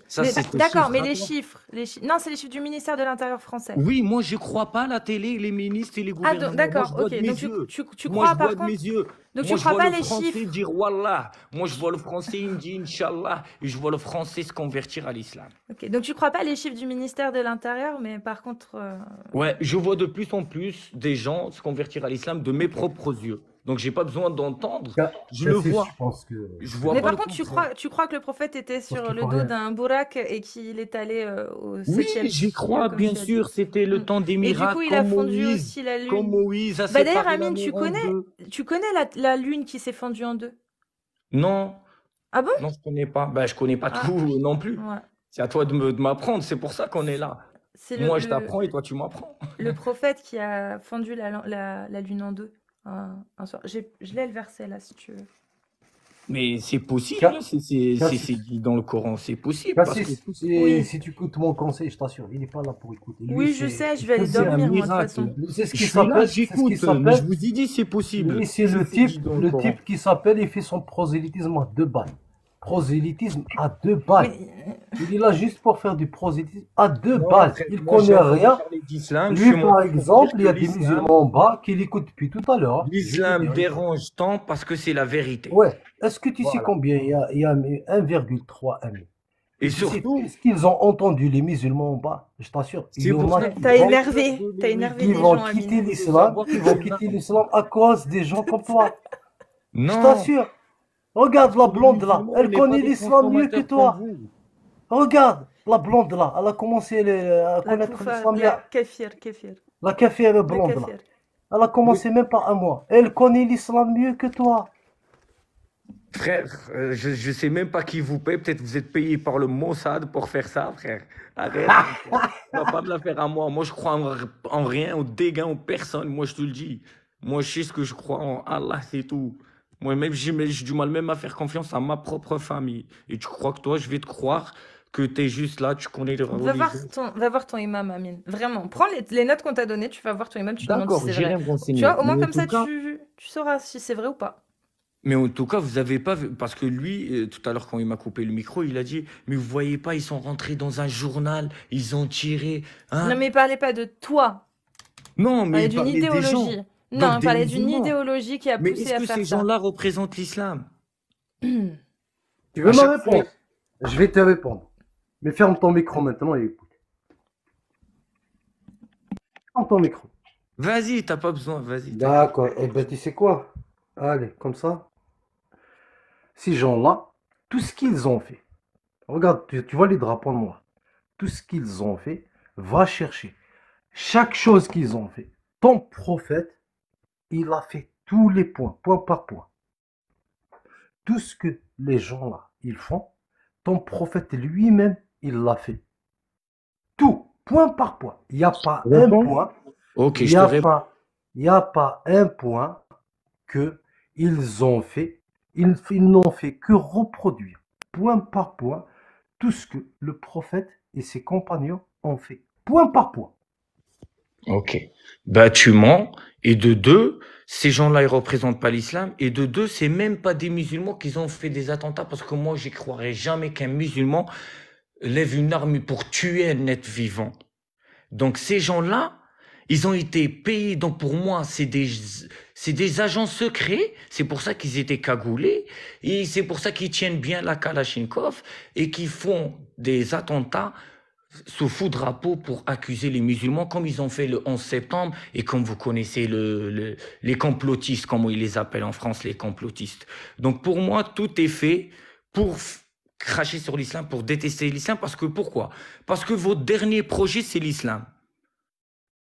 ça, mais c'est tes d'accord, chiffres mais à les toi. chiffres, non, c'est les chiffres du ministère de l'Intérieur français. Oui, moi, je crois pas à la télé, les ministres et les Ah, gouvernements. Moi, je d'accord, vois ok. de mes Donc yeux. tu Moi, crois je par vois de contre, mes yeux. donc tu Moi, je crois vois pas le les français chiffres. dire Wallah. Moi, je vois le français, il me dit Inch'Allah. Et je vois le français se convertir à l'islam. Ok, donc tu crois pas les chiffres du ministère de l'Intérieur, mais par contre, Ouais, je vois de plus en plus des gens se convertir à l'islam de mes propres yeux. Donc, j'ai pas besoin d'entendre. Je le Cassif, vois. je pense que Je vois mais pas par le contre, contraire. tu crois que le prophète était je pense sur qu'il le faut dos rien. d'un bourak et qu'il est allé au Oui, 7e j'y ciel, crois, comme bien tu as dit. sûr. C'était le Mm. temps des Et du coup, miracles, il a fondu aussi la comme lune. Moïse a Bah d'ailleurs, séparé la Amine, mer en deux. tu connais la lune qui s'est fendue en deux? Non, Ah bon? non, je connais pas. Ben, je connais pas Ah, tout non plus. ouais. C'est à toi de m'apprendre. C'est pour ça qu'on est là. C'est Moi, je t'apprends et toi, tu m'apprends. le prophète qui a fendu la lune en deux un soir. Je l'ai le verset là, si tu veux. Mais c'est possible, Ca- c'est Cassif, dit dans le Coran, c'est possible parce que Cassif, Oui, si tu écoutes mon conseil, je t'assure, il n'est pas là pour écouter. Lui, oui, je sais, je vais aller c'est un dormir moi de toute miracle. façon. c'est ce Je qui suis là, s'appelle, c'est ce qui j'écoute, mais je s'appelle, vous ai dit c'est possible. lui, c'est C'est dit dans le Coran. type qui s'appelle, il fait son prosélytisme à 2 balles. Prosélytisme à 2 balles. Mais Il est là juste pour faire du prosélytisme à 2 Non, balles. frère, Il moi, j'ai connaît entendu rien. parler d'islam. Je Lui, suis par monté pour exemple, dire il y a que des musulmans en bas qui l'écoutent depuis tout à l'heure. Je lui l'islam dis rien. dérange tant parce que c'est la vérité. Ouais. Est-ce que tu sais Voilà. combien il y a 1,3 amis? Et Et tu sais surtout, qu'est-ce qu'ils ont entendu, les musulmans en bas? Je t'assure, il c'est y en pour a ça qui que t'as j'ai vont, énervé interpellé des vont gens, quitter Amine. l'islam, qui vont quitter l'islam à cause des gens comme toi. Je Non, t'assure. Regarde la parce que les blonde là. musulmans, on Elle n'est pas connaît des l'islam mieux que consommateurs comme toi. vous. Regarde la blonde là. Elle a commencé à La connaître koufa, l'islam il y la a... kéfir, kéfir, La café le blonde là. kéfir. Elle a Le commencé même pas un mois. Elle connaît l'islam mieux que toi. frère, je sais même pas qui vous paye. Peut-être vous êtes payé par le Mossad pour faire ça, frère. Arrête, mon frère. Tu vas pas me la faire à moi. Moi, je crois en rien, au dégain, en personne. Moi, je te le dis. Moi, je sais ce que je crois en Allah, c'est tout. Moi-même, j'ai du mal même à faire confiance à ma propre famille. Et tu crois que toi, je vais te croire que tu es juste là, tu connais les religions. Va voir ton imam, Amine. Vraiment. Prends les notes qu'on t'a données, tu vas voir ton imam, tu lui demandes si D'accord, c'est vrai. j'irai me Tu renseigner. vois, au moins Mais en comme tout ça, cas, tu sauras si c'est vrai ou pas. vous avez pas vu, parce que lui, tout à l'heure, quand il m'a coupé le micro, il a dit, mais vous voyez pas, ils sont rentrés dans un journal, ils ont tiré, Non, hein? mais il parlait pas de toi. Non, Il mais parlait il d'une parlait des gens, idéologie. Non, donc il des parlait d'une musulmans. idéologie qui a Mais poussé est-ce à que faire ces ça. gens-là représentent l'islam? Tu veux À me chaque répondre? fois. Je vais te répondre. Mais ferme ton micro maintenant et écoute. Ferme ton micro. Vas-y, t'as pas besoin, vas-y, t'inquiète. D'accord. Eh ben, tu sais quoi? Allez, comme ça. Ces gens-là, tout ce qu'ils ont fait, regarde, tu vois les drapeaux noirs, tout ce qu'ils ont fait, va chercher. Chaque chose qu'ils ont fait, ton prophète, il a fait tous les points, point par point. Tout ce que les gens-là, ils font, ton prophète lui-même, il l'a fait. Tout, point par point. Il n'y a pas un Réponds. point, Ok, il je n'y te a réponds. pas, il n'y a pas un point que ils ont fait. Ils n'ont fait que reproduire, point par point, tout ce que le prophète et ses compagnons ont fait. Point par point. Ok. Bah, tu mens. Et de deux, ces gens-là, ils représentent pas l'islam. Et de deux, c'est même pas des musulmans qui ont fait des attentats parce que moi, j'y croirais jamais qu'un musulman lève une arme pour tuer un être vivant. Donc ces gens-là, ils ont été payés. Donc pour moi, c'est des agents secrets. C'est pour ça qu'ils étaient cagoulés. Et c'est pour ça qu'ils tiennent bien la Kalachnikov et qu'ils font des attentats sous faux drapeau pour accuser les musulmans, comme ils ont fait le 11 septembre et comme vous connaissez les complotistes, comme ils les appellent en France, les complotistes. Donc pour moi, tout est fait pour cracher sur l'islam, pour détester l'islam. Parce que pourquoi? Parce que votre dernier projet, c'est l'islam.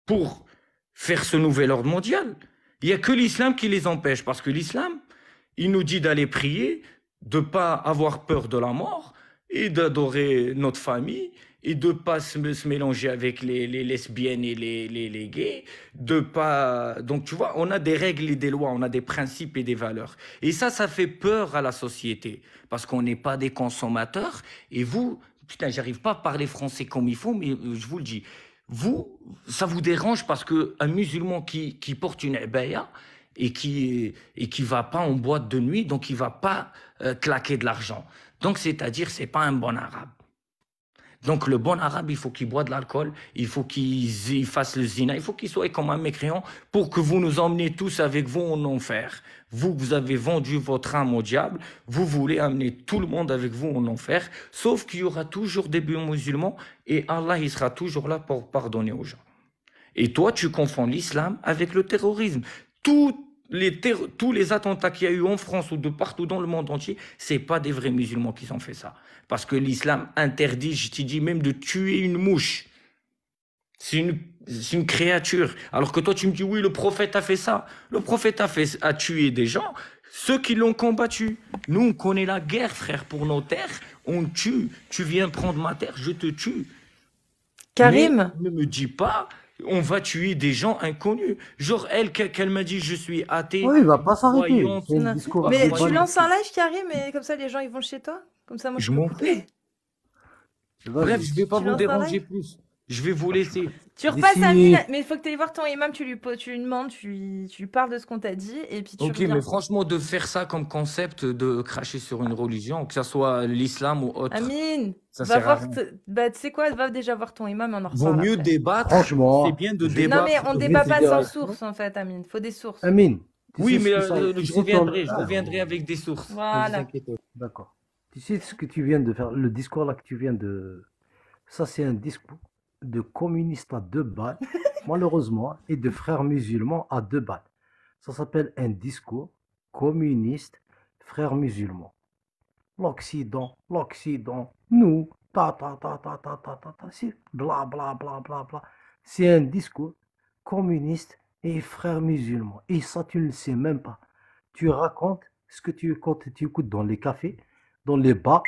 Pour faire ce nouvel ordre mondial, il n'y a que l'islam qui les empêche. Parce que l'islam, il nous dit d'aller prier, de ne pas avoir peur de la mort et d'adorer notre famille et de ne pas se mélanger avec les lesbiennes et les gays. De pas... Donc, tu vois, on a des règles et des lois, on a des principes et des valeurs. Et ça fait peur à la société parce qu'on n'est pas des consommateurs. Et vous, putain, j'arrive pas à parler français comme il faut, mais je vous le dis. Vous, ça vous dérange parce qu'un musulman qui porte une abaya et qui va pas en boîte de nuit, donc il va pas claquer de l'argent. Donc, c'est-à-dire, c'est pas un bon arabe. Donc, le bon arabe, il faut qu'il boive de l'alcool, il faut qu'il fasse le zina, il faut qu'il soit comme un mécréant pour que vous nous emmenez tous avec vous en enfer. Vous avez vendu votre âme au diable, vous voulez amener tout le monde avec vous en enfer, sauf qu'il y aura toujours des musulmans et Allah, il sera toujours là pour pardonner aux gens. Et toi, tu confonds l'islam avec le terrorisme. Tous les attentats qu'il y a eu en France ou de partout dans le monde entier, c'est pas des vrais musulmans qui ont fait ça. Parce que l'islam interdit, je t'ai dit, même de tuer une mouche. C'est une créature. Alors que toi, tu me dis, oui, le prophète a fait ça. Le prophète a tué des gens, ceux qui l'ont combattu. Nous, on connaît la guerre, frère, pour nos terres. On tue. Tu viens prendre ma terre, je te tue. Karim, Mais ne me dis pas, on va tuer des gens inconnus. Genre, qu'elle m'a dit, je suis athée, Oui, il va pas s'arrêter. croyante. C'est un non. discours Mais tu Croyante. lances un live, Karim, et comme ça les gens ils vont chez toi. Comme ça moi je Je peux m'en couper. fais. Bref, Vas-y. je vais pas Tu vous lances un déranger live? plus. Je vais vous laisser. Tu repasses à D'ici. 1000, mais il faut que tu ailles voir ton imam, tu lui demandes, tu lui parles de ce qu'on t'a dit, et puis tu Ok, mais reviens. franchement, de faire ça comme concept, de cracher sur une religion, que ce soit l'islam ou autre, Amine, ça va sert à voir, rien. bah tu sais quoi, va déjà voir ton imam, on en Vaut reparle mieux après. débattre. C'est Franchement, bien de je vais, Non mais débattre, on de je vais débat te pas dire sans un source truc. en fait, Amine, faut des sources. Amine, tu Oui, sais ce mais que ça. Tu je sais ton. reviendrai avec des sources. Ne vous Voilà. inquiétez pas. D'accord. Tu sais ce que tu viens de faire, le discours là que tu viens de. Ça, c'est un discours de communistes à 2 balles, malheureusement, et de frères musulmans à 2 balles. Ça s'appelle un discours communistes, frères musulmans. L'Occident, nous, c'est bla bla bla bla bla. C'est un discours communiste et frères musulmans. Et ça, tu ne le sais même pas. Tu racontes ce que quand tu écoutes dans les cafés, dans les bars,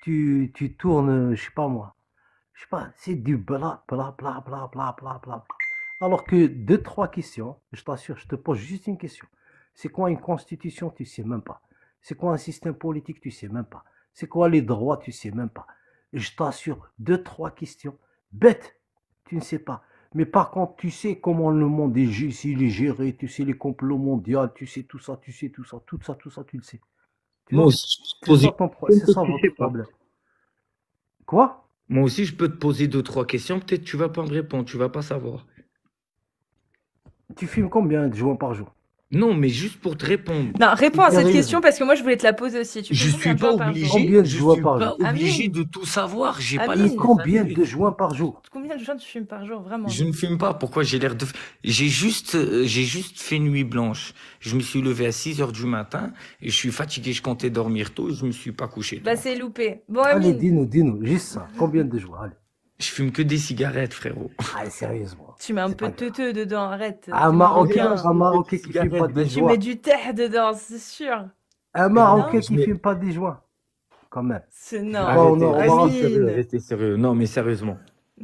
tu tournes, je sais pas moi, je sais pas, c'est du bla bla bla bla bla bla bla. Alors que deux, trois questions, je t'assure, je te pose juste une question. C'est quoi une constitution? Tu sais même pas. C'est quoi un système politique? Tu sais même pas. C'est quoi les droits? Tu sais même pas. Et je t'assure, deux, trois questions bêtes, tu ne sais pas. Mais par contre, tu sais comment le monde est, il est géré, tu sais les complots mondiaux, tu sais tout ça, tu sais tout ça, tout ça, tu le sais. Tu Moi vois? aussi, je peux te C'est poser ça ton une c'est question ça que tu sais votre pas. problème. Quoi? Moi aussi, je peux te poser deux, trois questions. Peut-être tu vas pas me répondre, tu vas pas savoir. Tu fumes combien de joints par jour? Non, mais juste pour te répondre. Non, réponds à cette Sérieusement. question parce que moi je voulais te la poser aussi. Tu Je fumes combien suis de pas joints par jour? obligé, Combien de je joints suis par pas jour? obligé Amine, de tout savoir. J'ai pas la Amine, science Combien infuse. de joints par jour? combien de joints tu fumes par jour, vraiment? Je ne fume pas. Pourquoi j'ai l'air de... j'ai juste fait nuit blanche. Je me suis levé à 6 heures du matin et je suis fatigué. Je comptais dormir tôt et je me suis pas couché tôt Bah c'est encore. loupé. Bon Allez, Amine, dis-nous, juste ça. Combien de joints? Allez. Je fume que des cigarettes, frérot. Allez, sérieusement. tu mets un C'est peu pas de grave. teuteux dedans, arrête. Un T'es Marocain, marocain. un Marocain qui fume pas Cigarette, des Tu joints. mets du terre dedans, c'est sûr. Un Non? Marocain Je qui mets... fume pas des joints. Quand même. C'est C'est non. pas au Maroc. Amine. Restez sérieux. Non, mais sérieusement.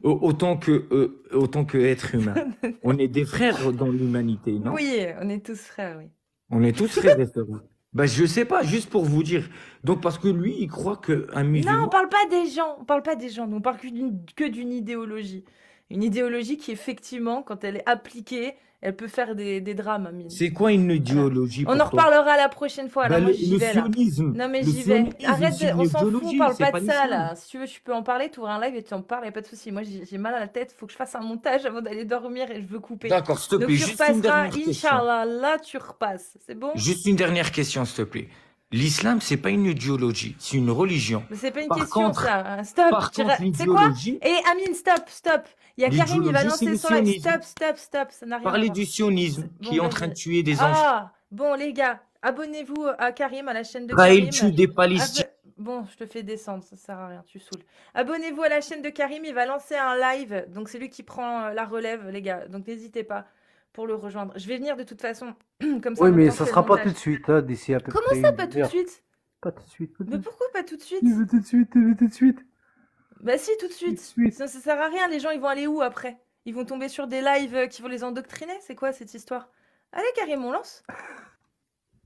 Autant que être humain. On est des frères dans l'humanité, non? Oui, on est tous frères, oui. On est tous frères et sœurs. Bah, je sais pas, juste pour vous dire. Donc, parce que lui, il croit qu'un Non, on musulman. parle pas des gens. On parle pas des gens. Nous, on parle que d'une idéologie. Une idéologie qui, effectivement, quand elle est appliquée, elle peut faire des drames, Amine. C'est quoi une Voilà. idéologie On en pour toi? reparlera la prochaine fois. Là, Bah, moi, le j'y vais, là. sionisme. Non, mais Le j'y vais. sionisme, Arrête, c'est une on s'en fout, on idéologie, parle c'est pas pas de ça, l'islam. là. Si tu veux, tu peux en parler, tu ouvres un live et tu en parles, y a pas de souci. Moi, j'ai mal à la tête, faut que je fasse un montage avant d'aller dormir et je veux couper. D'accord, s'il te Donc, plaît, tu juste une repasseras, dernière question. Inch'Allah, là, tu repasses. C'est bon? Juste une dernière question, s'il te plaît. L'islam, c'est pas une idéologie, c'est une religion. Mais c'est pas une Par question, contre, ça. Stop. par contre, Tu sais quoi? l'idéologie, Et Amine, stop. Il y a Karim, il va l'idéologie, c'est lancer le son live. sionisme. Stop. Ça n'a rien à Parlez voir. du sionisme qui Bon, est en train de vas-y. tuer des enfants. Ah, bon, les gars, abonnez-vous à Karim, à la chaîne de Israël Karim. tue des Palestiniens. Bon, je te fais descendre, ça sert à rien, tu saoules. Abonnez-vous à la chaîne de Karim, il va lancer un live. Donc, c'est lui qui prend la relève, les gars. Donc, n'hésitez pas pour le rejoindre. Je vais venir de toute façon. Comme ça, en Oui, même mais temps, je ça fais le sera pas montage. tout de suite, hein, d'ici à peu Comment près ça, une pas tout de demi-heure. suite? Pas tout de suite, pas tout Mais de suite. pourquoi pas tout de suite? Tout de suite, tout de suite. Bah si, tout de Tout de suite. suite. Ça sert à rien, les gens, ils vont aller où après? Ils vont tomber sur des lives qui vont les endoctriner? C'est quoi cette histoire? Allez, Karim, on lance.